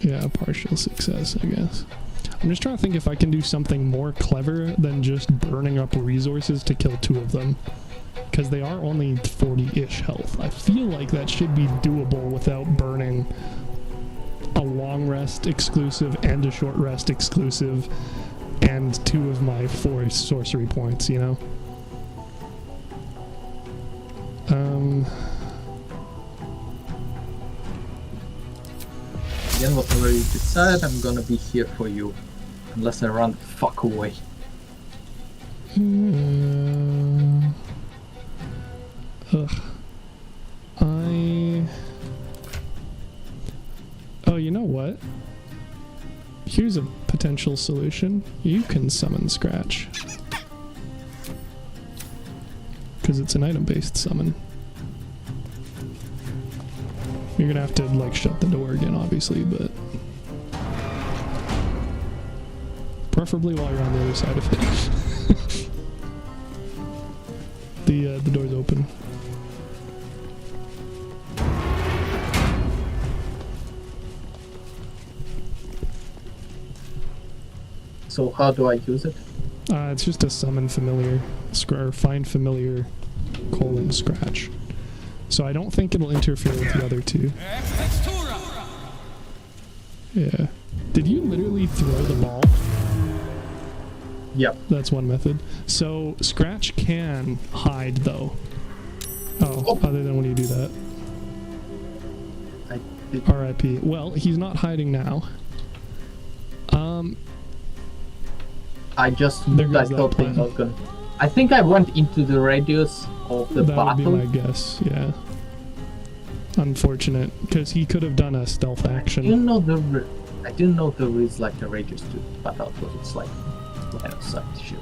Yeah, partial success, I guess. I'm just trying to think if I can do something more clever than just burning up resources to kill 2 of them. Because they are only 40-ish health. I feel like that should be doable without burning a long rest exclusive and a short rest exclusive and 2 of my 4 sorcery points, you know?
Again, whatever you decide, I'm gonna be here for you. Unless I run the fuck away.
Oh, you know what? Here's a potential solution. You can summon Scratch. Because it's an item-based summon. You're gonna have to, like, shut the door again, obviously, but... preferably while you're on the other side of it. The door's open.
So how do I use it?
It's just a summon familiar, or find familiar, Scratch. So I don't think it'll interfere with the other 2. Yeah. Did you literally throw the ball?
Yep.
That's one method. So Scratch can hide though. Oh, other than when you do that. R.I.P. Well, he's not hiding now.
I just moved, I thought they were gonna... I think I went into the radius of the battle.
That would be my guess, yeah. Unfortunate, because he could have done a stealth action.
I didn't know there is like a radius to the battle, but it's like line of sight shit.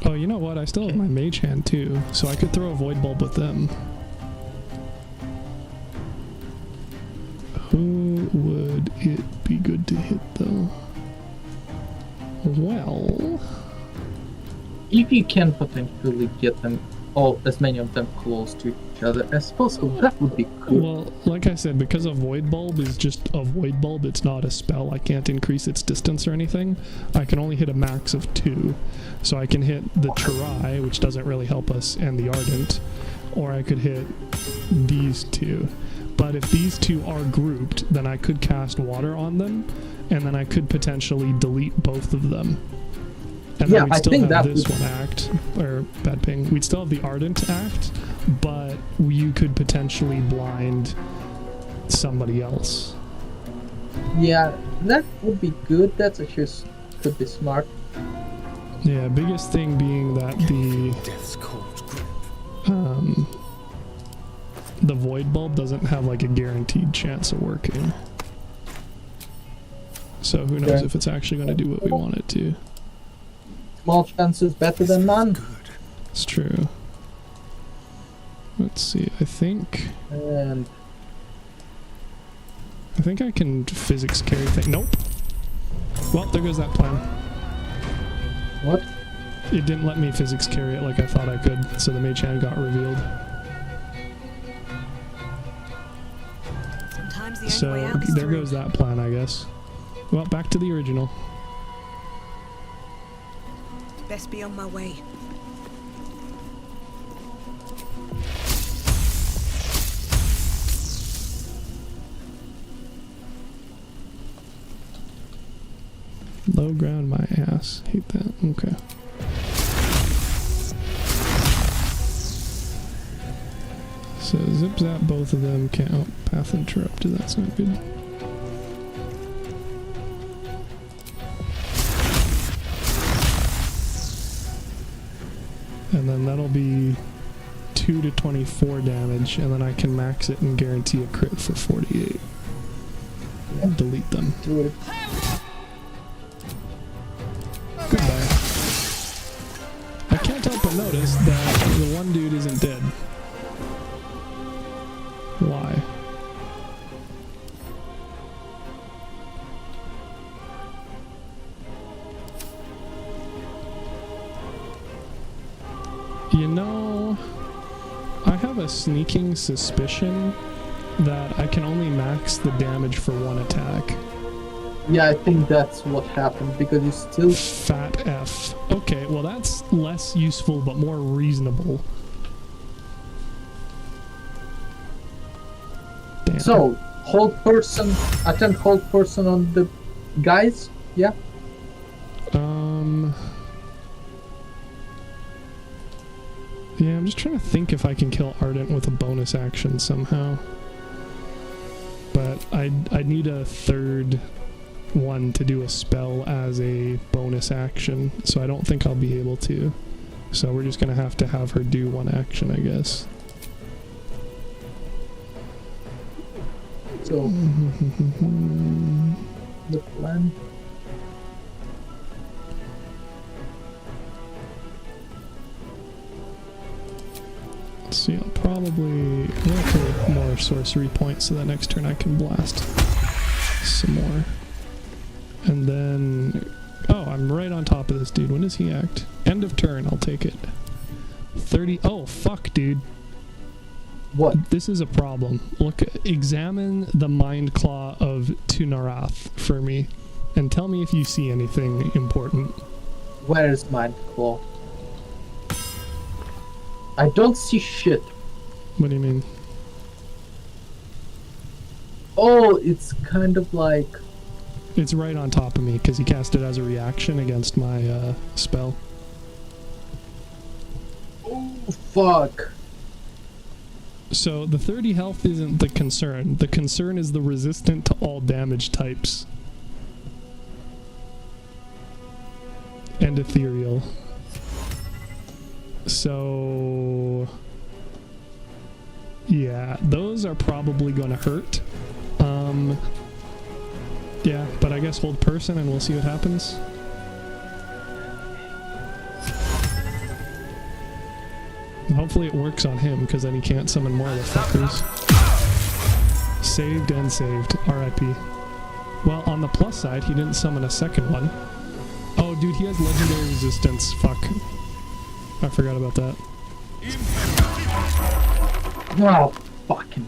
Oh, you know what? I still have my mage hand too, so I could throw a void bulb with them. Who it be good to hit though? Well,
if you can potentially get them all, as many of them close to each other as possible, that would be cool.
well, like I said, because a Void Bulb is just a Void Bulb, it's not a spell. I can't increase its distance or anything. I can only hit a max of 2. So I can hit the Chirai, which doesn't really help us, and the Ardent, or I could hit these two. But if these two are grouped, then I could cast Water on them, and then I could potentially delete both of them. And
Yeah,
then we'd
I
still
think
have
that
this
would-
one act, or bad ping. We'd still have the Ardent act, but you could potentially blind somebody else.
Yeah, that would be good. That's actually could be smart.
Yeah, biggest thing being that the Void Bulb doesn't have like a guaranteed chance of working. So who knows
Okay.
if it's actually going to do what we want it to.
Small chances better than none.
It's true. Let's see, I think
And
I can physics carry thing. Nope. Well, there goes that plan.
What?
It didn't let me physics carry it like I thought I could, so the mage hand got revealed.
Sometimes the only
So
way out is
there
through.
goes that plan, I guess. Well, back to the original.
Best be on my way.
Low ground my ass. Hate that. Okay. So zip zap both of them. Can't. Oh, path interrupted. That's not good. And then that'll be 2 to 24 damage, and then I can max it and guarantee a crit for 48. And delete them.
do it.
Goodbye. I can't help but notice that the one dude isn't dead. Why? You know, I have a sneaking suspicion that I can only max the damage for one attack.
Yeah, I think that's what happened because you still
Fat F. Okay, well that's less useful but more reasonable. Damn.
So, hold person, attempt hold person on the guys, yeah?
Yeah, I'm just trying to think if I can kill Ardent with a bonus action somehow. But I'd need a third one to do a spell as a bonus action, so I don't think I'll be able to. So we're just gonna have to have her do one action, I guess.
So, the plan.
Let's see, I'll probably collect more sorcery points so that next turn I can blast some more. And then... Oh, I'm right on top of this dude. When does he act? End of turn, I'll take it. 30... Oh, fuck, dude.
What?
This is a problem. Look, examine the Mind Claw of Tunarath for me, and tell me if you see anything important.
Where is Mind Claw? I don't see shit.
What do you mean?
Oh, it's kind of like...
It's right on top of me, because he cast it as a reaction against my spell.
Oh, fuck.
So the 30 health isn't the concern. The concern is the resistant to all damage types. And ethereal. So... Yeah, those are probably going to hurt. Yeah, but I guess hold person and we'll see what happens. Hopefully it works on him, because then he can't summon more of the fuckers. Saved and saved. R.I.P. Well, on the plus side, he didn't summon a second one. Oh, dude, he has legendary resistance. Fuck. I forgot about that.
Oh, fucking.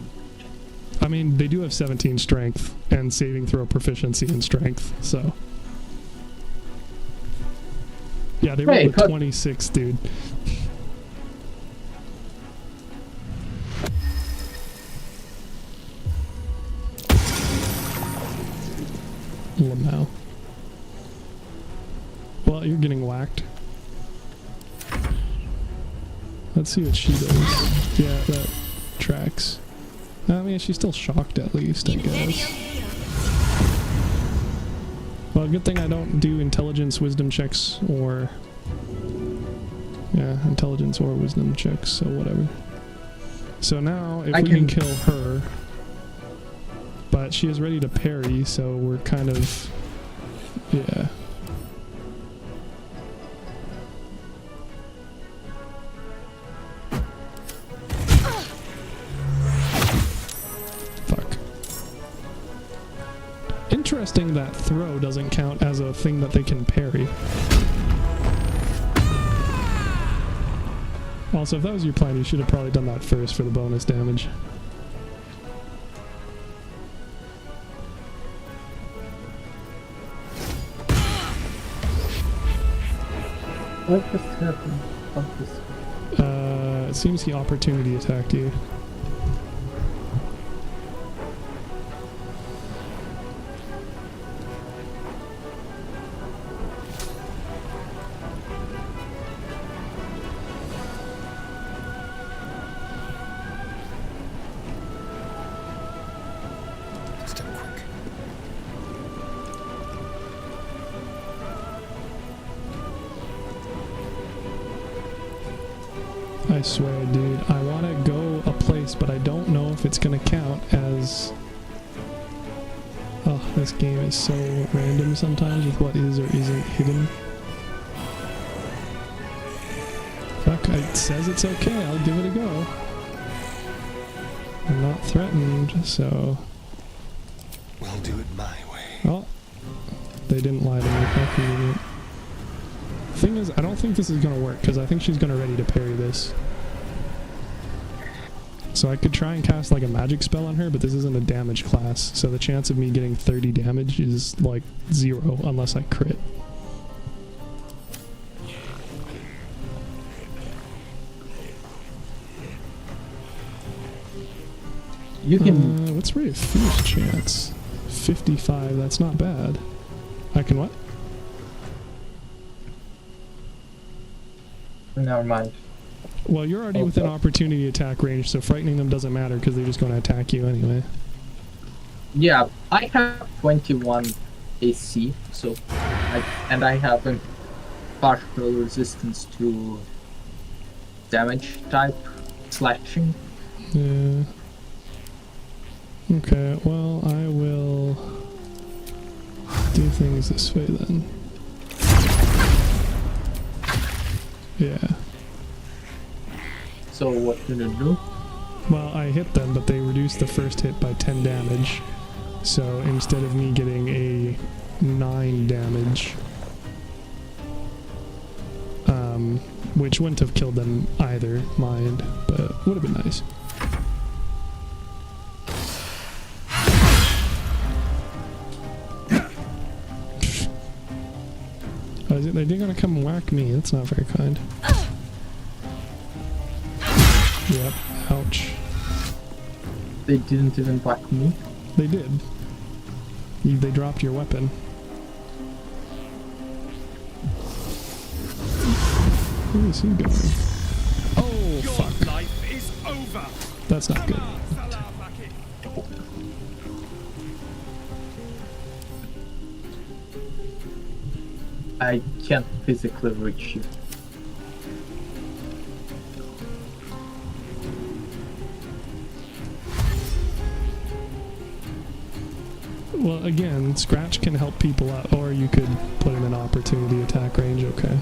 I mean, they do have 17 strength and saving throw proficiency in strength, so. Yeah, they rolled a 26, dude. Lamau. Well, you're getting whacked. Let's see what she does. Yeah, that tracks. I mean, she's still shocked at least, I guess. Well, good thing I don't do intelligence, wisdom checks, or... Yeah, intelligence or wisdom checks, so whatever. So now, if we can kill her... But she is ready to parry, so we're kind of... Yeah. Fuck. Interesting that throw doesn't count as a thing that they can parry. Also, if that was your plan, you should have probably done that first for the bonus damage.
What just happened?
It seems he opportunity attacked you. I swear, dude, I want to go a place, but I don't know if it's going to count as... Oh, this game is so random sometimes with what is or isn't hidden. Fuck, it says it's okay, I'll give it a go. I'm not threatened, so...
We'll do it my way.
Oh, they didn't lie to me, fuck you. Thing is, I don't think this is going to work, because I think she's going to ready to parry this. So I could try and cast like a magic spell on her, but this isn't a damage class, so the chance of me getting 30 damage is like 0 unless I crit.
You can...
what's Ray of Fierce chance? 55, that's not bad. I can what?
Never mind.
Well, you're already within opportunity attack range, so frightening them doesn't matter because they're just going to attack you anyway.
Yeah, I have 21 AC, so I have a partial resistance to damage type slashing.
Yeah. Okay, well, I will do things this way then. Yeah.
So what do you do?
Well, I hit them, but they reduced the first hit by 10 damage. So instead of me getting a 9 damage, which wouldn't have killed them either, mind, but would have been nice. They're gonna come and whack me. That's not very kind. Yep. Ouch.
They didn't even whack me.
They did. They dropped your weapon. Where is he going? Oh, fuck.
Your life is over.
That's not good.
I can't physically reach you.
Well, again, Scratch can help people out, or you could put him in opportunity attack range, okay.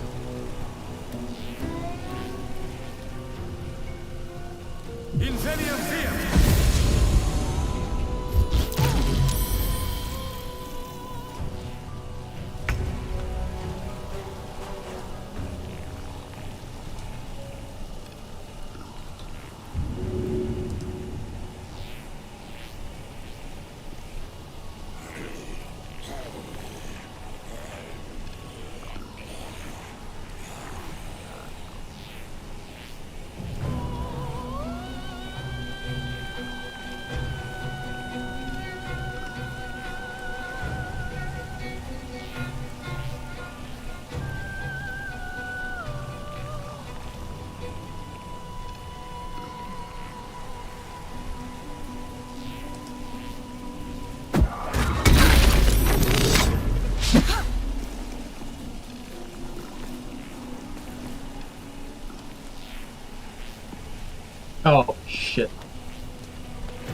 Oh shit.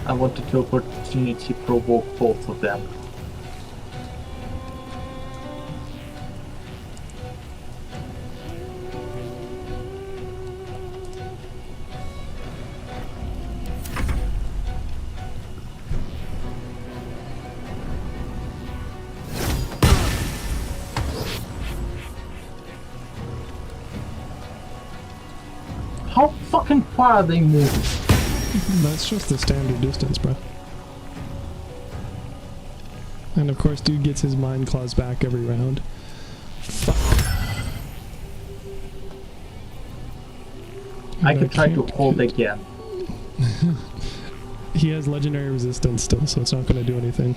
I wanted to opportunity provoke both of them. How fucking far are they moving?
That's just the standard distance, bro. And of course, dude gets his mind claws back every round. Fuck.
I could try to hold again.
He has legendary resistance still, so it's not going to do anything.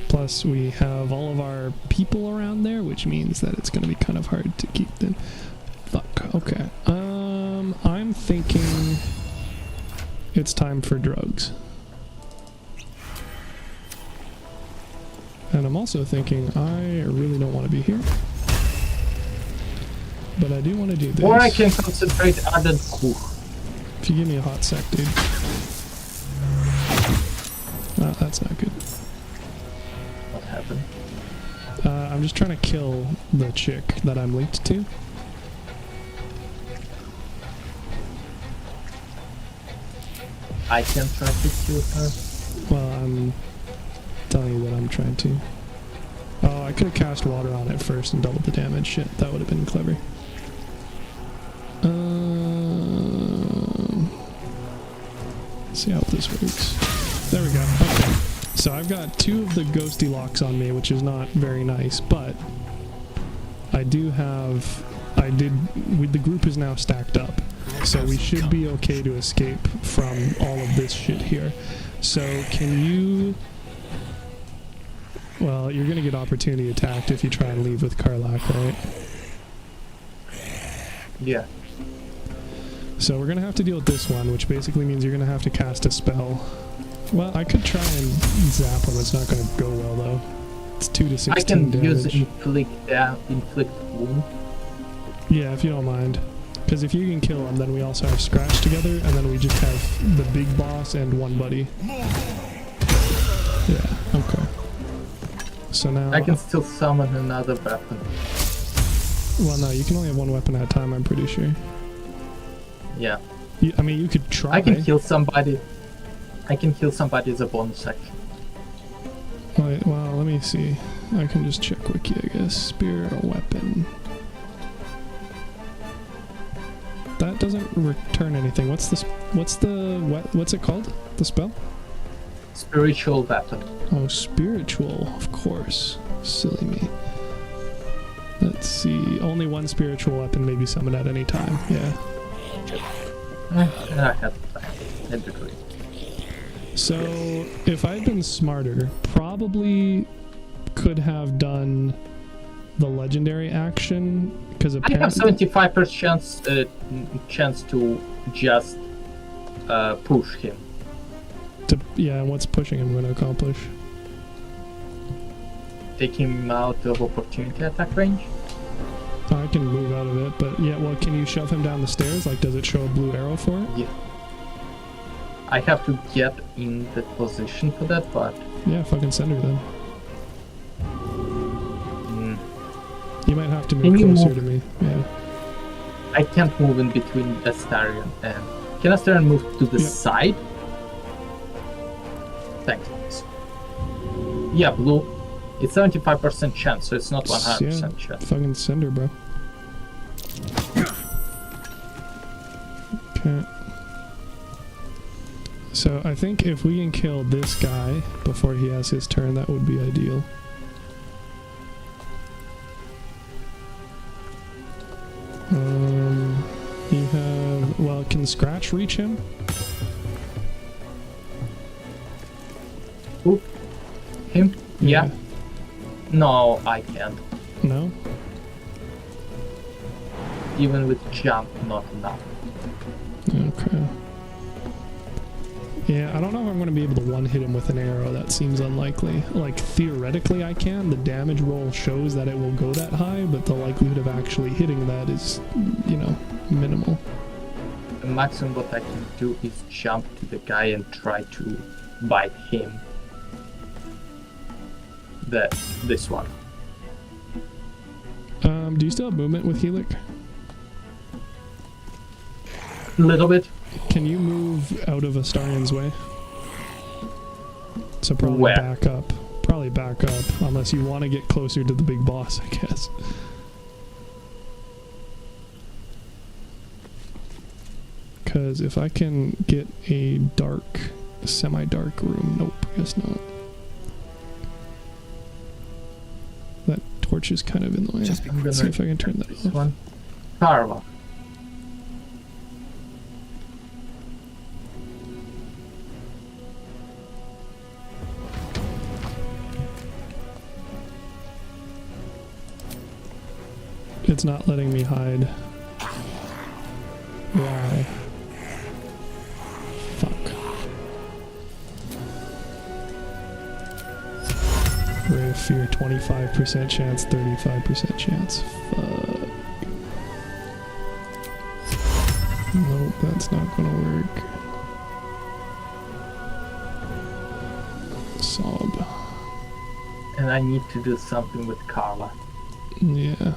Plus, we have all of our people around there, which means that it's going to be kind of hard to keep them. Fuck. Okay. I'm thinking it's time for drugs. And I'm also thinking I really don't want to be here. But I do want to do this.
Or I can concentrate other cook.
If you give me a hot sec, dude. Well, that's not good.
What happened?
I'm just trying to kill the chick that I'm linked to.
I can try to kill her.
Well, I'm telling you that I'm trying to. Oh, I could have cast water on it first and doubled the damage. Shit, that would have been clever. Let's see how this works. There we go. Okay. So I've got 2 of the ghosty locks on me, which is not very nice, but I do have... the group is now stacked up, so we should be okay to escape from all of this shit here. So can you... Well, you're gonna get opportunity attacked if you try and leave with Karlach, right?
Yeah.
So we're gonna have to deal with this one, which basically means you're gonna have to cast a spell. Well, I could try and zap him. It's not gonna go well though. It's 2 to 16
I can
damage.
use inflict wound.
Yeah, if you don't mind. Because if you can kill him, then we also have Scratch together, and then we just have the big boss and one buddy. Yeah, okay. So now...
I can still summon another weapon.
Well, no, you can only have one weapon at a time, I'm pretty sure.
Yeah.
I mean, you could try.
I can kill somebody. I can kill somebody as a bonus action.
Wait, well, let me see. I can just check wiki, I guess. Spear or weapon. That doesn't return anything. What's it called? The spell?
Spiritual weapon.
Oh, spiritual, of course. Silly me. Let's see. Only one spiritual weapon may be summoned at any time. Yeah.
I had time. That'd be great.
So, if I'd been smarter, probably could have done the legendary action, because
I have 75% chance to just push him.
Yeah, and what's pushing him going to accomplish?
Take him out of opportunity attack range.
I can move out of it, but yeah, well, can you shove him down the stairs? Like, does it show a blue arrow for it?
Yeah. I have to get in the position for that, but...
Yeah, fucking send her then. You might have to move closer to me, yeah.
I can't move in between Astarion and... Can Astarion move to the side? Thanks. Yeah, blue. It's 75% chance, so it's not 100% chance.
Fucking send her, bro. Okay. So I think if we can kill this guy before he has his turn, that would be ideal. You have... Well, can Scratch reach him?
Who? Him? Yeah. No, I can't.
No?
Even with jump, not enough.
Okay. Yeah, I don't know if I'm going to be able to one-hit him with an arrow. That seems unlikely. Like, theoretically I can. The damage roll shows that it will go that high, but the likelihood of actually hitting that is, you know, minimal.
The maximum what I can do is jump to the guy and try to bite him. This one.
Do you still have movement with Helic?
A little bit.
Can you move out of Astarion's way? So probably
Where?
back up. Probably back up, unless you want to get closer to the big boss, I guess. Because if I can get a dark, semi-dark room... Nope, I guess not. That torch is kind of in the way.
Just
Let's see if I can turn that
this
off.
one. Carla.
It's not letting me hide. Why? Fuck. Ray of Fear, 25% chance, 35% chance. Fuck. Nope, that's not gonna work. Sob.
And I need to do something with Carla.
Yeah.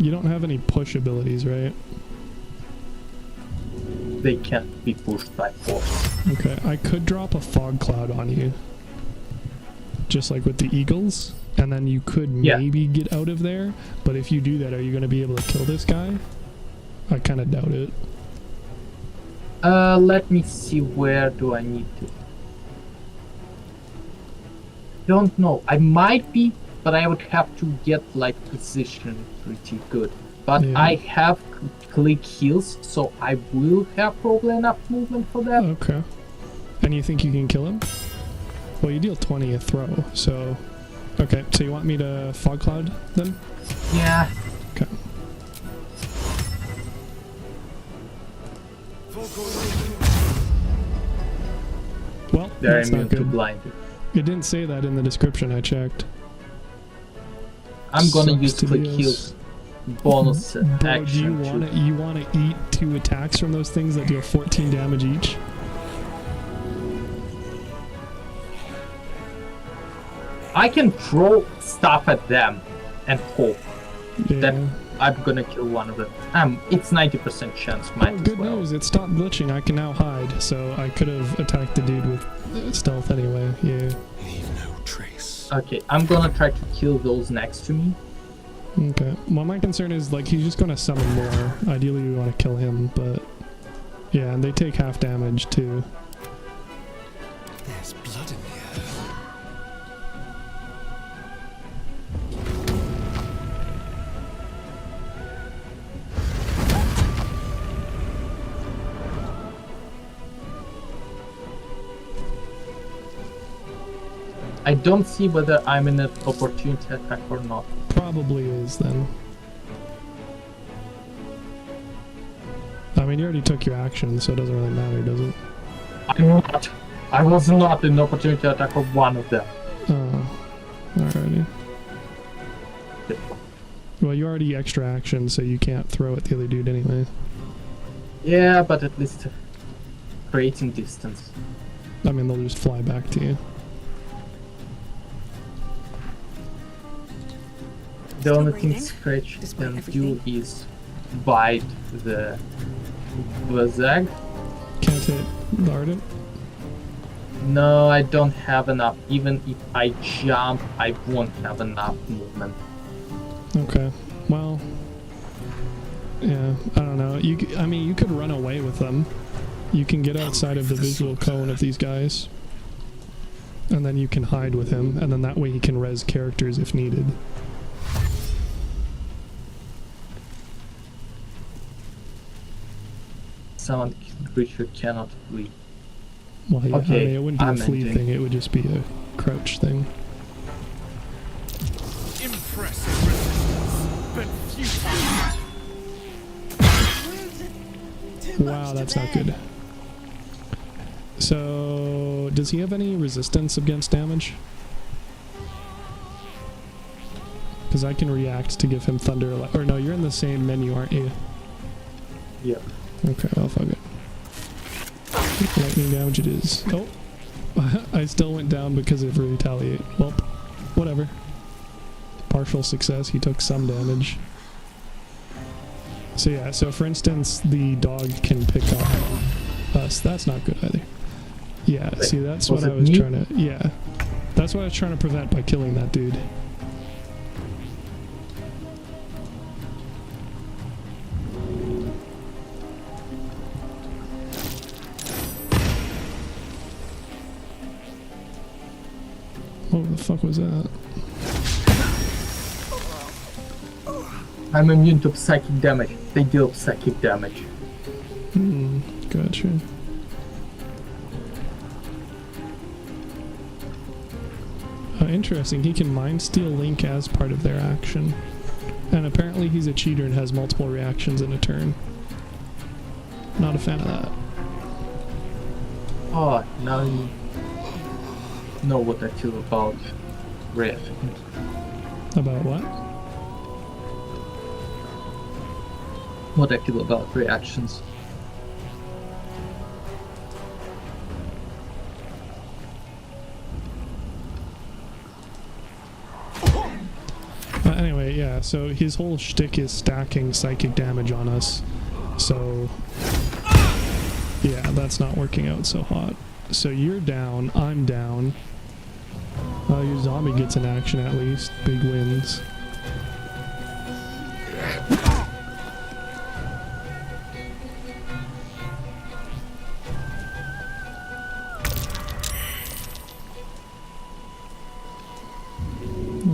You don't have any push abilities, right?
They can't be pushed by force.
Okay, I could drop a fog cloud on you. Just like with the eagles. And then you could maybe get out of there. But if you do that, are you going to be able to kill this guy? I kind of doubt it.
Let me see, where do I need to? Don't know. I might be, but I would have to get like position pretty good. But I have click heals, so I will have probably enough movement for that.
Okay. And you think you can kill him? Well, you deal 20 a throw, so... Okay, so you want me to fog cloud then?
Yeah.
Okay. Well,
they're
that's not
immune to
good.
blinded.
It didn't say that in the description, I checked.
I'm gonna
Sucks
use
to
click
be us.
heals bonus
Bro,
action.
do you want to eat 2 attacks from those things that deal 14 damage each?
I can throw stuff at them and hope that
Yeah.
I'm gonna kill one of them. It's 90% chance. Might as
Good
well.
news, it stopped glitching. I can now hide, so I could have attacked the dude with stealth anyway. Yeah.
Okay, I'm gonna try to kill those next to me.
Okay. Well, my concern is, like, he's just gonna summon more. Ideally, we want to kill him, but... Yeah, and they take half damage, too.
There's blood in here.
I don't see whether I'm in an opportunity attack or not.
Probably is, then. I mean, you already took your action, so it doesn't really matter, does it?
I'm not. I was not in opportunity attack for one of them.
Oh. Alrighty. Well, you already extra action, so you can't throw at the other dude anyway.
Yeah, but at least creating distance.
I mean, they'll just fly back to you.
The only thing Creche can do is bite the Vazag.
Can't hit the Ardent?
No, I don't have enough. Even if I jump, I won't have enough movement.
Okay. Well... Yeah, I don't know. I mean, you could run away with them. You can get outside of the visual cone of these guys. And then you can hide with him, and then that way he can res characters if needed.
Someone creature cannot flee.
Well, yeah,
Okay,
I mean, it wouldn't be a
I'm
flee
ending.
thing, it would just be a crouch thing.
Impressive resistance, but futile.
Wow, that's not good. So, does he have any resistance against damage? Because I can react to give him thunder. Or no, you're in the same menu, aren't you?
Yeah.
Okay, well, fuck it. Lightning damage it is. Oh, I still went down because of retaliate. Well, whatever. Partial success. He took some damage. So yeah. So for instance, the dog can pick up us. That's not good either. Yeah. See, that's what I was trying to. Yeah. That's what I was trying to prevent by killing that dude. What the fuck was that?
I'm immune to psychic damage. They deal psychic damage.
Gotcha. Interesting. He can mind steal Link as part of their action. And apparently he's a cheater and has multiple reactions in a turn. Not a fan of that.
Oh, now you know what I feel about Red.
About what?
What I feel about reactions.
Anyway, yeah, so his whole shtick is stacking psychic damage on us. So, yeah, that's not working out so hot. So you're down, I'm down. Your zombie gets an action at least. Big wins.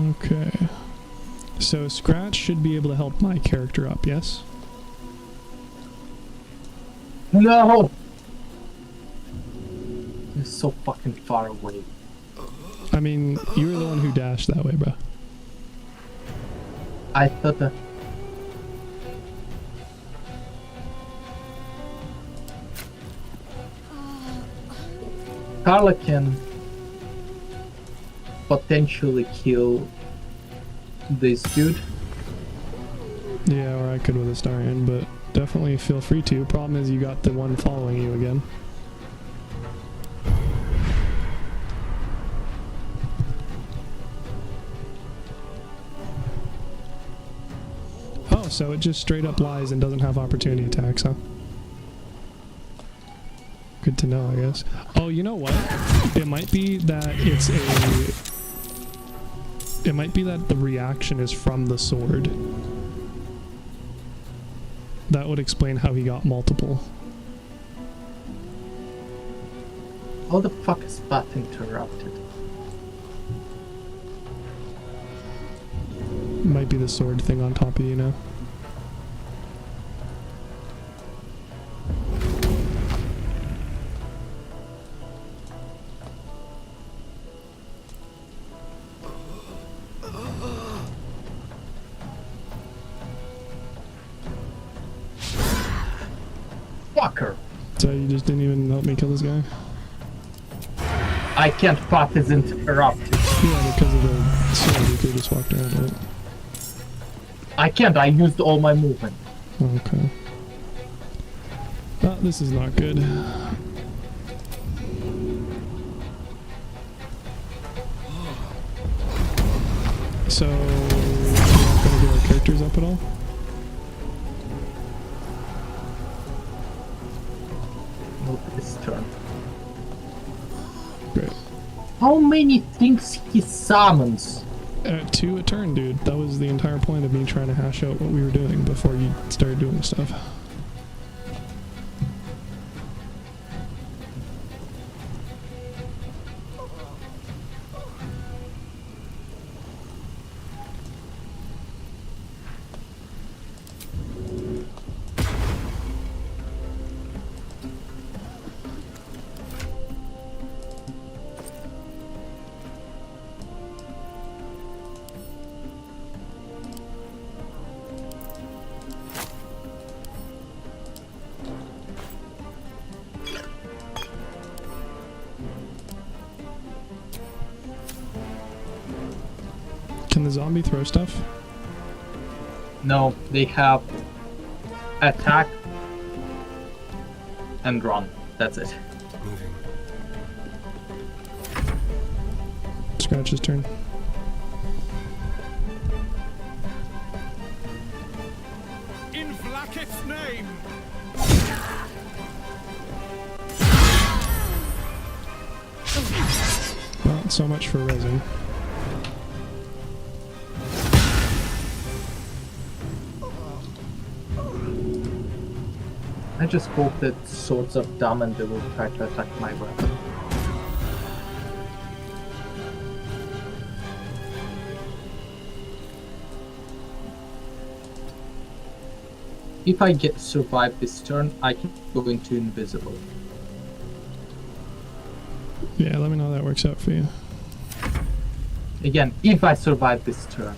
Okay. So Scratch should be able to help my character up, yes?
No! You're so fucking far away.
I mean, you were the one who dashed that way, bro.
I thought that... Carla can potentially kill this dude.
Yeah, or I could with a Starion, but definitely feel free to. Problem is you got the one following you again. Oh, so it just straight up lies and doesn't have opportunity attacks, huh? Good to know, I guess. Oh, you know what? It might be that it's a... It might be that the reaction is from the sword. That would explain how he got multiple.
How the fuck is that interrupted?
Might be the sword thing on top of you now.
Fucker!
So you just didn't even help me kill this guy?
I can't path is interrupted.
Yeah, because of the sword, you could just walked around it.
I can't, I used all my movement.
Okay. Well, this is not good. So, we're not gonna get our characters up at all?
Not this turn.
Great.
How many things he summons?
2 a turn, dude. That was the entire point of me trying to hash out what we were doing before you started doing stuff. the zombie throw stuff?
No, they have attack and run. That's it.
Moving.
Scratch's turn.
In Vlaakith's name!
Well, so much for resin.
I just hope that swords are dumb and they will try to attack my weapon. If I survive this turn, I can go into invisible.
Yeah, let me know how that works out for you.
Again, if I survive this turn.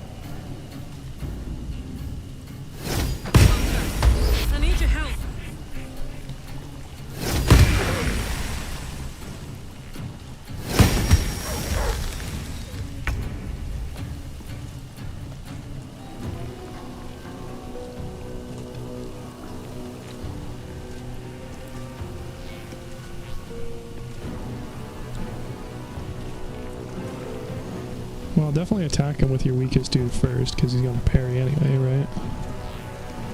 I need your help.
Well, definitely attack him with your weakest dude first, because he's going to parry anyway, right?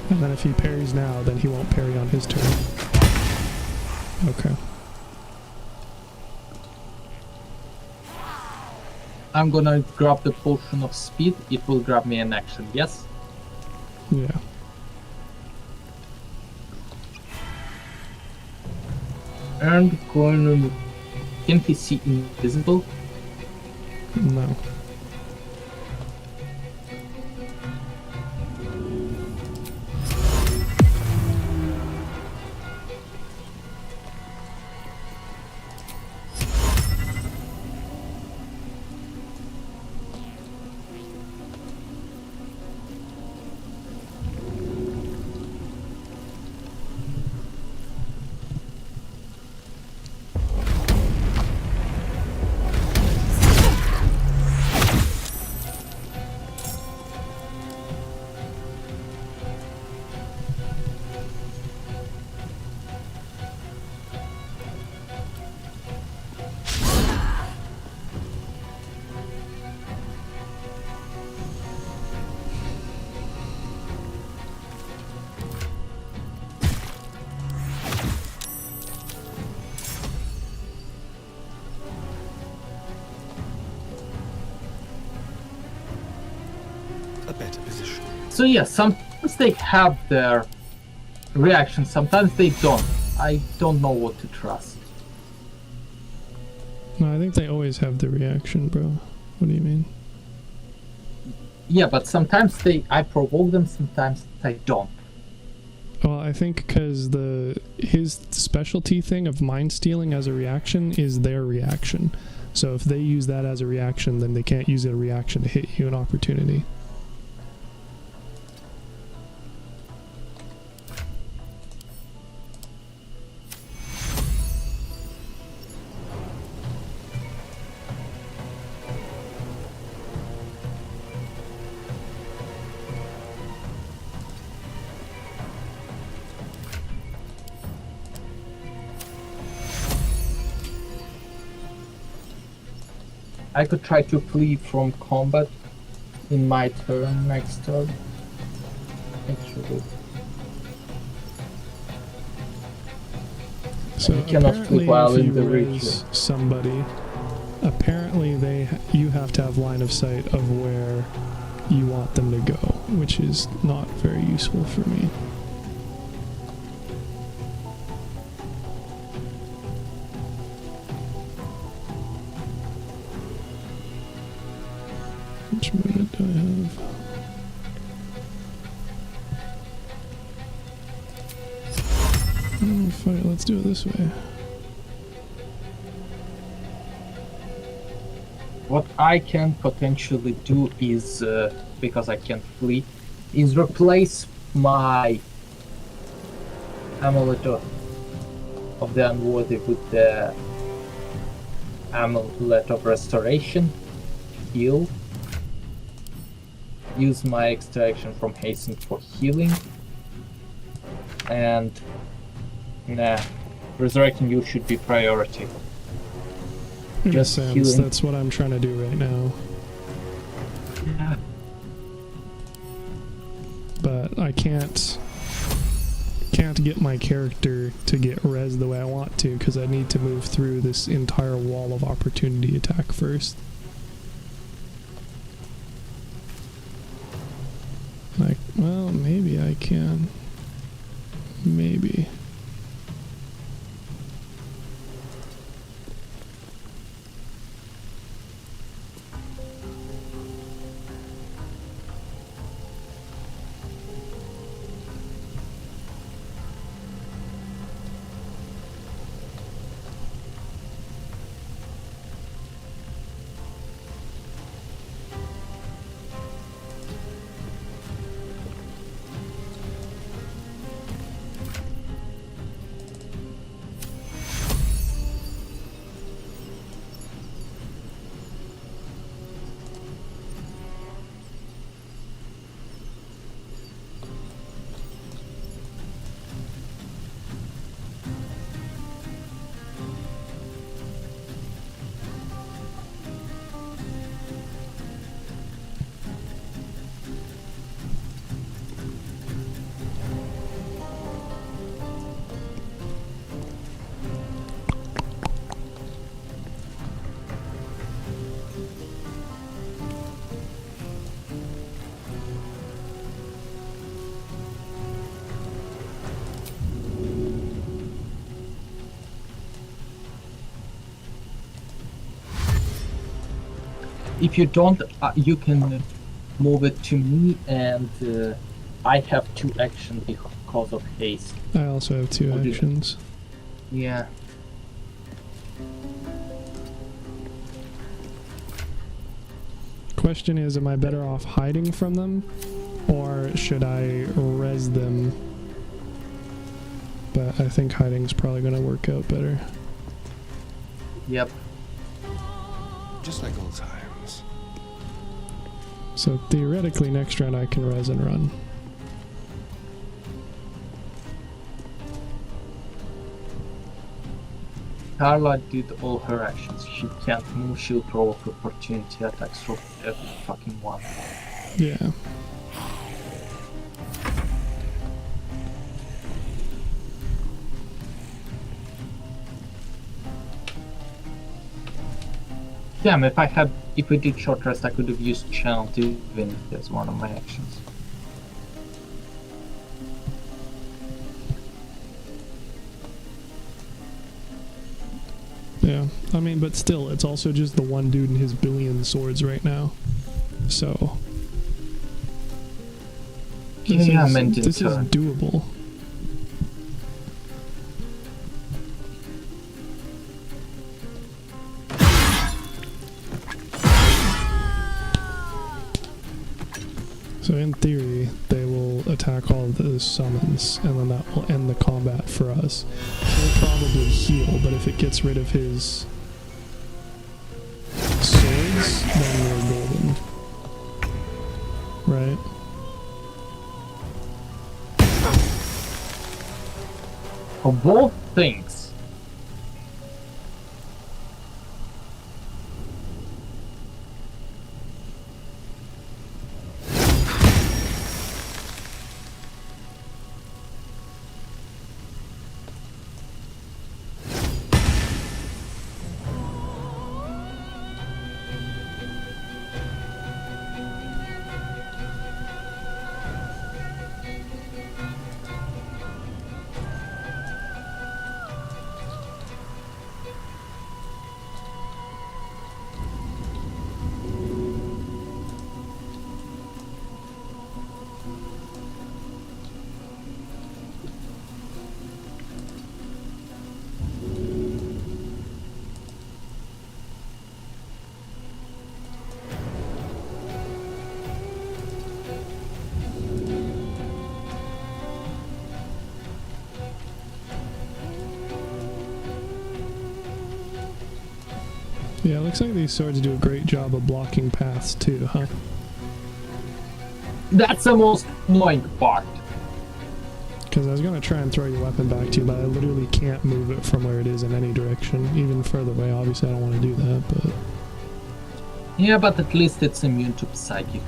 And then if he parries now, then he won't parry on his turn. Okay.
I'm gonna grab the potion of speed. It will grab me an action, yes?
Yeah.
And going to... Can he see invisible?
No.
A better position.
So yeah, sometimes they have their reaction, sometimes they don't. I don't know what to trust.
No, I think they always have the reaction, bro. What do you mean?
Yeah, but sometimes I provoke them, sometimes I don't.
Well, I think because his specialty thing of mind stealing as a reaction is their reaction. So if they use that as a reaction, then they can't use a reaction to hit you an opportunity.
I could try to flee from combat in my turn next turn. Actually.
So
you cannot flee
apparently
while
if
in
you
the
raise
region.
somebody, apparently you have to have line of sight of where you want them to go, which is not very useful for me. Which movement do I have? Oh, fight. Let's do it this way.
What I can potentially do is, because I can flee, is replace my amulet of the unworthy with the amulet of restoration, heal, use my extra action from hasten for healing. And nah, resurrecting you should be priority.
In a
Just
sense,
healing.
that's what I'm trying to do right now.
Yeah.
But I can't get my character to get res the way I want to, because I need to move through this entire wall of opportunity attack first. Like, well, maybe I can. Maybe.
If you don't, you can move it to me, and I have 2 actions because of haste.
I also have 2 actions.
Yeah.
Question is, am I better off hiding from them, or should I res them? But I think hiding's probably going to work out better.
Yep.
Just like old times.
So theoretically, next round I can res and run.
Carla did all her actions. She can't move, she'll provoke opportunity attacks from every fucking one.
Yeah.
Damn, if we did short rest, I could have used channel divinity as one of my actions.
Yeah, I mean, but still, it's also just the one dude and his billion swords right now. So... This is doable. So in theory, they will attack all of those summons, and then that will end the combat for us. He'll probably heal, but if it gets rid of his swords, then we're golden. Right?
For both things.
Yeah, it looks like these swords do a great job of blocking paths too, huh?
That's the most annoying part.
Because I was going to try and throw your weapon back to you, but I literally can't move it from where it is in any direction. Even further away, obviously I don't want to do that, but...
Yeah, but at least it's immune to psychic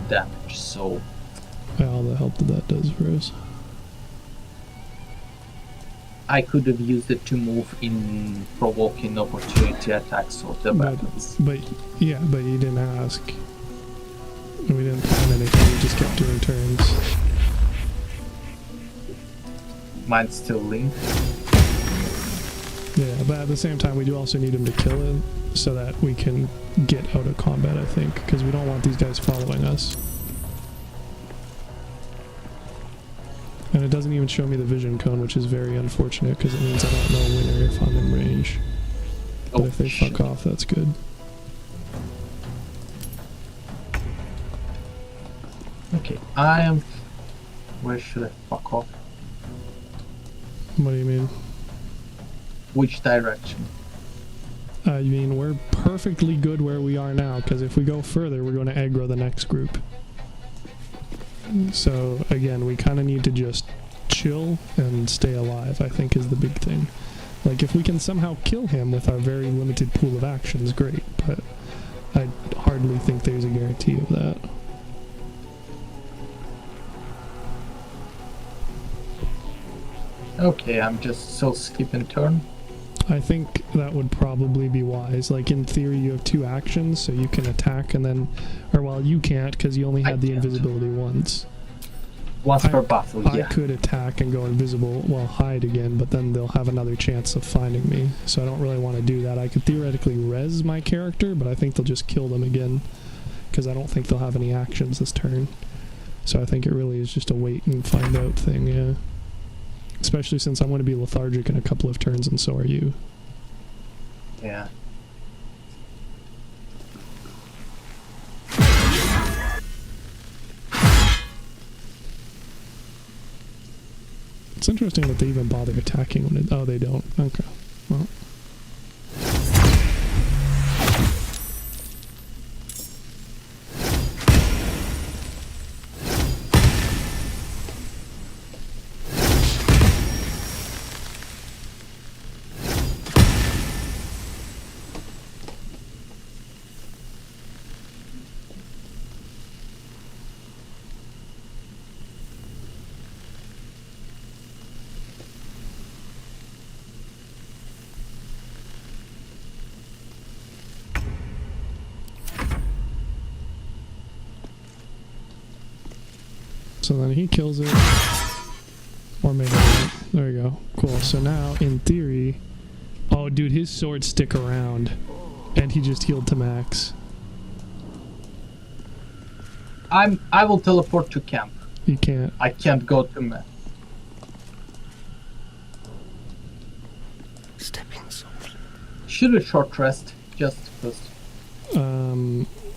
damage, so...
all the help that does for us.
I could have used it to move in provoking opportunity attacks of the weapons.
But yeah, but you didn't ask. We didn't plan anything, we just kept doing turns.
Mine's still linked.
Yeah, but at the same time we do also need him to kill it so that we can get out of combat, I think, because we don't want these guys following us. And it doesn't even show me the vision cone, which is very unfortunate because it means I don't know when or if I'm in range. But if they fuck off, that's good.
Okay, I am... Where should I fuck off?
What do you mean?
Which direction?
I mean, we're perfectly good where we are now, because if we go further, we're going to aggro the next group. So, again, we kind of need to just chill and stay alive, I think is the big thing. Like, if we can somehow kill him with our very limited pool of actions, great, but I hardly think there's a guarantee of that.
Okay, I'm just so skip and turn.
I think that would probably be wise. Like, in theory, you have two actions, so you can attack and then... Or, well, you can't, because you only had the invisibility once.
Once per battle, yeah.
I could attack and go invisible, well, hide again, but then they'll have another chance of finding me. So I don't really want to do that. I could theoretically res my character, but I think they'll just kill them again, because I don't think they'll have any actions this turn. So I think it really is just a wait and find out thing, yeah. Especially since I'm going to be lethargic in a couple of turns, and so are you.
Yeah.
It's interesting that they even bother attacking when it... Oh, they don't. Okay. Well... So then he kills it. Or maybe not. There you go. Cool. So now, in theory... Oh, dude, his swords stick around. And he just healed to max.
I will teleport to camp.
You can't.
I can't go to me.
Stepping softly.
Should we short rest? Just because.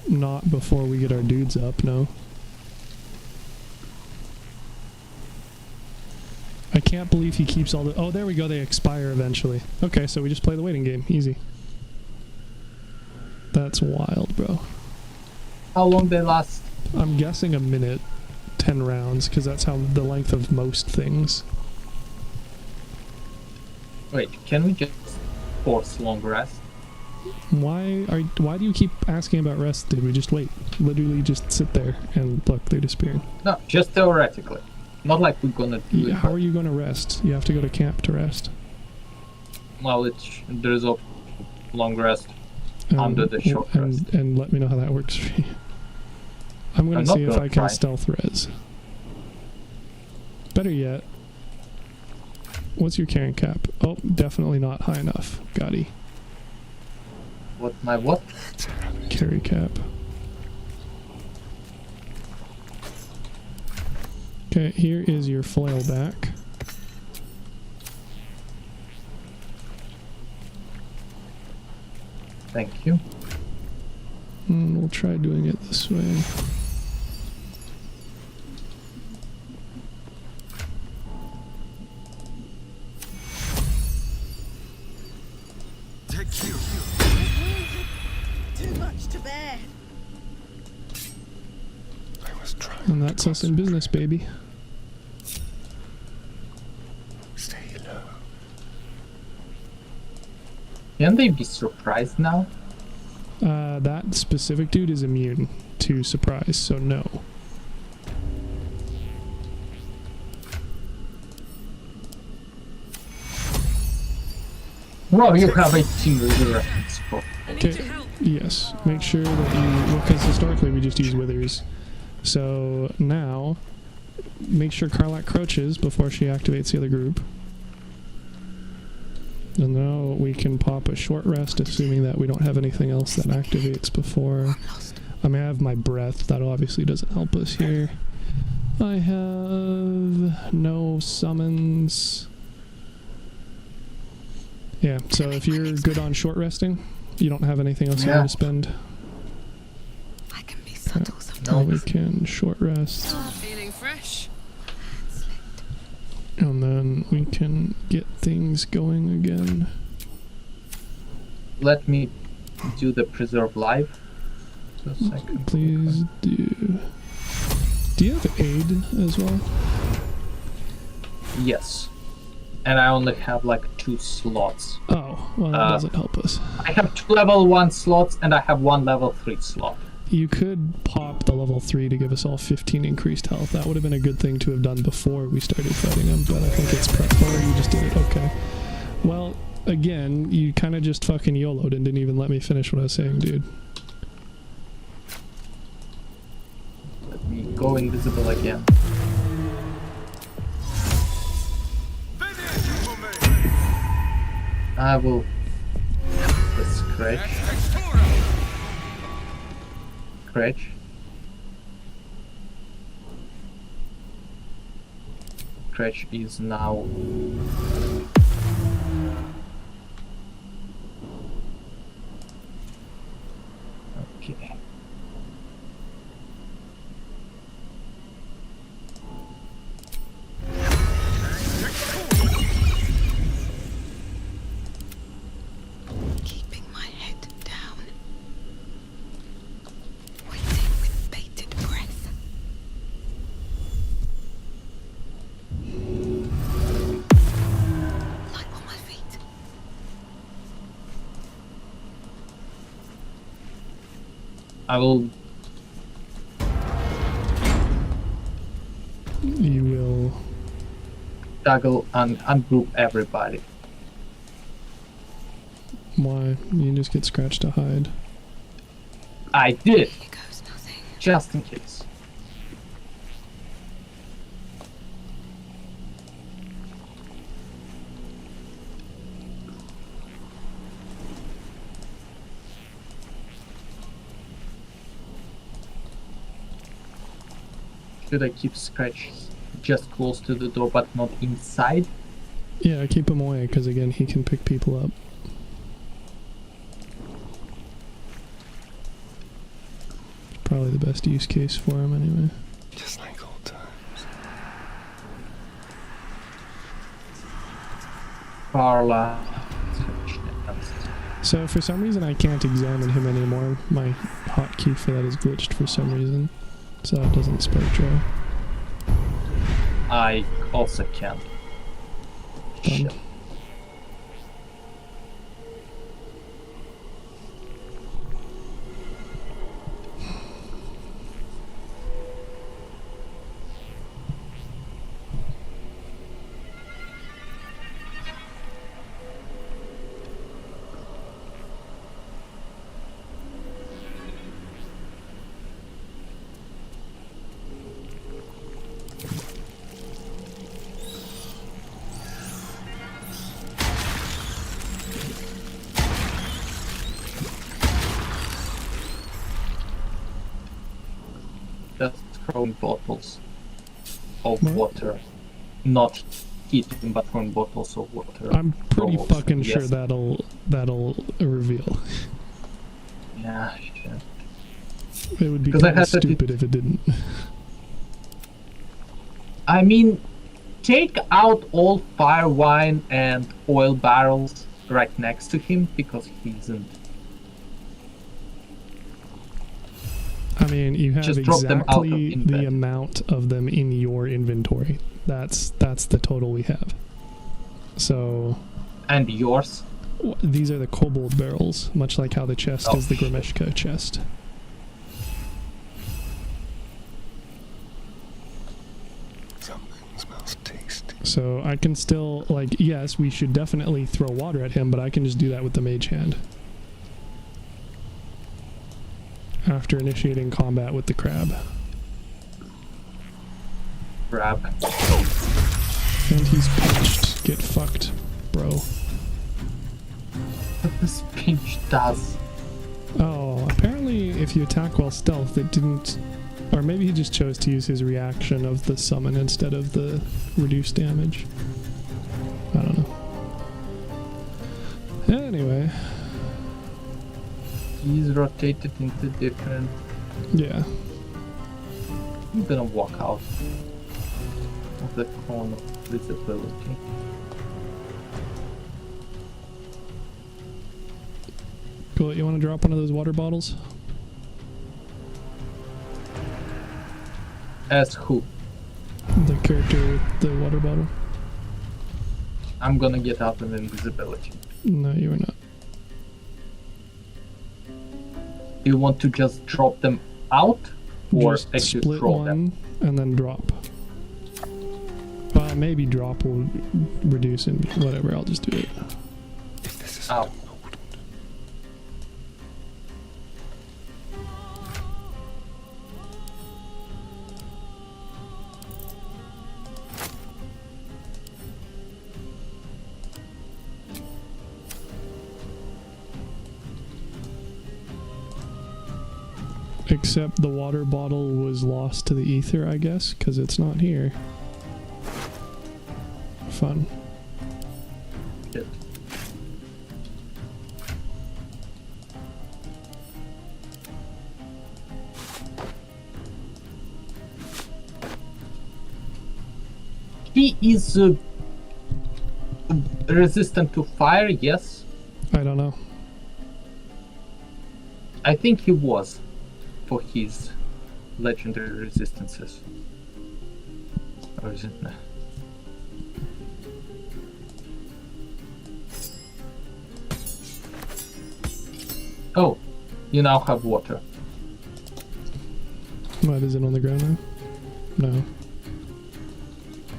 Not before we get our dudes up, no. I can't believe he keeps all the... Oh, there we go, they expire eventually. Okay, so we just play the waiting game. Easy. That's wild, bro.
How long they last?
I'm guessing a minute, 10 rounds, because that's how the length of most things.
Wait, can we just force long rest?
Why do you keep asking about rest, dude? We just wait. Literally just sit there and look, they're disappearing.
No, just theoretically. Not like we're gonna do it.
How are you gonna rest? You have to go to camp to rest.
Well, there's a long rest under the short rest.
And let me know how that works for you. I'm gonna see if I can stealth res. Better yet, what's your carrying cap? Oh, definitely not high enough. Gotti.
What, my what?
Carry cap. Okay, here is your foil back.
Thank you.
And we'll try doing it this way.
Take you.
Too much to bear.
I was trying.
And that's us in business, baby.
Stay low.
Can they be surprised now?
That specific dude is immune to surprise, so no.
Well, you have a team leader support.
Okay. Yes. Make sure that you, because historically we just use withers. So now, make sure Karlach crouches before she activates the other group. And now we can pop a short rest, assuming that we don't have anything else that activates before. I mean, I have my breath. That obviously doesn't help us here. I have no summons. Yeah, so if you're good on short resting, you don't have anything else you want to spend.
I can be subtle
Now we can short rest.
Feeling fresh?
And then we can get things going again.
Let me do the preserve life. Just a second.
Please do. Do you have aid as well?
Yes. And I only have like 2 slots.
Oh, well that doesn't help us.
I have 2 level 1 slots and I have 1 level 3 slot.
You could pop the level 3 to give us all 15 increased health. That would have been a good thing to have done before we started fighting them, but I think it's or you just did it. Okay. Well, again, you kind of just fucking YOLO'd and didn't even let me finish what I was saying, dude.
Let me go invisible again. I will... Let's Creche. Creche. Creche is now... Okay.
Keeping my head down. Waiting with bated breath. Light on my feet.
I will...
You will...
Toggle and ungroup everybody.
Why? You can just get scratched to hide.
I did! Just in case. Should I keep Scratch just close to the door but not inside?
Yeah, keep him away, because again, he can pick people up. Probably the best use case for him anyway.
Just like old times.
Carla.
So for some reason I can't examine him anymore. My hotkey for that is glitched for some reason. So it doesn't spark draw.
I also can't. Shit. Just throwing bottles of water. Not heating, but throwing bottles of water.
I'm pretty
Rolls,
fucking sure
yes.
that'll reveal.
Yeah, shit.
It would be
'Cause I
kind of
had to-
stupid if it didn't.
I mean, take out all fire wine and oil barrels right next to him because he isn't.
I mean, you have
Just drop them out of
exactly the
inventory.
amount of them in your inventory. That's the total we have. So.
And yours?
These are the kobold barrels, much like how the chest is the Grimeshka chest.
Something smells tasty.
So I can still, like, yes, we should definitely throw water at him, but I can just do that with the mage hand. After initiating combat with the crab.
Crab.
And he's pinched. Get fucked, bro.
What this pinch does?
Oh, apparently if you attack while stealth, it didn't... Or maybe he just chose to use his reaction of the summon instead of the reduced damage. I don't know. Anyway.
He's rotated into different...
Yeah.
I'm gonna walk out of the cone of visibility.
Cool, you want to drop one of those water bottles?
As who?
The character with the water bottle?
I'm gonna get out of invisibility.
No, you are not.
Do you want to just drop them out? Or
Just
actually
split
throw
one
them?
and then drop. Maybe drop will reduce and whatever, I'll just do it.
Ow.
Except the water bottle was lost to the ether, I guess, because it's not here. Fun.
Shit. He is resistant to fire, yes?
I don't know.
I think he was for his legendary resistances. Or is it not? Oh, you now have water.
What, is it on the ground now? No.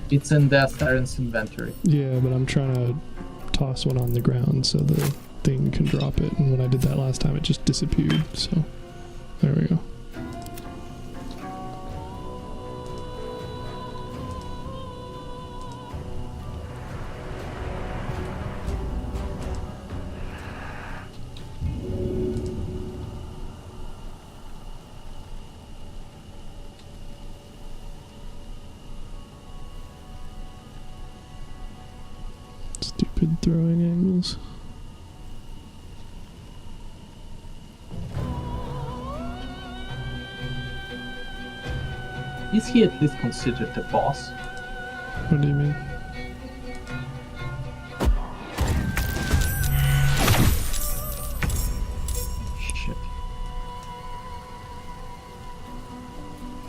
It's in the Astarian's inventory.
Yeah, but I'm trying to toss one on the ground so the thing can drop it, and when I did that last time it just disappeared, so there we go. Stupid throwing angles.
Is he at least considered the boss?
What do you mean?
Shit.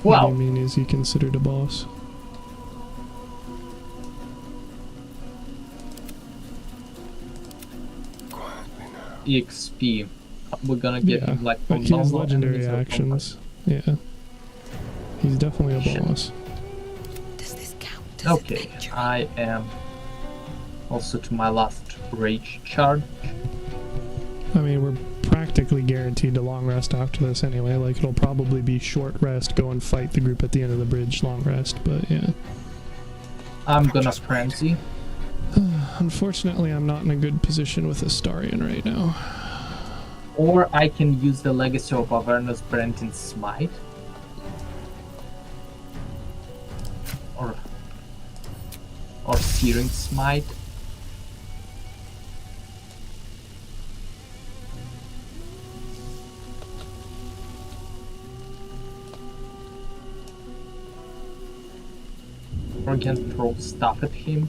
What
Wow.
do you mean, is he considered a boss?
EXP. We're gonna get
Yeah,
him like
but
from
he has
normal
legendary
enemies or from
actions. Yeah. He's definitely a boss.
Okay, I am also to my last rage charge.
I mean, we're practically guaranteed to long rest after this anyway. Like, it'll probably be short rest, go and fight the group at the end of the bridge, long rest, but yeah.
I'm gonna frenzy.
Unfortunately, I'm not in a good position with Astarian right now.
Or I can use the Legacy of Avernus Brenton Smite. Or Searing Smite. Or can throw stuff at him.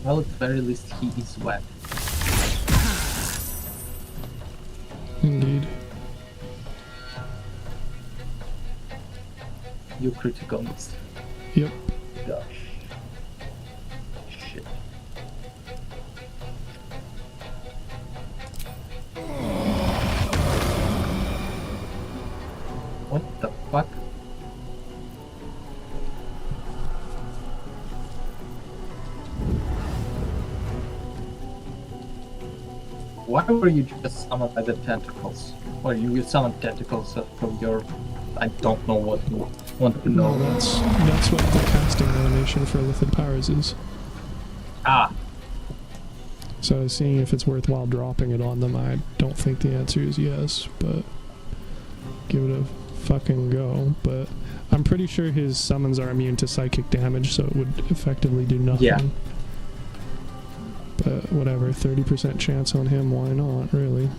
Well, at the very least, he is wet.
Indeed.
You critical missed.
Yep.
Gosh. Shit. What the fuck? Why were you just summoned by the tentacles? Or you summoned tentacles from your... I don't know what you want to know.
No, that's what the casting animation for Lithid Powers is.
Ah.
So I was seeing if it's worthwhile dropping it on them. I don't think the answer is yes, but give it a fucking go. But I'm pretty sure his summons are immune to psychic damage, so it would effectively do nothing.
Yeah.
But whatever, 30% chance on him, why not, really?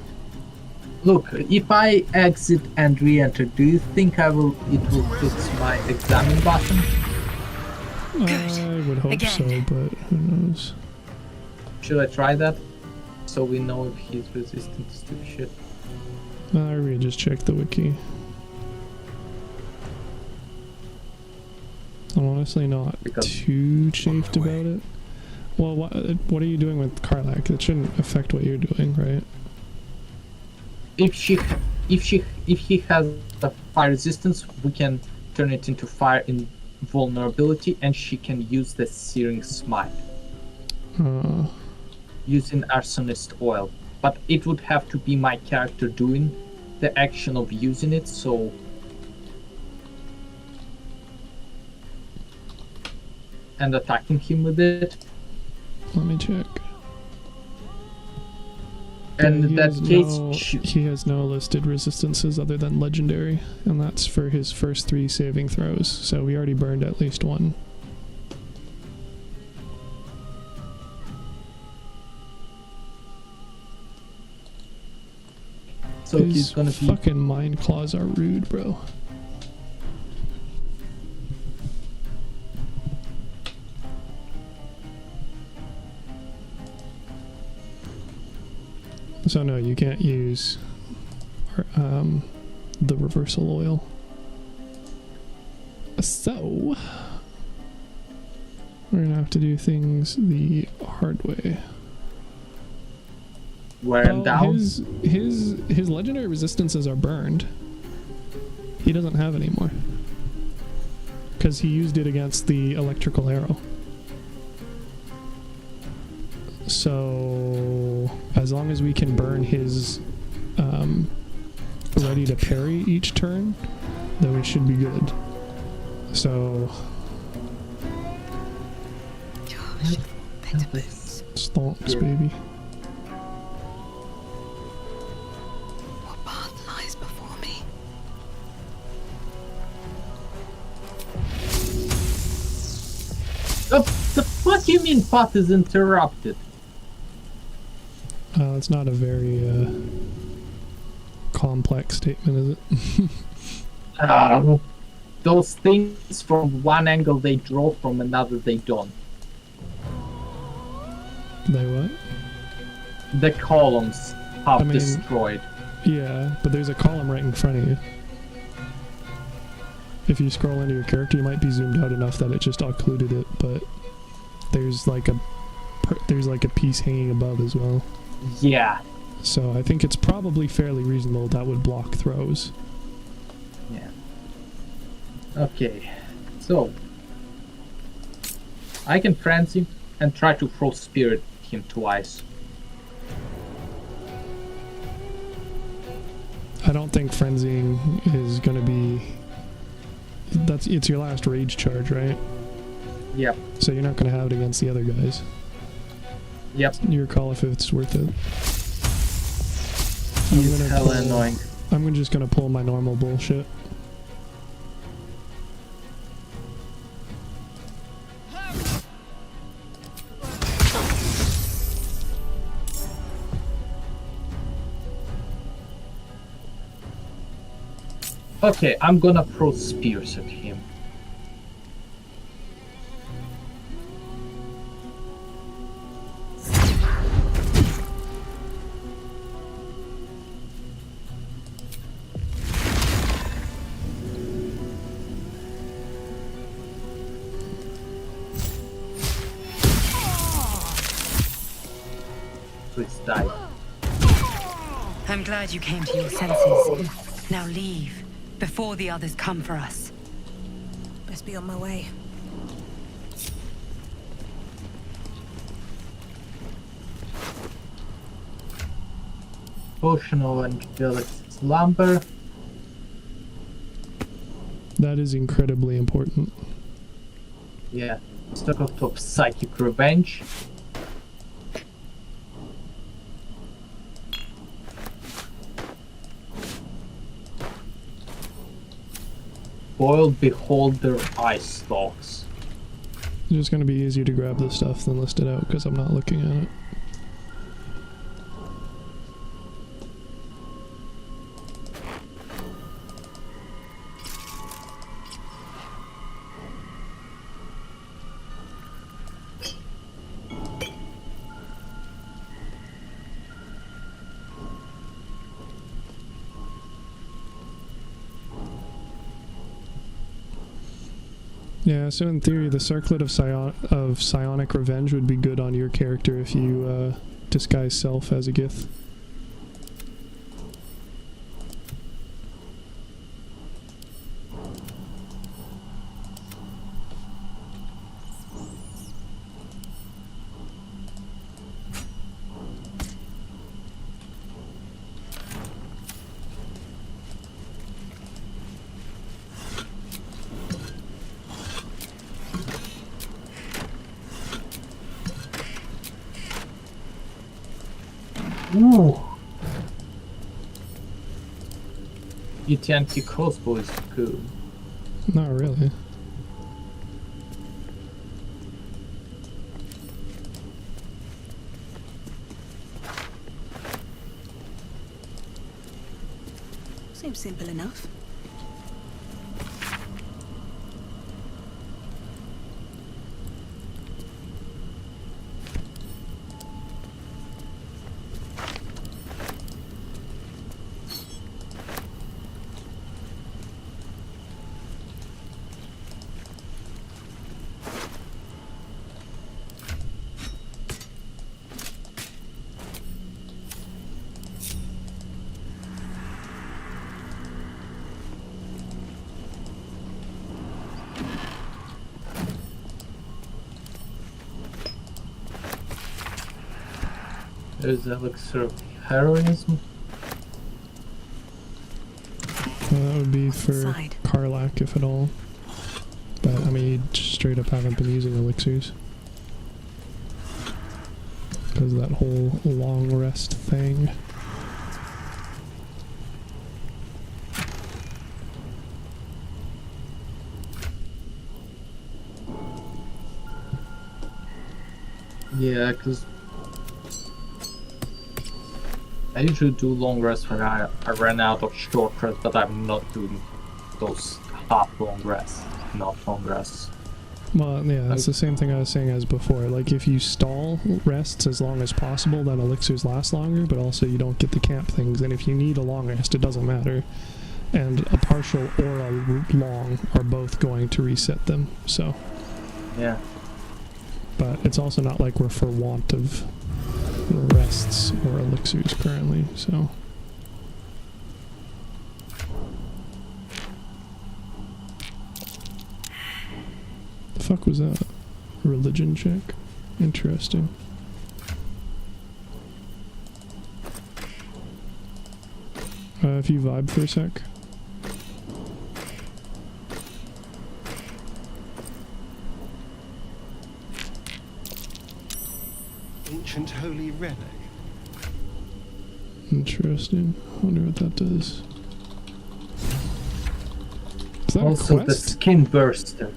Look, if I exit and re-enter, do you think it will fix my examine button?
I would hope so, but who knows?
Should I try that? So we know if he's resistant to stupid shit.
I really just checked the wiki. I'm honestly not too chafed about it. Well, what are you doing with Karlach? It shouldn't affect what you're doing, right?
If he has a fire resistance, we can turn it into fire invulnerability, and she can use the searing smite. Using arsonist oil, but it would have to be my character doing the action of using it, so and attacking him with it.
Let me check.
And in that case,
he has no listed resistances other than legendary, and that's for his first 3 saving throws. So we already burned at least one.
So he's gonna be
fucking mind claws are rude, bro. So no, you can't use the reversal oil. So we're gonna have to do things the hard way.
Wear him down.
His legendary resistances are burned. He doesn't have any more because he used it against the electrical arrow. So as long as we can burn his ready to parry each turn, then we should be good. So stomps, baby.
What path lies before me?
The fuck you mean path is interrupted?
It's not a very complex statement, is it?
Those things from one angle they draw, from another they don't.
They what?
The columns have destroyed.
Yeah, but there's a column right in front of you. If you scroll into your character, you might be zoomed out enough that it just occluded it, but there's like a piece hanging above as well.
Yeah.
So I think it's probably fairly reasonable that would block throws.
Yeah. Okay. So I can frenzy and try to throw spirit him twice.
I don't think frenzying is gonna be... It's your last rage charge, right?
Yep.
So you're not gonna have it against the other guys.
Yep.
Your call if it's worth it.
He's hella annoying.
I'm just gonna pull my normal bullshit.
Okay, I'm gonna throw spears at him. Please die.
I'm glad you came to your senses. Now leave, before the others come for us.
Best be on my way.
Potion of angelic slumber.
That is incredibly important.
Yeah. Stock of top psychic revenge. Boiled beholder eye stalks.
It's just going to be easier to grab this stuff than list it out because I'm not looking at it. Yeah, so in theory, the Circlet of Psionic Revenge would be good on your character if you disguise self as a Gith.
Ooh. UTNT crossbow is good.
Not really.
Seems simple enough.
There's elixir of heroism.
That would be for
Inside.
Karlach, if at all. But, I mean, you straight up haven't been using elixirs. Because of that whole long rest thing.
Yeah, because I usually do long rests when I ran out of short rests, but I'm not doing those half long rests, not long rests.
Well, yeah, that's the same thing I was saying as before. Like, if you stall rests as long as possible, then elixirs last longer, but also you don't get the camp things. And if you need a long rest, it doesn't matter. And a partial or a long are both going to reset them, so.
Yeah.
But it's also not like we're for want of rests or elixirs currently, so. The fuck was that? Religion check? Interesting. If you vibe for a sec.
Ancient holy relic.
Interesting. Wonder what that does. Is that
Also
a
the
quest?
skin burster.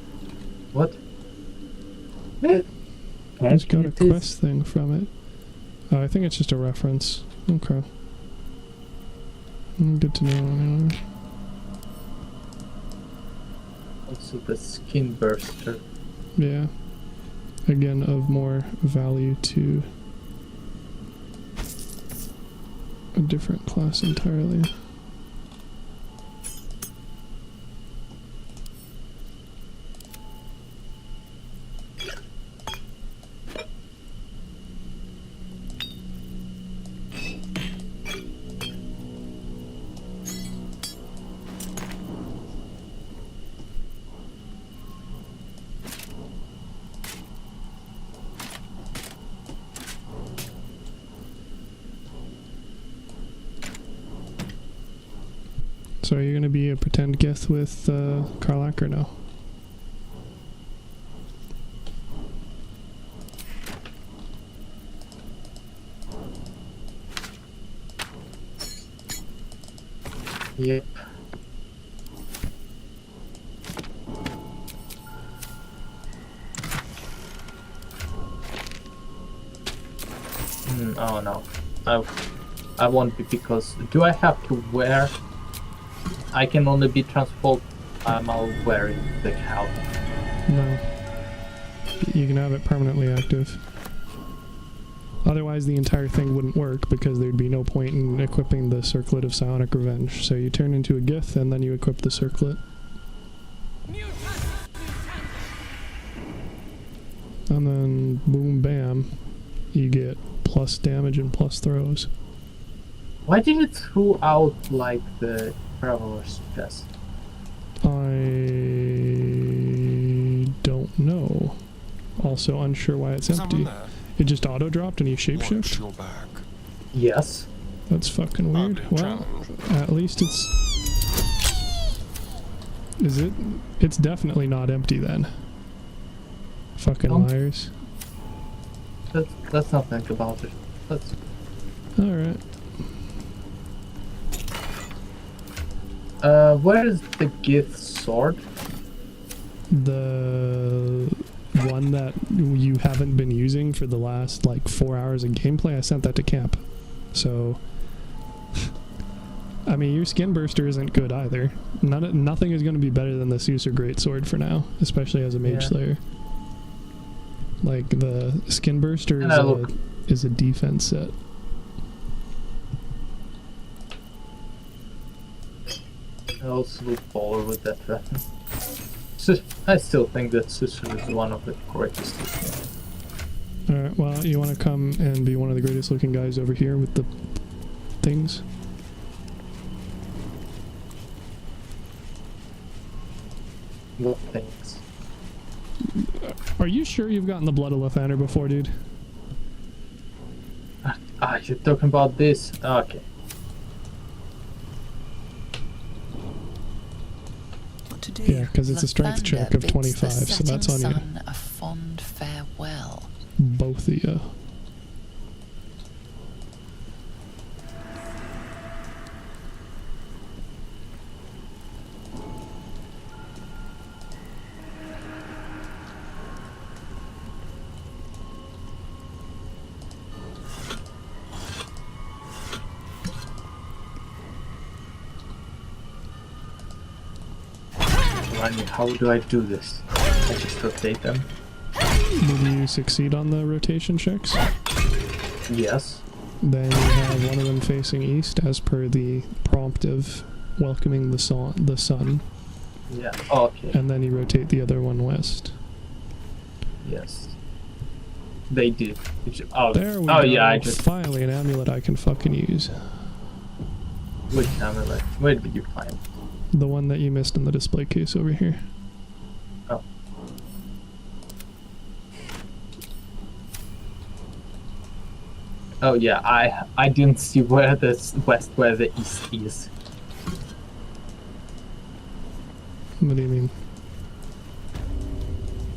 What?
It's got a quest thing from it. I think it's just a reference. Okay. Good to know anyway.
Also the skin burster.
Yeah. Again, of more value to a different class entirely. So are you going to be a pretend Gith with Karlach or no?
Yep. Oh no. I won't be, because do I have to wear? I can only be transformed. I'm all wearing the cowl.
No. You can have it permanently active. Otherwise the entire thing wouldn't work, because there'd be no point in equipping the Circlet of Psionic Revenge. So you turn into a Gith and then you equip the Circlet. And then boom bam, you get plus damage and plus throws.
Why did it throw out like the Traveler's Chest?
I don't know. Also unsure why it's empty. It just auto dropped and you shapeshift?
Yes.
That's fucking weird. Well, at least it's... Is it? It's definitely not empty then. Fucking liars.
Let's not think about it. Let's...
Alright.
Where is the Gith sword?
The one that you haven't been using for the last like 4 hours of gameplay, I sent that to camp. So I mean, your skin burster isn't good either. Nothing is going to be better than the Susur Greatsword for now, especially as a mage slayer. Like the skin burster is a defense set.
I also look forward with that weapon. I still think that Susur is one of the greatest looking.
Alright, well, you want to come and be one of the greatest looking guys over here with the things?
What things?
Are you sure you've gotten the Blood of Lathander before, dude?
You're talking about this? Okay.
Yeah, because it's a strength check of 25, so that's on you.
A fond farewell.
Both of you.
How do I do this? I just rotate them.
Did you succeed on the rotation checks?
Yes.
Then you have one of them facing east, as per the prompt of welcoming the sun.
Yeah. Oh, okay.
And then you rotate the other one west.
Yes. They did. Oh,
there we go.
Yeah. I just
finally an amulet I can fucking use.
Which amulet? Where did you find?
The one that you missed in the display case over here.
Oh. Oh yeah, I didn't see where the west, where the east is.
What do you mean?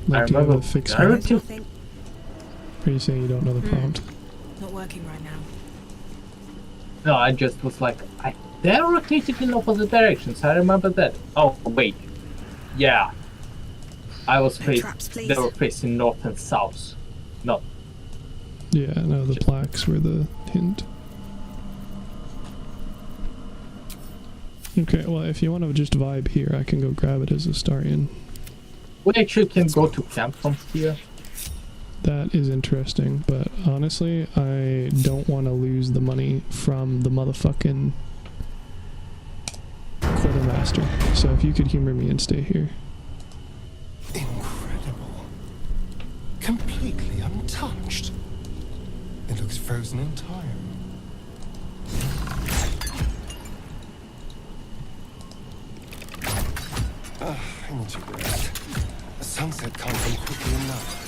Like,
I remember.
Are you saying you don't know the prompt?
Not working right now.
No, I just was like, they're rotated in opposite directions. I remember that. Oh wait, yeah. I was facing. They were facing north and south. No.
Yeah, no, the plaques were the hint. Okay, well, if you want to just vibe here, I can go grab it as a Starian.
We actually can go to camp from here.
That is interesting, but honestly, I don't want to lose the money from the motherfucking quartermaster. So if you could humor me and stay here.
Incredible. Completely untouched. It looks frozen in time. I need to rest. The sunset can't come quickly enough.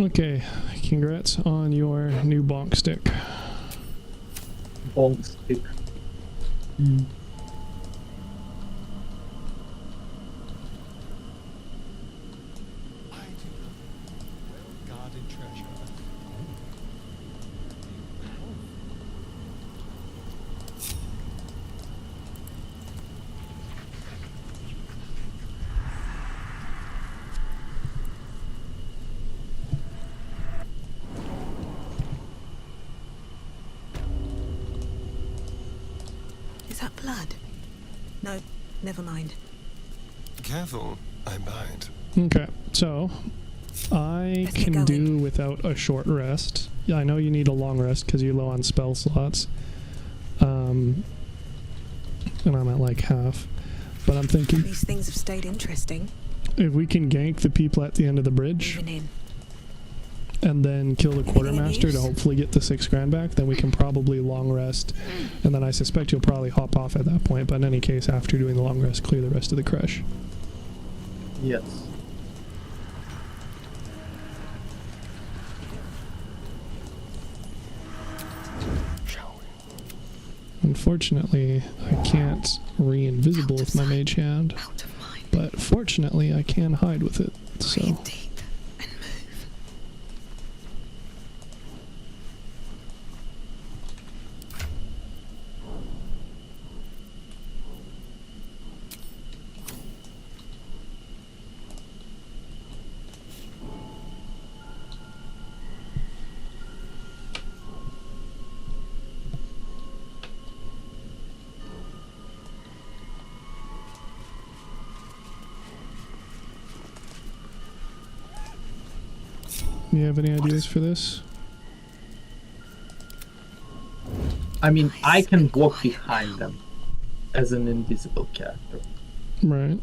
Okay, congrats on your new bonk stick.
Bonk stick.
Guarded treasure.
Is that blood? No, never mind.
Careful, I bite.
Okay, so I
Let's get
can
going.
do without a short rest. Yeah, I know you need a long rest because you're low on spell slots. And I'm at like half. But I'm thinking
These things have stayed interesting.
if we can gank the people at the end of the bridge
Even in.
and then kill the
Anything of
quartermaster to
use?
hopefully get the 6 grand back, then we can probably long rest. And then I suspect you'll probably hop off at that point, but in any case, after doing the long rest, clear the rest of the Creche.
Yes.
Unfortunately, I can't re-invisible with my mage hand, but fortunately I can hide with it, so... You have any ideas for this?
I mean, I can walk behind them as an invisible character.
Right.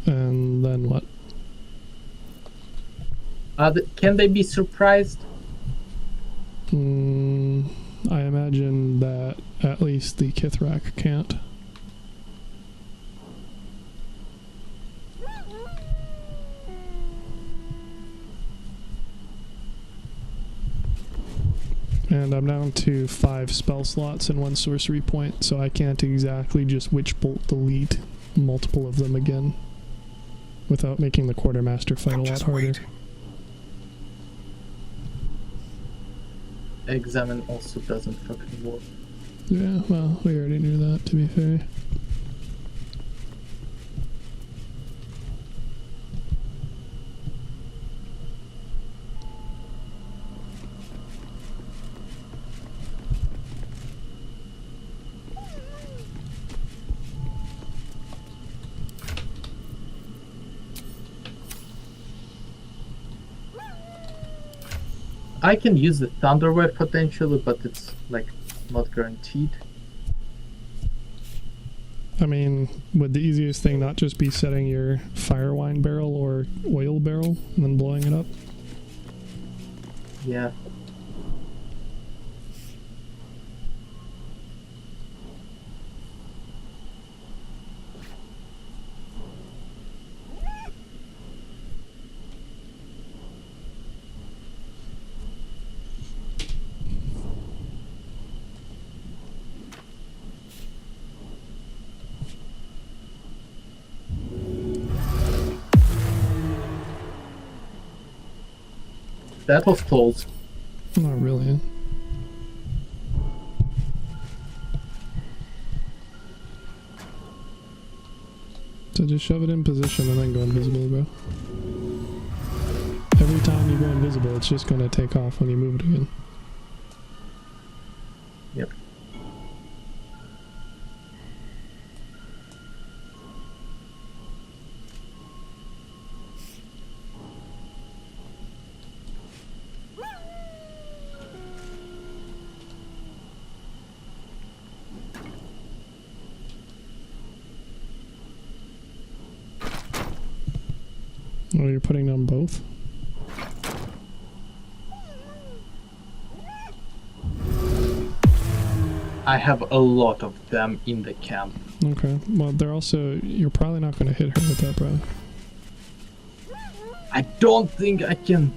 And then what?
Can they be surprised?
I imagine that at least the Kithrak can't. And I'm down to 5 spell slots and 1 sorcery point, so I can't exactly just Witch Bolt delete multiple of them again without making the quartermaster fight a lot harder.
Examine also doesn't fucking work.
Yeah, well, we already knew that, to be fair.
I can use the Thunder Wave potentially, but it's like not guaranteed.
I mean, would the easiest thing not just be setting your fire wine barrel or oil barrel and then blowing it up?
Yeah. That was close.
Not really. So just shove it in position and then go invisible, bro. Every time you go invisible, it's just gonna take off when you move it again.
Yep.
Oh, you're putting down both?
I have a lot of them in the camp.
Okay. Well, they're also... You're probably not going to hit her with that, bro.
I don't think I can...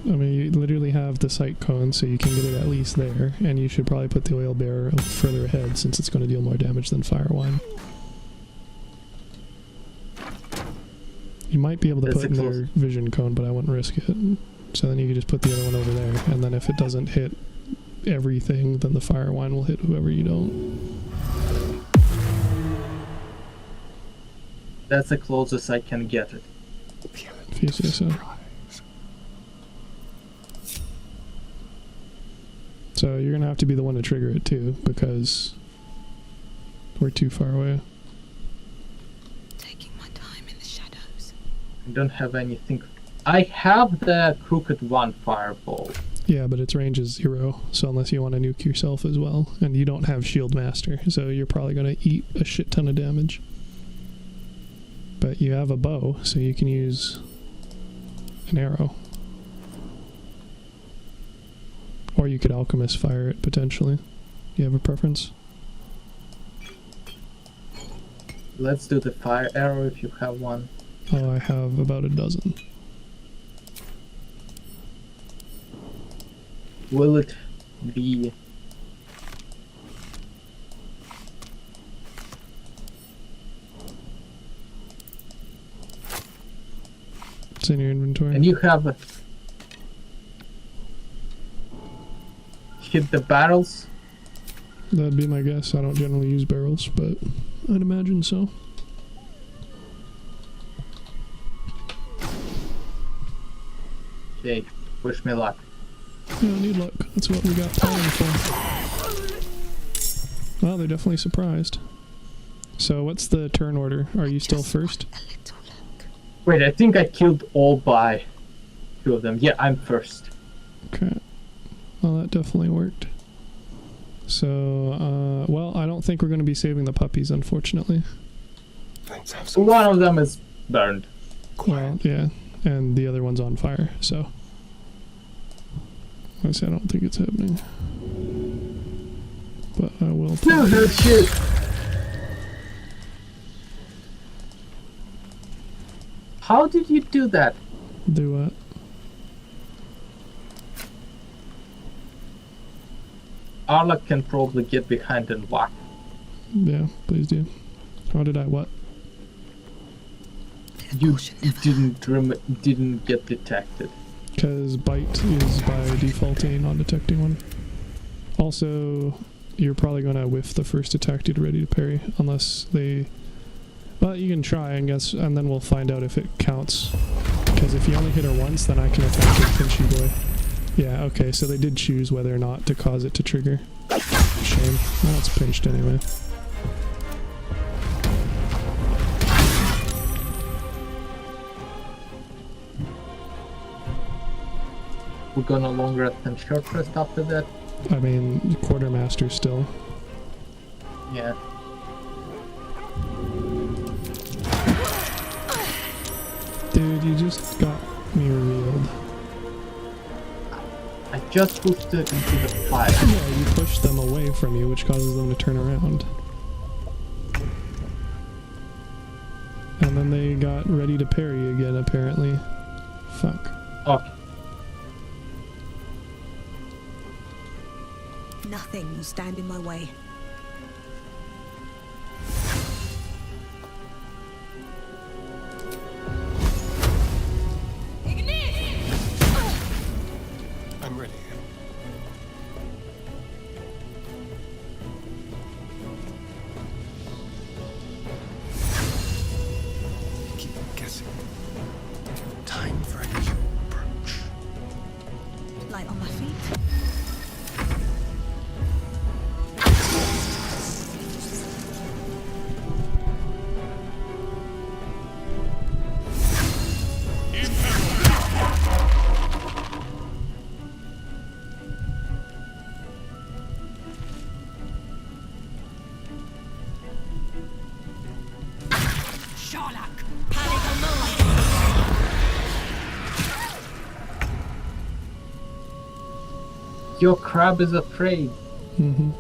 I mean, you literally have the sight cone, so you can get it at least there, and you should probably put the oil bearer further ahead, since it's going to deal more damage than fire wine. You might be able to put in their vision cone, but I wouldn't risk it. So then you could just put the other one over there, and then if it doesn't hit everything, then the fire wine will hit whoever you don't.
That's the closest I can get it.
If you say so. So you're gonna have to be the one to trigger it too, because we're too far away.
Taking my time in the shadows.
I don't have anything. I have the crooked one fireball.
Yeah, but its range is 0, so unless you want to nuke yourself as well, and you don't have shield master, so you're probably gonna eat a shit ton of damage. But you have a bow, so you can use an arrow. Or you could alchemist fire it, potentially. You have a preference?
Let's do the fire arrow if you have one.
Oh, I have about a dozen.
Will it be...
It's in your inventory.
And you have... hit the barrels?
That'd be my guess. I don't generally use barrels, but I'd imagine so.
Okay, wish me luck.
Yeah, I need luck. That's what we got time for. Well, they're definitely surprised. So what's the turn order? Are you still first?
Wait, I think I killed all by 2 of them. Yeah, I'm first.
Okay. Well, that definitely worked. So, well, I don't think we're going to be saving the puppies, unfortunately.
One of them is burned.
Well, yeah, and the other one's on fire, so... I say I don't think it's happening. But I will...
No, that's shit! How did you do that?
Do what?
Arla can probably get behind and whack.
Yeah, please do. How did I what?
You didn't get detected.
Because bite is by default a non-detecting one. Also, you're probably going to whiff the first attack due to ready to parry, unless they... Well, you can try, I guess, and then we'll find out if it counts. Because if you only hit her once, then I can attack your Pinchy boy. Yeah, okay, so they did choose whether or not to cause it to trigger. Shame. Well, it's pinched anyway.
We're gonna long rest and short rest after that.
I mean, quartermaster still.
Yeah.
Dude, you just got me revealed.
I just pushed it into the fire.
Yeah, you pushed them away from you, which causes them to turn around. And then they got ready to parry again, apparently. Fuck.
Okay.
Nothing will stand in my way.
I'm ready.
Keep guessing. Time for a new approach.
Light on my feet.
Your crab is afraid.
Mm-hmm.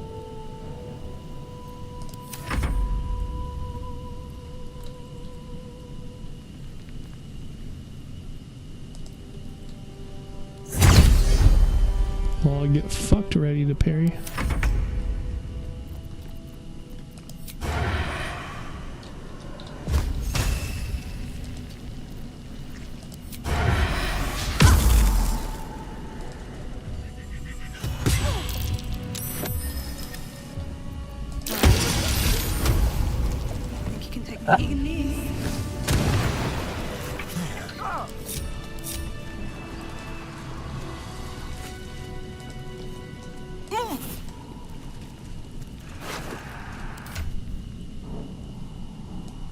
I'll get fucked ready to parry.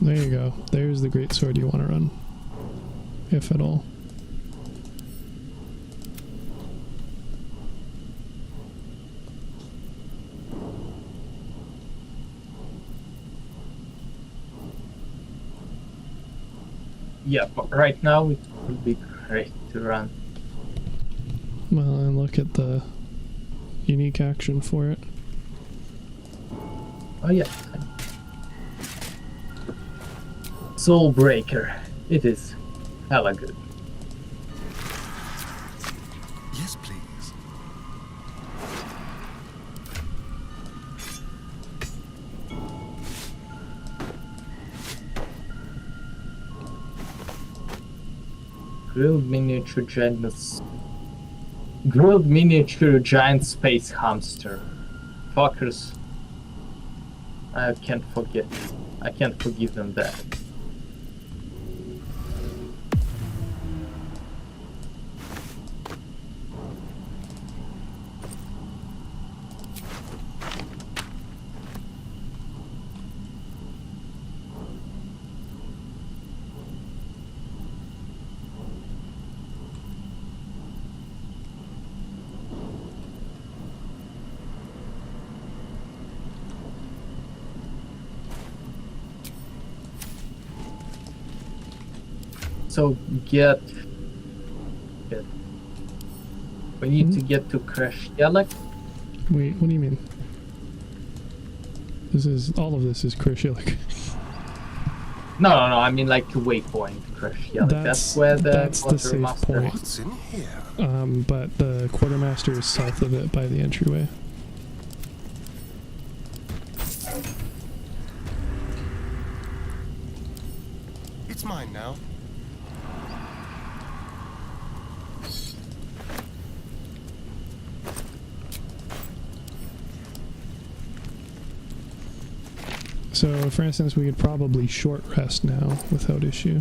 There you go. There's the great sword you want to run. If at all.
Yeah, but right now it would be great to run.
Well, and look at the unique action for it.
Oh yeah. Soul Breaker. It is hella good.
Yes, please.
Grilled miniature giant space hamster. Fuckers. I can't forgive them that. So we need to get to Creche. Like.
Wait, what do you mean? All of this is Creche.
No. I mean like to waypoint Creche. That's where the
safe point.
What's in here?
But the quartermaster is south of it by the entryway.
It's mine now.
So, for instance, we could probably short rest now without issue.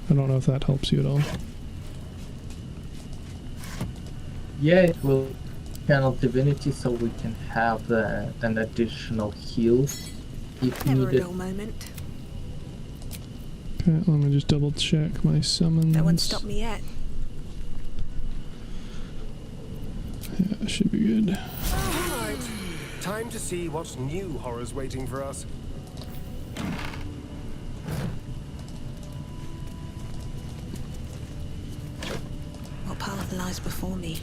I don't know if that helps you at all.
Yeah, it will channel divinity so we can have an additional heal if
Never
needed.
a dull moment.
Okay, let me just double check my summons.
That won't stop me yet.
Yeah, should be good.
Alright, time to see what new horror's waiting for us.
What path lies before me?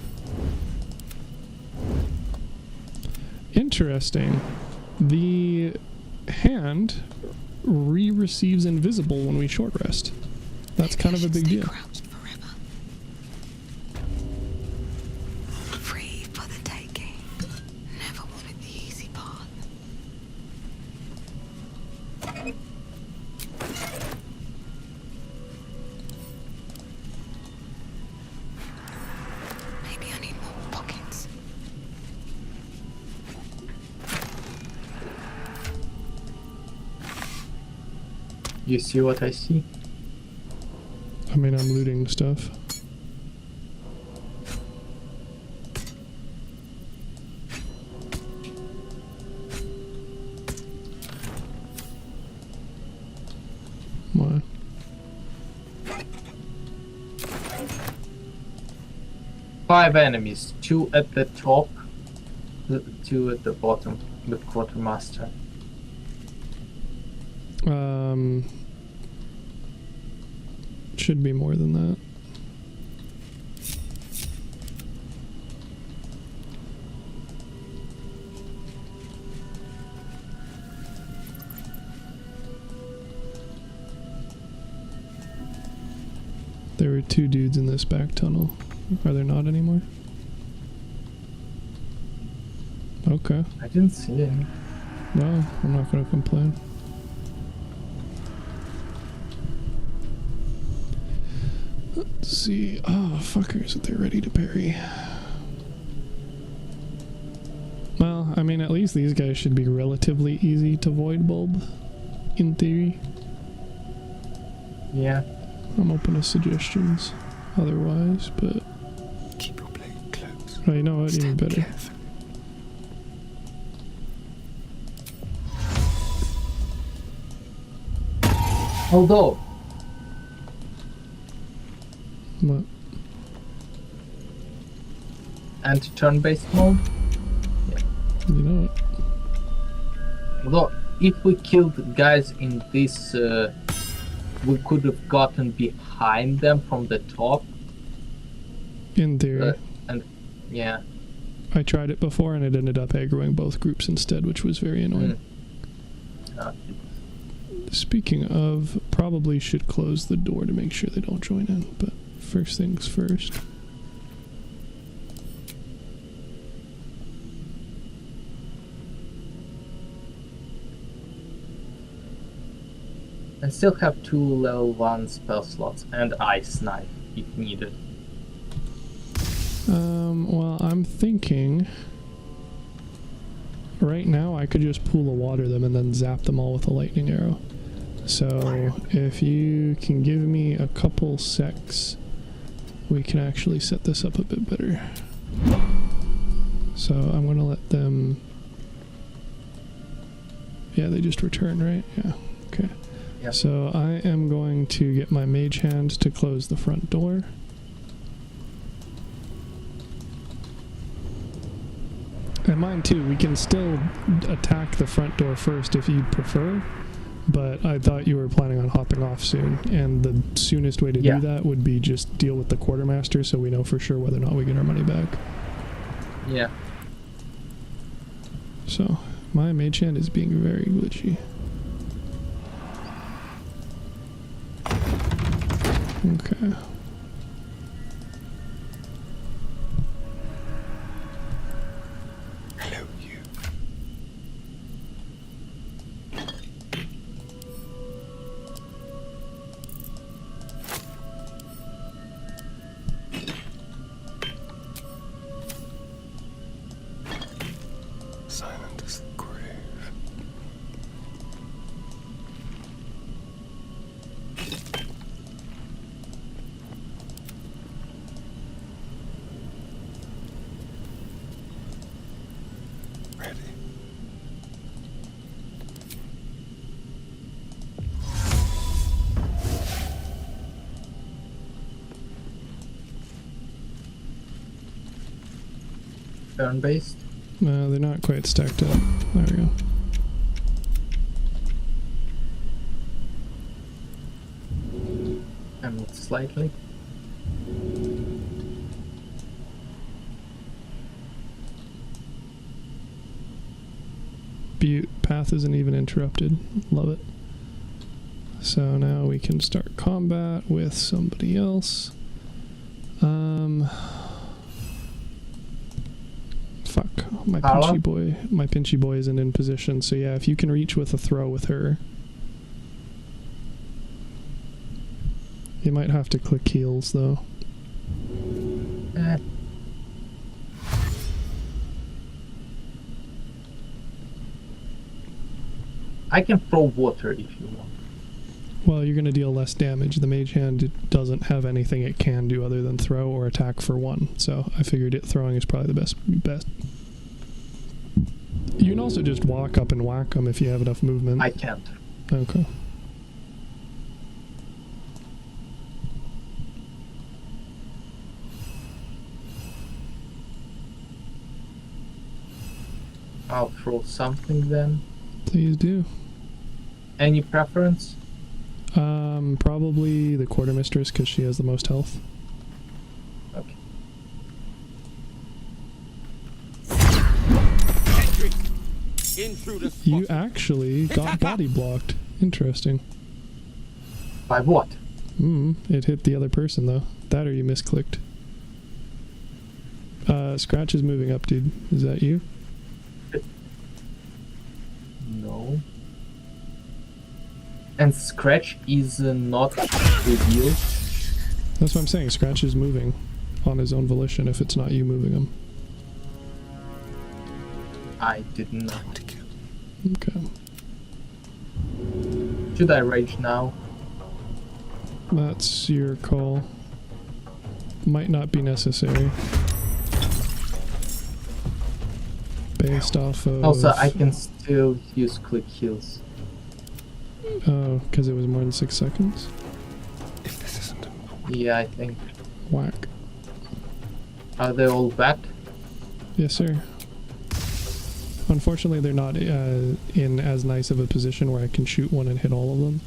Interesting. The hand receives invisible when we short rest. That's kind of a big deal.
Free for the taking. Never wanted the easy path. Maybe I need more pockets.
You see what I see?
I mean, I'm looting stuff. What?
Five enemies, 2 at the top, 2 at the bottom, with quartermaster.
Should be more than that. There were 2 dudes in this back tunnel. Are there not anymore? Okay.
I didn't see any.
Well, I'm not gonna complain. Let's see. Oh, fuckers, they're ready to parry. Well, I mean, at least these guys should be relatively easy to void bulb, in theory.
Yeah.
I'm open to suggestions otherwise, but...
Keep your blade close.
Oh, you know what? Even better.
Although...
What?
Anti-turn-based mode? Yeah.
You know it.
Although, if we killed guys in this, we could have gotten behind them from the top.
In theory.
And yeah.
I tried it before and it ended up aggroing both groups instead, which was very annoying. Speaking of, probably should close the door to make sure they don't join in, but first things first.
And still have 2 level 1 spell slots and ice knife if needed.
Well, I'm thinking right now I could just pool of water them and then zap them all with a lightning arrow. So if you can give me a couple secs, we can actually set this up a bit better. So I'm gonna let them... Yeah, they just return, right? Yeah, okay.
Yep.
So I am going to get my mage hand to close the front door. And mine too, we can still attack the front door first if you'd prefer, but I thought you were planning on hopping off soon, and the soonest way to do that would be just deal with the quartermaster so we know for sure whether or not we get our money back.
Yeah.
So, my mage hand is being very glitchy. Okay.
Hello, you. Silent as the grave. Ready.
Turn-based?
No, they're not quite stacked up. There we go.
And slightly.
Butte path isn't even interrupted. Love it. So now we can start combat with somebody else. Fuck. My pinchy boy isn't in position, so yeah, if you can reach with a throw with her. You might have to click heals though.
I can throw water if you want.
Well, you're going to deal less damage. The mage hand doesn't have anything it can do other than throw or attack for 1, so I figured throwing is probably the best. You can also just walk up and whack them if you have enough movement.
I can't.
Okay.
I'll throw something then.
Please do.
Any preference?
Probably the quartermistress because she has the most health.
Okay.
You actually got body blocked. Interesting.
By what?
It hit the other person though. That or you misclicked. Scratch is moving up, dude. Is that you?
And Scratch is not revealed.
That's what I'm saying. Scratch is moving on his own volition if it's not you moving him.
I didn't know.
Okay.
Should I rage now?
That's your call. Might not be necessary. Based off of...
Also, I can still use quick heals.
Oh, because it was more than 6 seconds?
If this isn't important.
Yeah, I think.
Whack.
Are they all back?
Yes, sir. Unfortunately, they're not in as nice of a position where I can shoot one and hit all of them.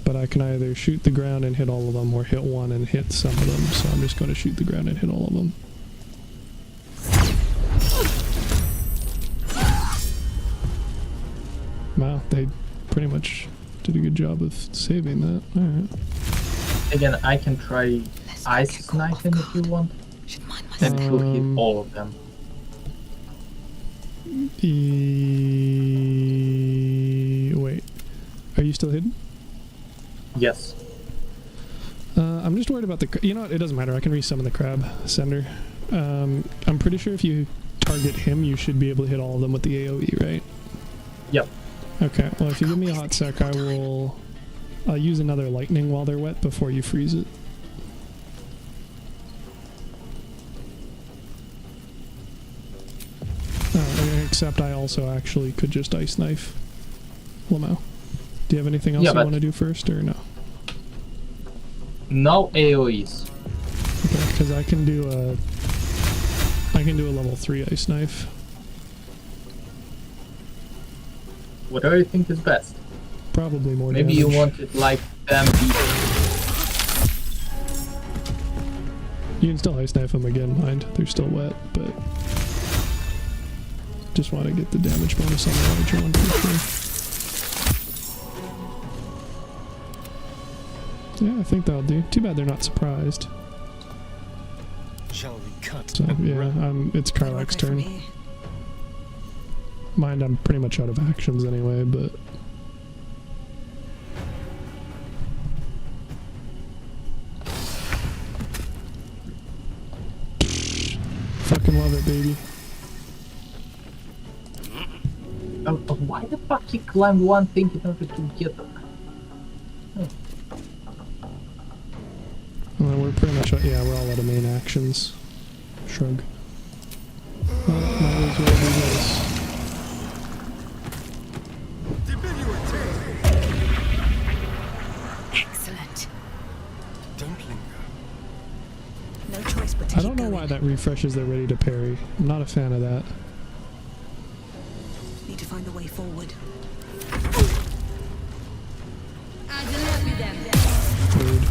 But I can either shoot the ground and hit all of them, or hit one and hit some of them. So I'm just going to shoot the ground and hit all of them. Wow, they pretty much did a good job of saving that. Alright.
Again, I can try ice sniping if you want. And it will hit all of them.
Wait. Are you still hidden?
Yes.
I'm just worried about the... You know what? It doesn't matter. I can resummon the crab sender. I'm pretty sure if you target him, you should be able to hit all of them with the AoE, right?
Yep.
Okay. Well, if you give me a hot sec, I'll use another lightning while they're wet before you freeze it. Except I also actually could just ice knife Lamau. Do you have anything else you want to do first, or no?
No AoEs.
Okay, because I can do a level 3 ice knife.
Whatever you think is best.
Probably more
Maybe
damage.
you want it like them.
You can still ice knife them again, mind. They're still wet, but just want to get the damage bonus on the larger one for sure. Yeah, I think that'll do. Too bad they're not surprised.
Shall we cut?
So yeah, it's Karlak's turn. Mind, I'm pretty much out of actions anyway, but fucking love it, baby.
Why the fuck you climb one thing in order to get them?
We're pretty much out, yeah, we're all out of main actions. Shrug. Well, might as well do this.
Excellent. Don't linger. No choice but to
I don't know why that refreshes they're ready to parry. I'm not a fan of that.
Need to find the way forward.
Rude.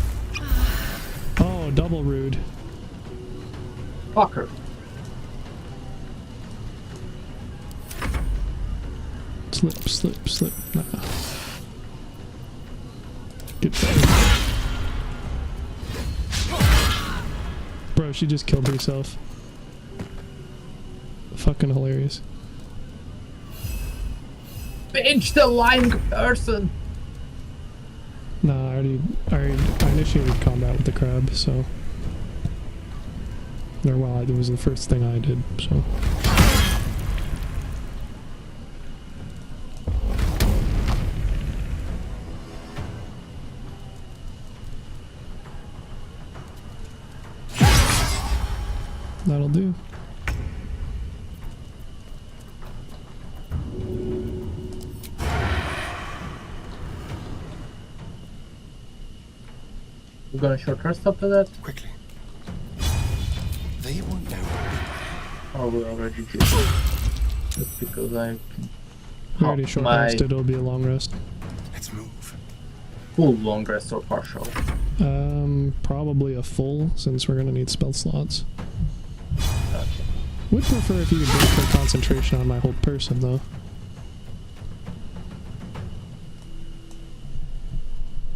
Oh, double rude.
Fucker.
Slip, slip, slip. Nah. Get better. Bro, she just killed herself. Fucking hilarious.
Bitch, the lying person!
Nah, I initiated combat with the crab, so... Or, well, it was the first thing I did, so... That'll do.
We're gonna short rest after that?
Quickly. They won't know.
Or we already did. Just because I can...
We already short rested, it'll be a long rest.
Let's move.
Full long rest or partial?
Probably a full, since we're gonna need spell slots.
Okay.
Would prefer if you could break the concentration on my whole person, though.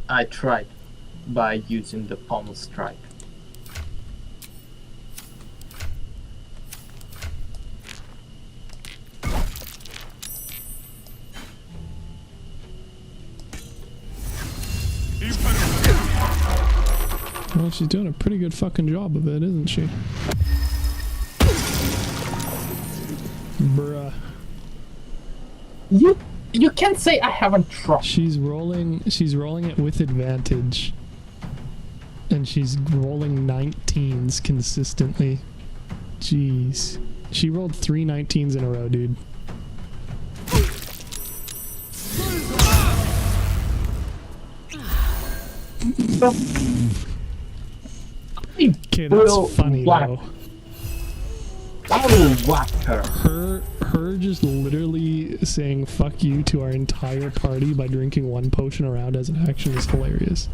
I tried by using the pommel strike.
she's doing a pretty good fucking job of it, isn't she? Bruh.
You can't say I haven't tried.
She's rolling it with advantage. And she's rolling 19s consistently. Jeez. She rolled 3 19s in a row, dude. Okay, that's funny though.
I will whack her.
Her just literally saying fuck you to our entire party by drinking 1 potion around as an action is hilarious.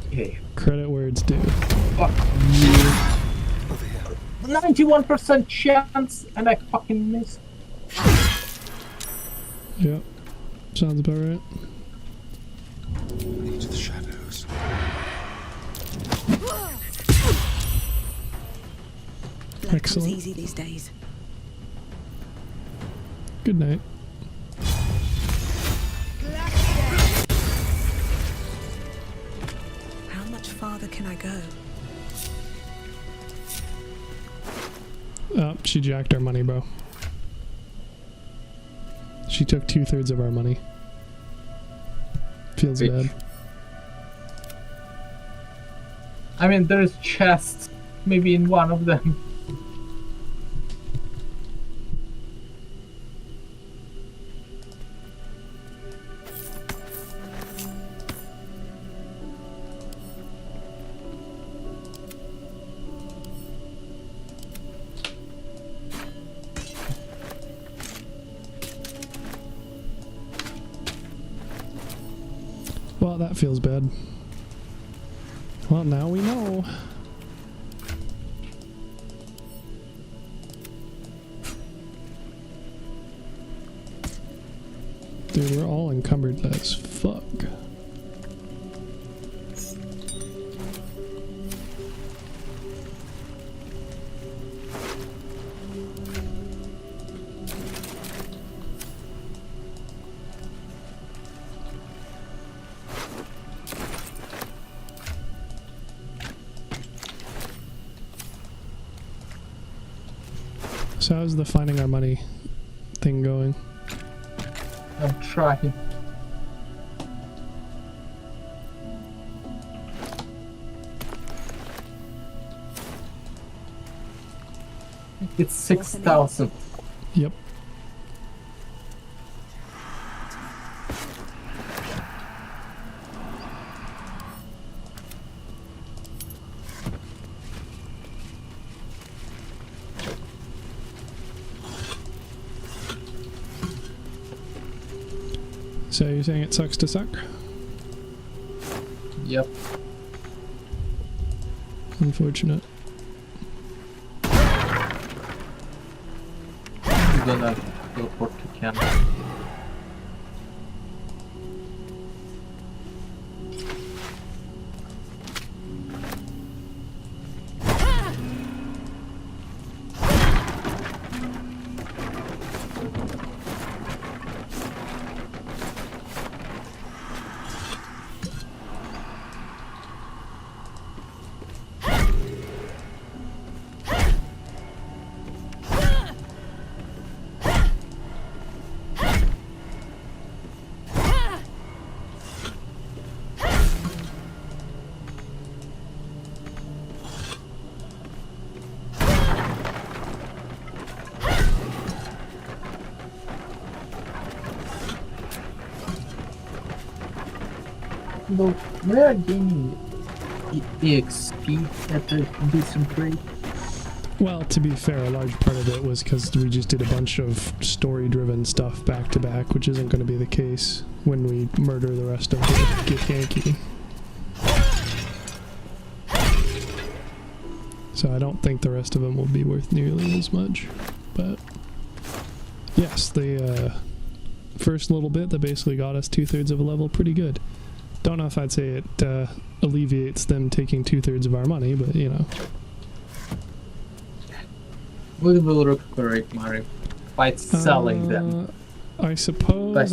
Okay.
Credit where it's due.
Fuck you. 91% chance and I fucking missed.
Yep. Sounds about right.
Into the shadows.
Excellent.
Easy these days.
Good night.
How much farther can I go?
Oh, she jacked our money, bro. She took 2/3 of our money. Feels bad.
I mean, there's chests. Maybe in one of them.
Well, that feels bad. Well, now we know. Dude, we're all encumbered as fuck. So how's the finding our money thing going?
I'm trying. It's 6,000.
Yep. So you're saying it sucks to suck?
Yep.
Unfortunate.
I'm gonna teleport to Canada. Though we are gaining EXP at a decent rate.
Well, to be fair, a large part of it was because we just did a bunch of story-driven stuff back to back, which isn't going to be the case when we murder the rest of the Githyanki. So I don't think the rest of them will be worth nearly as much. But yes, the first little bit that basically got us 2/3 of a level, pretty good. Don't know if I'd say it alleviates them taking 2/3 of our money, but you know.
We will recuperate money by selling them.
I suppose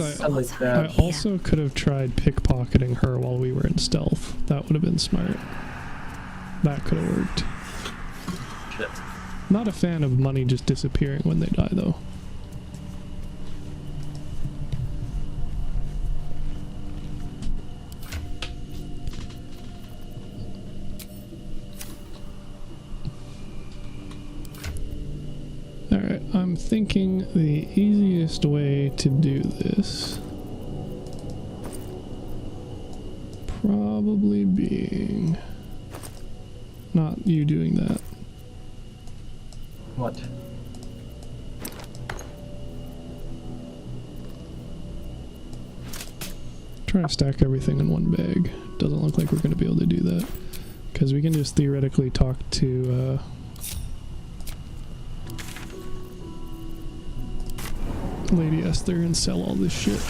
I also could have tried pickpocketing her while we were in stealth. That would have been smart. That could have worked.
Shit.
Not a fan of money just disappearing when they die, though. Alright, I'm thinking the easiest way to do this probably being not you doing that.
What?
Try to stack everything in one bag. Doesn't look like we're going to be able to do that. Because we can just theoretically talk to Lady Esther and sell all this shit.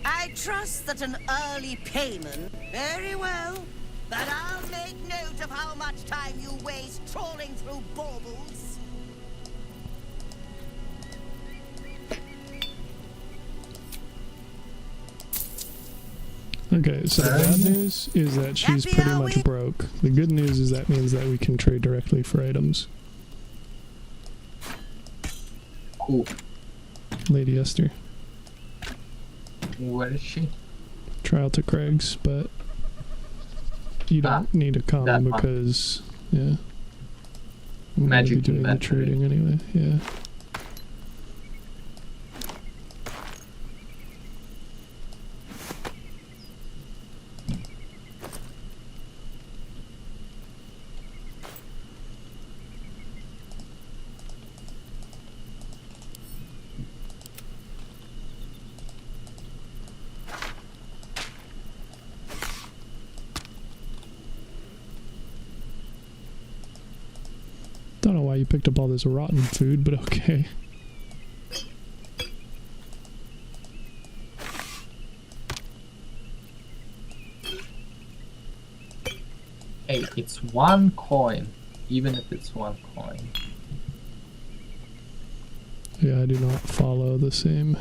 I trust that an early payment... Very well. But I'll make note of how much time you waste trawling through baubles.
Okay, so the bad news is that she's pretty much broke. The good news is that means that we can trade directly for items.
Cool.
Lady Esther.
Where is she?
Trial to Craig's, but you don't need to come because, yeah. I'm
Magic
gonna be doing the trading anyway, yeah. Don't know why you picked up all this rotten food, but okay.
Hey, it's 1 coin, even if it's 1 coin.
Yeah, I do not follow the same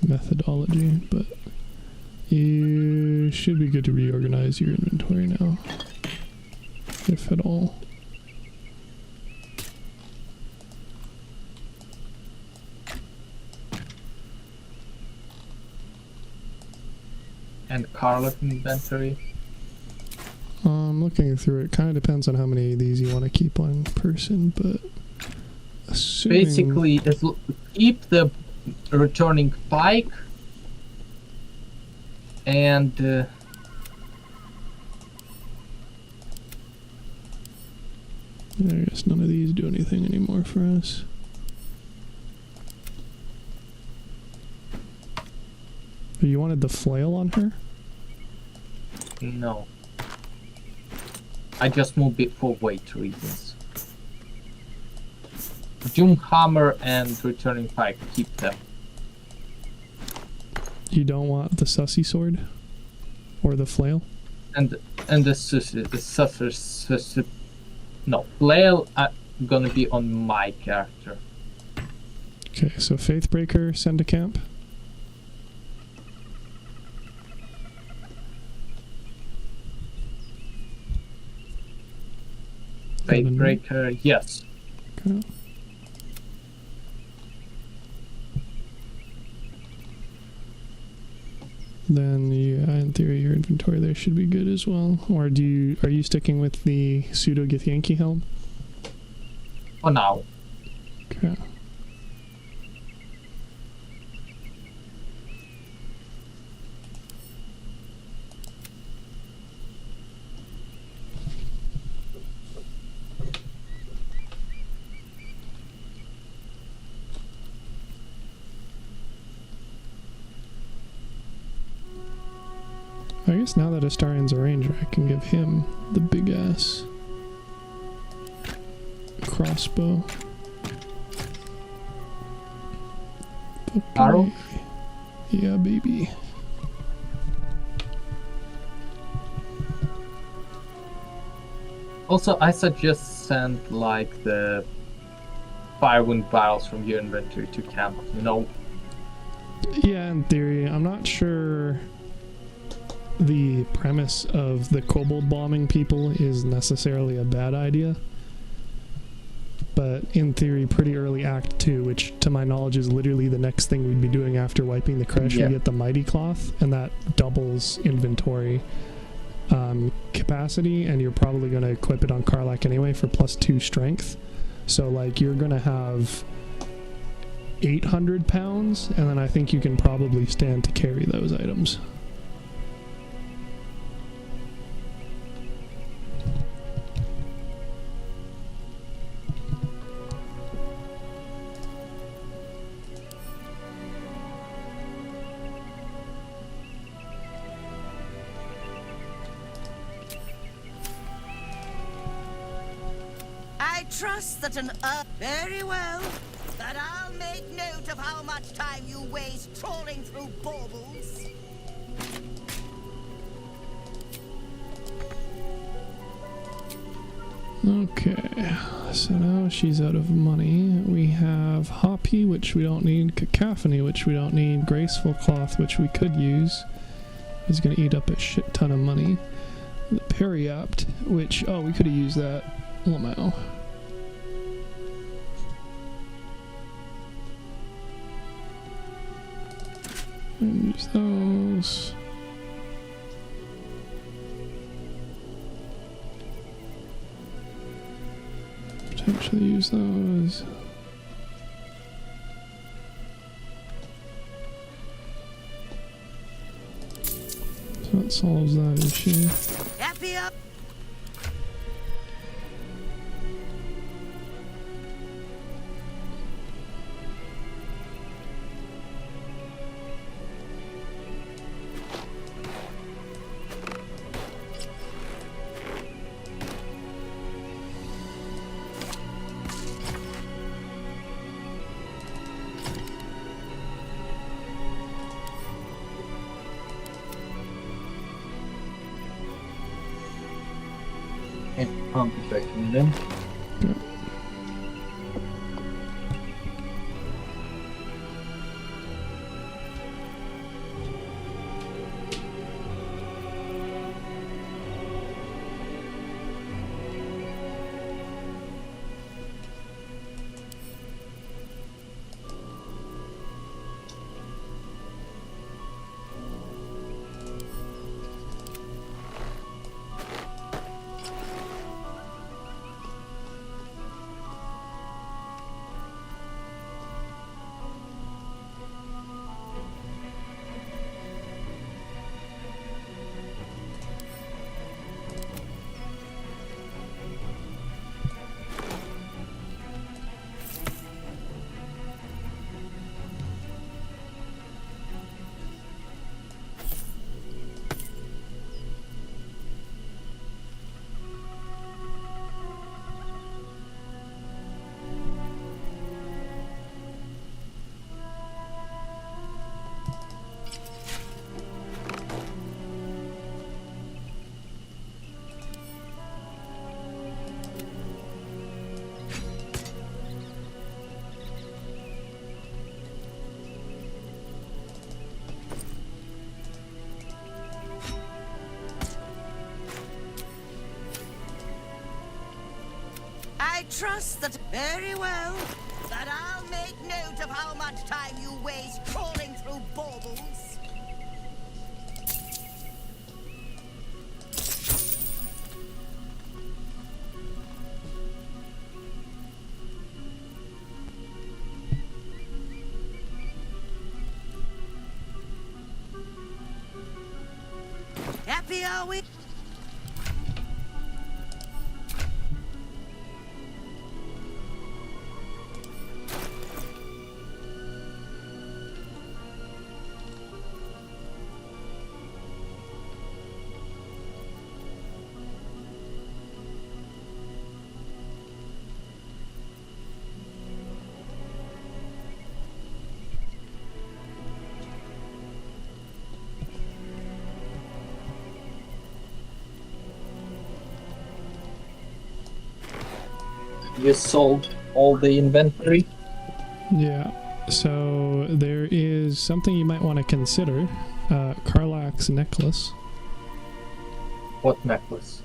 methodology, but you should be good to reorganize your inventory now, if at all.
And Carla's inventory.
I'm looking through it. Kind of depends on how many of these you want to keep on person, but assuming...
Basically, keep the returning pike and
I guess none of these do anything anymore for us. You wanted the flail on her?
no. I just moved it for weight reasons. Doomhammer and returning pike, keep them.
You don't want the sussy sword? Or the flail?
And the no, flail gonna be on my character.
Okay, so Faithbreaker, send to camp.
Faithbreaker, yes.
Okay. Then in theory your inventory there should be good as well. Or are you sticking with the pseudo Githyanki helm?
For now.
Okay. I guess now that Astarian's a ranger, I can give him the big ass crossbow.
Arrow?
Yeah, baby.
Also, I suggest send like the firewind barrels from your inventory to camp. No.
Yeah, in theory. I'm not sure the premise of the kobold bombing people is necessarily a bad idea. But in theory, pretty early Act 2, which to my knowledge is literally the next thing we'd be doing after wiping the Creche, we get the Mighty Cloth, and that doubles inventory capacity, and you're probably going to equip it on Karlach anyway for +2 strength. So like you're going to have 800 pounds, and then I think you can probably stand to carry those items.
I trust that very well. But I'll make note of how much time you waste trawling through baubles.
Okay, so now she's out of money. We have Hoppy, which we don't need, Cacophony, which we don't need, Graceful Cloth, which we could use. Is going to eat up a shit ton of money. The Periapt, which, oh, we could have used that. Lamau. Use those. Potentially use those. So that solves that issue.
Happy up.
Pump effect then. I trust that very well. But I'll make note of how much time you waste trawling through baubles. Happy are we? You sold all the inventory?
Yeah. So there is something you might want to consider. Karlach's necklace.
What necklace?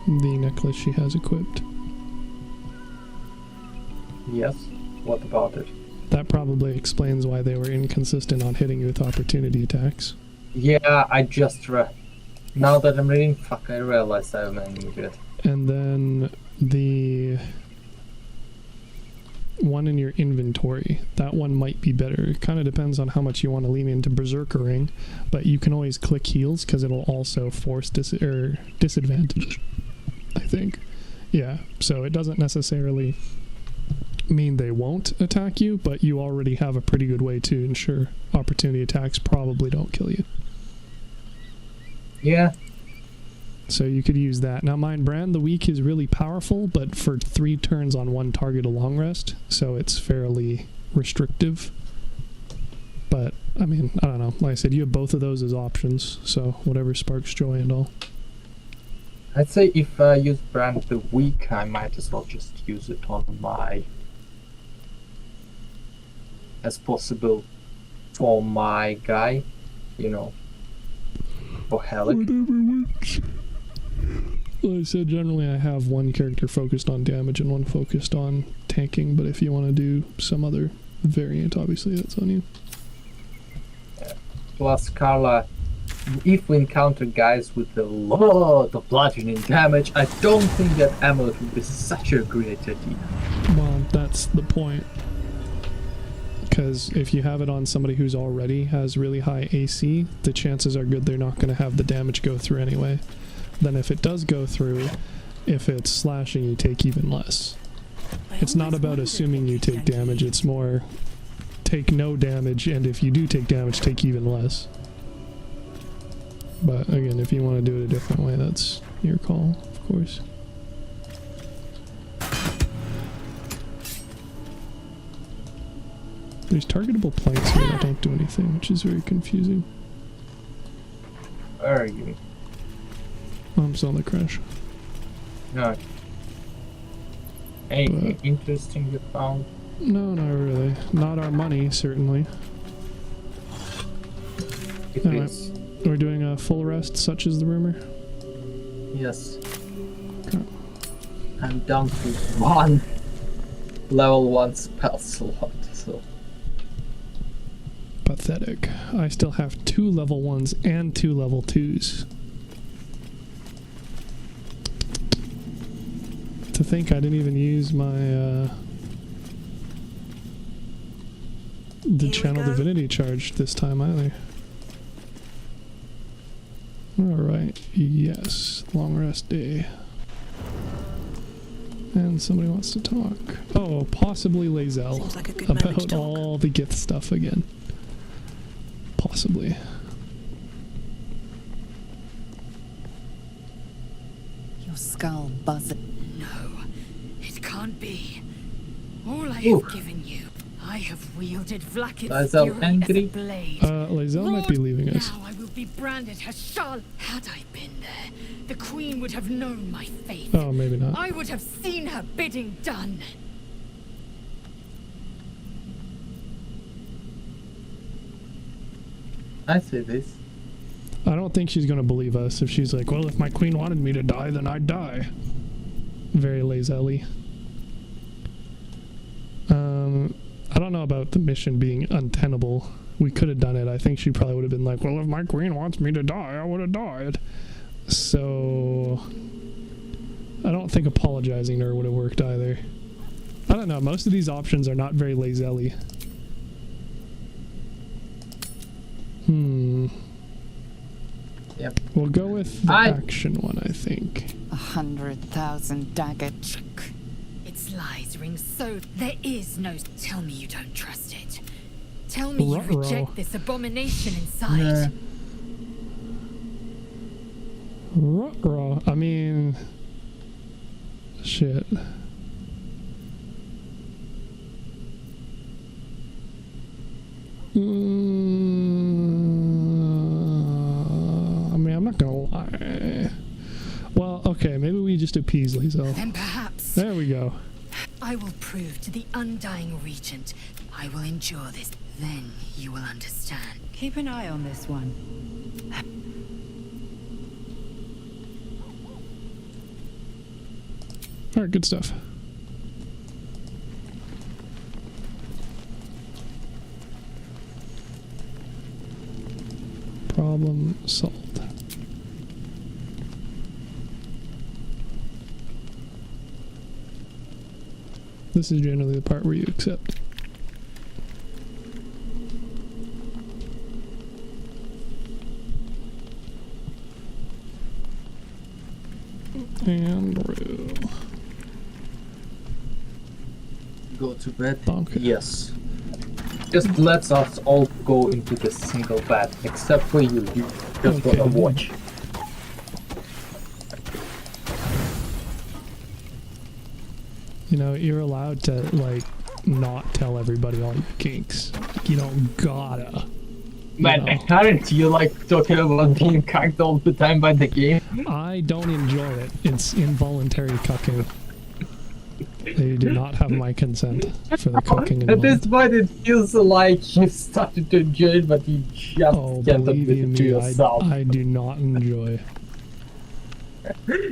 The necklace she has equipped.
Yes. What about it?
That probably explains why they were inconsistent on hitting you with opportunity attacks.
Yeah, I just now that I'm reading, fuck, I realized I'm an idiot.
And then the one in your inventory, that one might be better. It kind of depends on how much you want to lean into Berserkering, but you can always click heals because it'll also force disadvantage, I think. Yeah, so it doesn't necessarily mean they won't attack you, but you already have a pretty good way to ensure opportunity attacks probably don't kill you.
Yeah.
So you could use that. Now Mind Brand, the weak is really powerful, but for 3 turns on one target a long rest, so it's fairly restrictive. But, I mean, I don't know. Like I said, you have both of those as options, so whatever sparks joy and all.
I'd say if I use Brand the weak, I might as well just use it on my... as possible for my guy, you know, for Helic.
Whatever works. Like I said, generally I have one character focused on damage and one focused on tanking, but if you want to do some other variant, obviously that's on you.
Yeah. Plus, Carla, if we encounter guys with a lot of bludgeoning damage, I don't think that amulet would be such a great idea.
Well, that's the point. Because if you have it on somebody who's already has really high AC, the chances are good they're not going to have the damage go through anyway. Then if it does go through, if it's slashing, you take even less. It's not about assuming you take damage, it's more take no damage, and if you do take damage, take even less. But again, if you want to do it a different way, that's your call, of course. There's targetable planks here that don't do anything, which is very confusing.
Where are you?
I'm still in the Creche.
No. Anything interesting you found?
No, not really. Not our money, certainly. Anyway, we're doing a full rest, such is the rumor?
Yes.
Okay.
I'm down to 1 level 1 spell slot, so...
Pathetic. I still have 2 level 1s and 2 level 2s. To think I didn't even use my the channel divinity charge this time either. Alright, yes. Long rest day. And somebody wants to talk. Oh, possibly Lae'zel. Like about all the Gith stuff again. Possibly.
Your skull buzzing.
No, it can't be. All I have given you, I have wielded Vlaakith's fury as a blade.
Lae'zel might be leaving us.
Now I will be branded Hashal. Had I been there, the Queen would have known my fate.
Oh, maybe not.
I would have seen her bidding done.
I say this.
I don't think she's gonna believe us if she's like, well, if my queen wanted me to die, then I'd die. Very Lae'zel-y. I don't know about the mission being untenable. We could have done it. I think she probably would have been like, well, if my queen wants me to die, I would have died. So I don't think apologizing to her would have worked either. I don't know. Most of these options are not very Lae'zel-y.
Yep.
We'll go with the action one, I think.
100,000 dagger.
Its lies ring so. There is no. Tell me you don't trust it. Tell me you reject this abomination inside.
Ruh-roh. I mean, shit. I mean, I'm not gonna lie. Well, okay, maybe we just appease Lae'zel.
Then perhaps
There we go.
I will prove to the undying regent I will endure this. Then you will understand.
Keep an eye on this one.
Alright, good stuff. Problem solved. This is generally the part where you accept. Andrew.
Go to bed?
Okay.
Yes. Just let us all go into the single bed, except for you. You just
Okay.
wanna watch.
You know, you're allowed to, like, not tell everybody all your kinks. You don't gotta.
Man,
know.
aren't you like talking about being cucked all the time by the game?
I don't enjoy it. It's involuntary cucking. They do not have my consent for the cucking.
At this point, it feels like you started to enjoy it, but you just can't
Believe
admit
you
it to
me,
yourself.
I do not enjoy.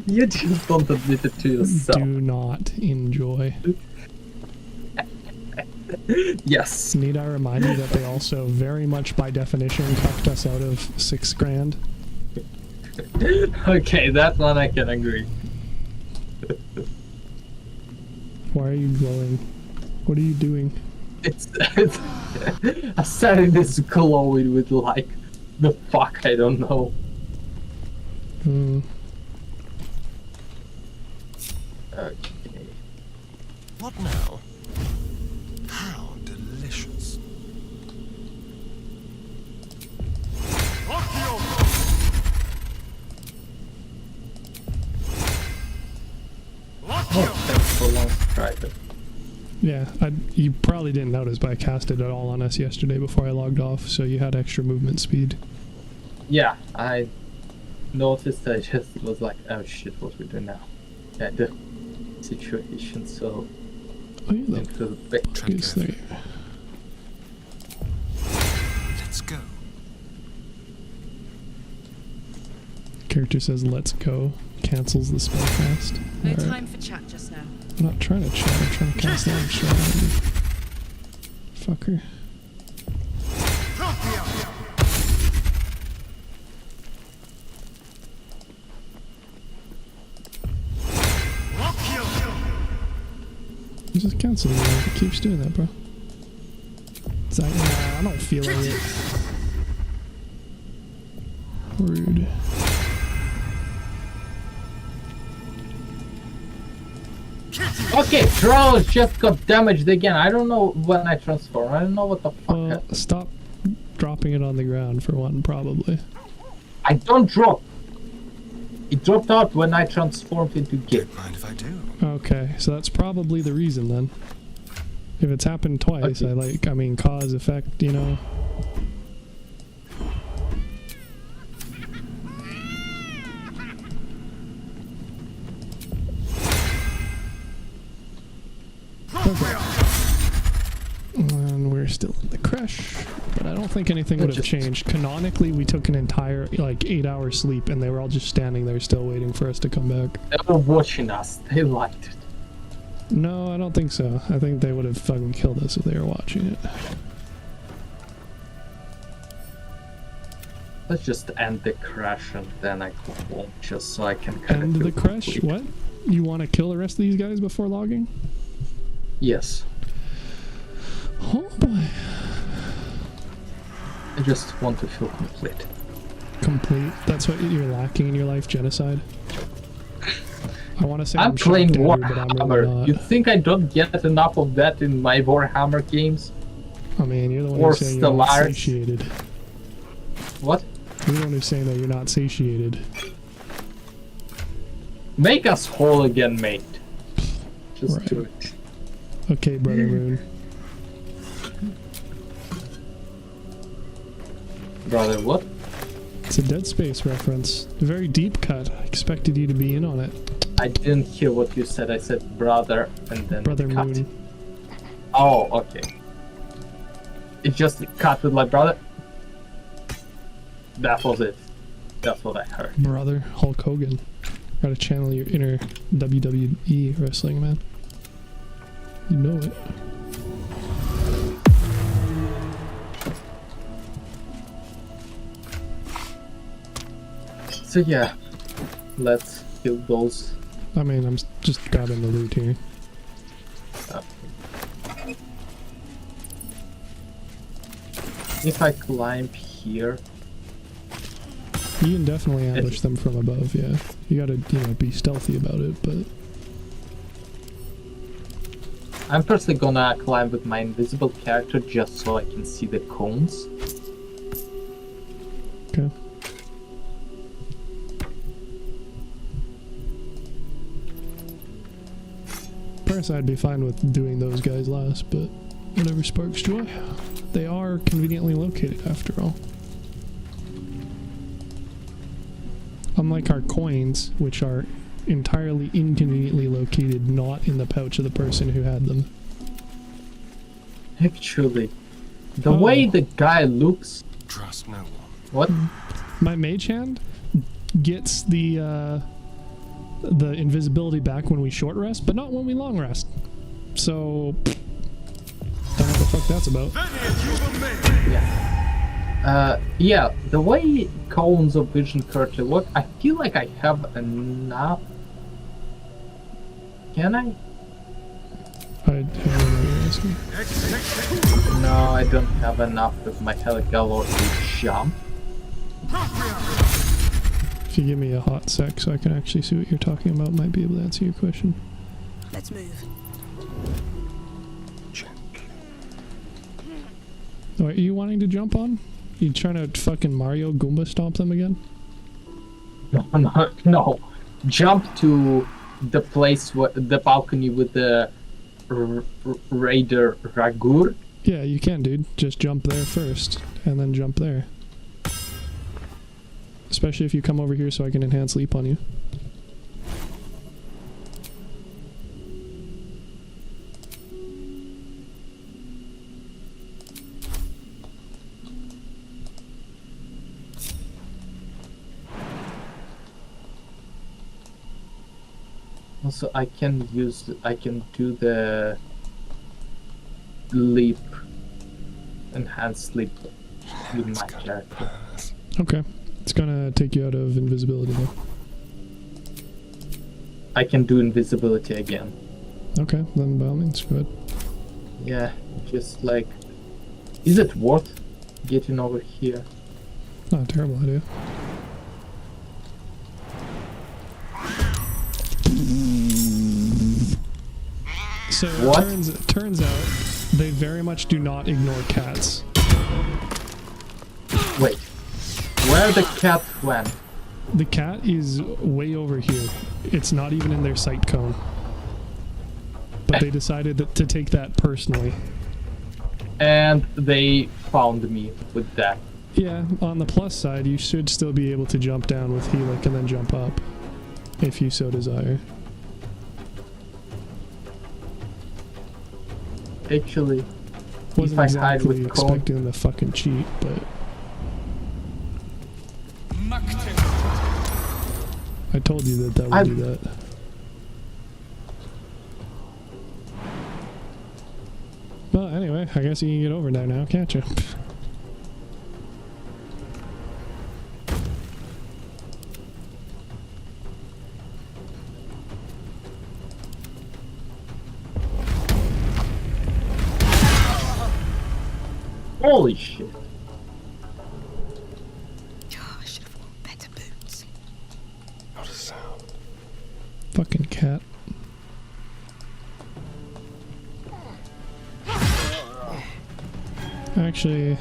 You just don't admit it to yourself.
Do not enjoy.
Yes.
Need I remind you that they also very much by definition cucked us out of $6 grand?
Okay, that one I can agree.
Why are you glowing? What are you doing?
It's I started this glowing with like the fuck, I don't know.
Hmm.
Okay.
What now? How delicious.
Oh, thanks for long strider.
Yeah, you probably didn't notice, but I cast it all on us yesterday before I logged off, so you had extra movement speed.
Yeah, I noticed. I just was like, oh shit, what we do now? Yeah, the situation. So
Oh, yeah,
into the back.
is there.
Let's go.
Character says let's go, cancels the spell cast.
No
Alright.
time for chat just now.
I'm not trying to chat, I'm trying to cast that shit. Fucker. Just cancel it. It keeps doing that, bro. It's like, nah, I don't feel like it. Rude.
Okay, Trolls just got damaged again. I don't know when I transform. I don't know what the fuck.
Well, stop dropping it on the ground for one, probably.
I don't drop. It dropped out when I transformed into Git.
Mind if I do?
Okay, so that's probably the reason then. If it's happened twice,
Okay.
I mean, cause, effect, you know. Okay. And we're still in the Creche, but I don't think anything would have changed. Canonically, we took an entire, like, 8-hour sleep, and they were all just standing there still waiting for us to come back.
They were watching us. They liked it.
No, I don't think so. I think they would have fucking killed us if they were watching it.
Let's just end the crash and then I go home, just so I can kind
End
of
the Creche? What? You want to kill the rest of these guys before logging?
Yes.
Oh boy.
I just want to feel complete.
Complete? That's what you're lacking in your life, genocide? I want to say
I'm playing
shocked, Andrew, but I'm really
Warhammer.
not.
You think I don't get enough of that in my Warhammer games?
I mean, you're the one
Or
who's saying you're not
Stellaris.
satiated.
What?
You're the one who's saying that you're not satiated.
Make us whole again, mate. Just
Right.
do it.
Okay, Brother Moon.
Brother, what?
It's a Dead Space reference. A very deep cut. I expected you to be in on it.
I didn't hear what you said. I said brother and then
Brother
cut.
Moon.
Oh, okay. It just cut with my brother. That was it. That's what I heard.
Brother Hulk Hogan. Gotta channel your inner WWE wrestling man. You know it.
So yeah, let's kill those.
I mean, I'm just grabbing the loot here.
If I climb here,
you can definitely ambush them from above. Yeah, you gotta, be stealthy about it. But
I'm personally gonna climb with my invisible character just so I can see the cones.
Okay. Personally, I'd be fine with doing those guys last, but whatever sparks joy. They are conveniently located, after all. Unlike our coins, which are entirely inconveniently located, not in the pouch of the person who had them.
Actually, the way the guy looks...
Trust no one.
What?
My mage hand gets the invisibility back when we short rest, but not when we long rest. So, don't know what the fuck that's about.
Yeah, the way cones of vision currently look, I feel like I have enough. Can I?
I don't know what you're asking.
No, I don't have enough with my Heligalor to jump.
If you give me a hot sec so I can actually see what you're talking about, might be able to answer your question.
Let's move.
Oh, are you wanting to jump on? You trying to fucking Mario Goomba stomp them again?
No. Jump to the place, the balcony with the Raider Ragur.
Yeah, you can, dude. Just jump there first, and then jump there. Especially if you come over here so I can enhance leap on you.
Also, I can do the leap, enhanced leap with my character.
Okay. It's gonna take you out of invisibility though.
I can do invisibility again.
Okay, then by all means, go ahead.
Yeah, just like... Is it worth getting over here?
Not a terrible idea. So it turns out they very much do not ignore cats.
Wait, where the cat went?
The cat is way over here. It's not even in their sight cone. But they decided to take that personally.
And they found me with that.
Yeah, on the plus side, you should still be able to jump down with Helic and then jump up, if you so desire.
Actually,
wasn't
if I
exactly
hide with
expecting them to fucking cheat, but I told you that would do that. Well, anyway, I guess you can get over there now, can't you?
Holy shit.
Oh, I should have worn better boots.
Not a sound.
Fucking cat. Actually,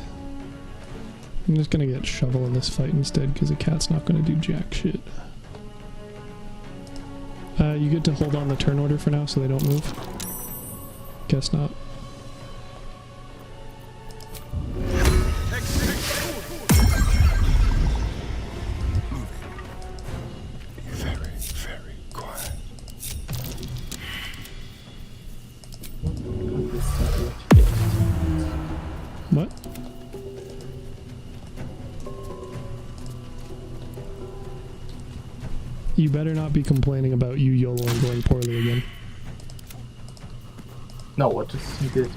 I'm just gonna get shovel in this fight instead, because the cat's not gonna do jack shit. You get to hold on the turn order for now so they don't move? Guess not.
Very, very quiet.
You better not be complaining about you YOLOing going poorly again.
No, what is he did?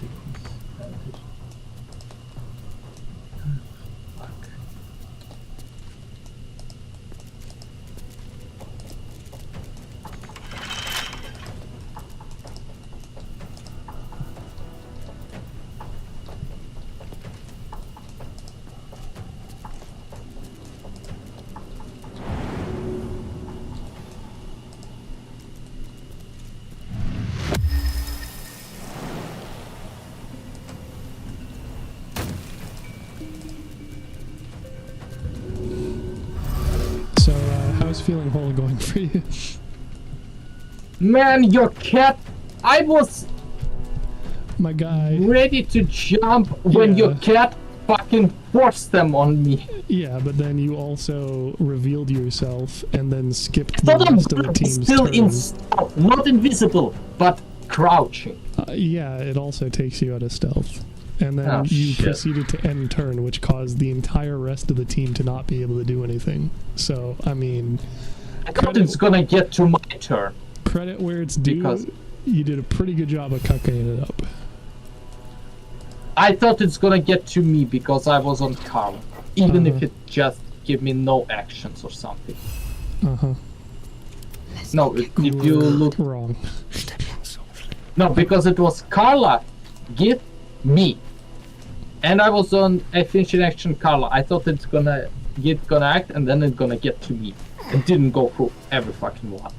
How's feeling whole going for you?
Man, your cat! I was...
My guy.
Ready to jump when your cat fucking forced them on me.
Yeah, but then you also revealed yourself and then skipped the rest of the team's
still
turn.
in stealth, not invisible, but crouching.
Yeah, it also takes you out of stealth. And then you
shit.
proceeded to end turn, which caused the entire rest of the team to not be able to do anything. So, I mean...
I thought it's gonna get to my turn.
Credit where it's due. Because you did a pretty good job of cucking it up.
I thought it's gonna get to me because I was on Carl. Even if it just give me no actions or something. No, if you look...
Wrong.
No, because it was Carla, give me. And I was on a finishing action Carla. I thought it's gonna act and then it's gonna get to me. It didn't go through every fucking one.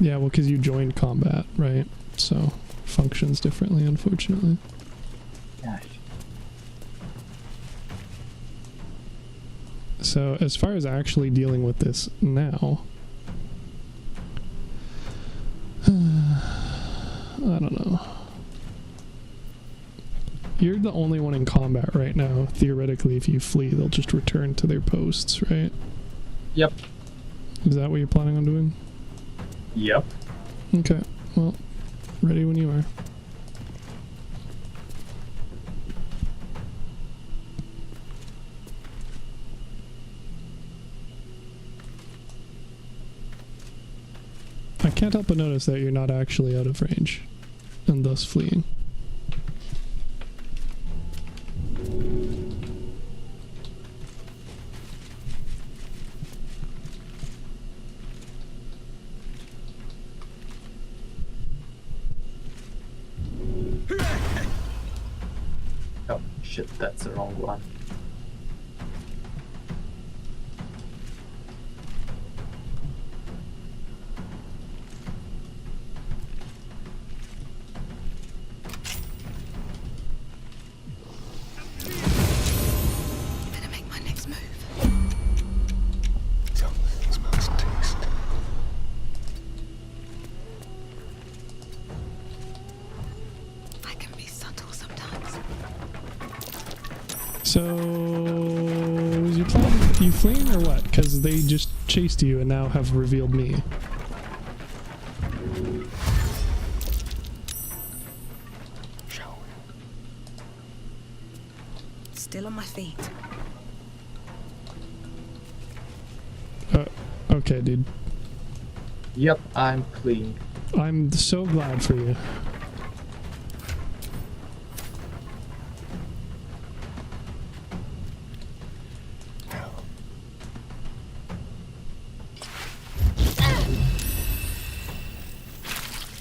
Yeah, well, because you joined combat, right? So, functions differently, unfortunately.
Yeah.
So, as far as actually dealing with this now... I don't know. You're the only one in combat right now. Theoretically, if you flee, they'll just return to their posts, right?
Yep.
Is that what you're planning on doing?
Yep.
Okay, well, ready when you are. I can't help but notice that you're not actually out of range, and thus fleeing.
Oh shit, that's the wrong one.
Better make my next move.
Something smells tasty.
I can be subtle sometimes.
So, was your plan you fleeing or what? Because they just chased you and now have revealed me.
Still on my feet.
Okay, dude.
Yep, I'm clean.
I'm so glad for you.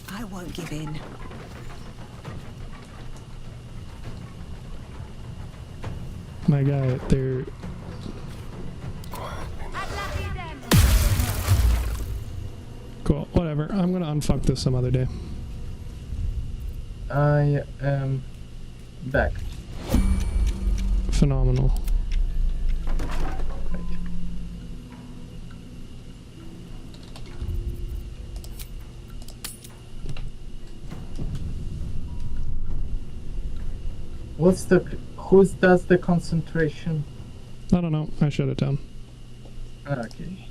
I won't give in.
My guy, they're... Cool, whatever. I'm gonna unfuck this some other day.
I am back.
Phenomenal.
What's the... Who does the concentration?
I don't know. I shut it down.
Okay.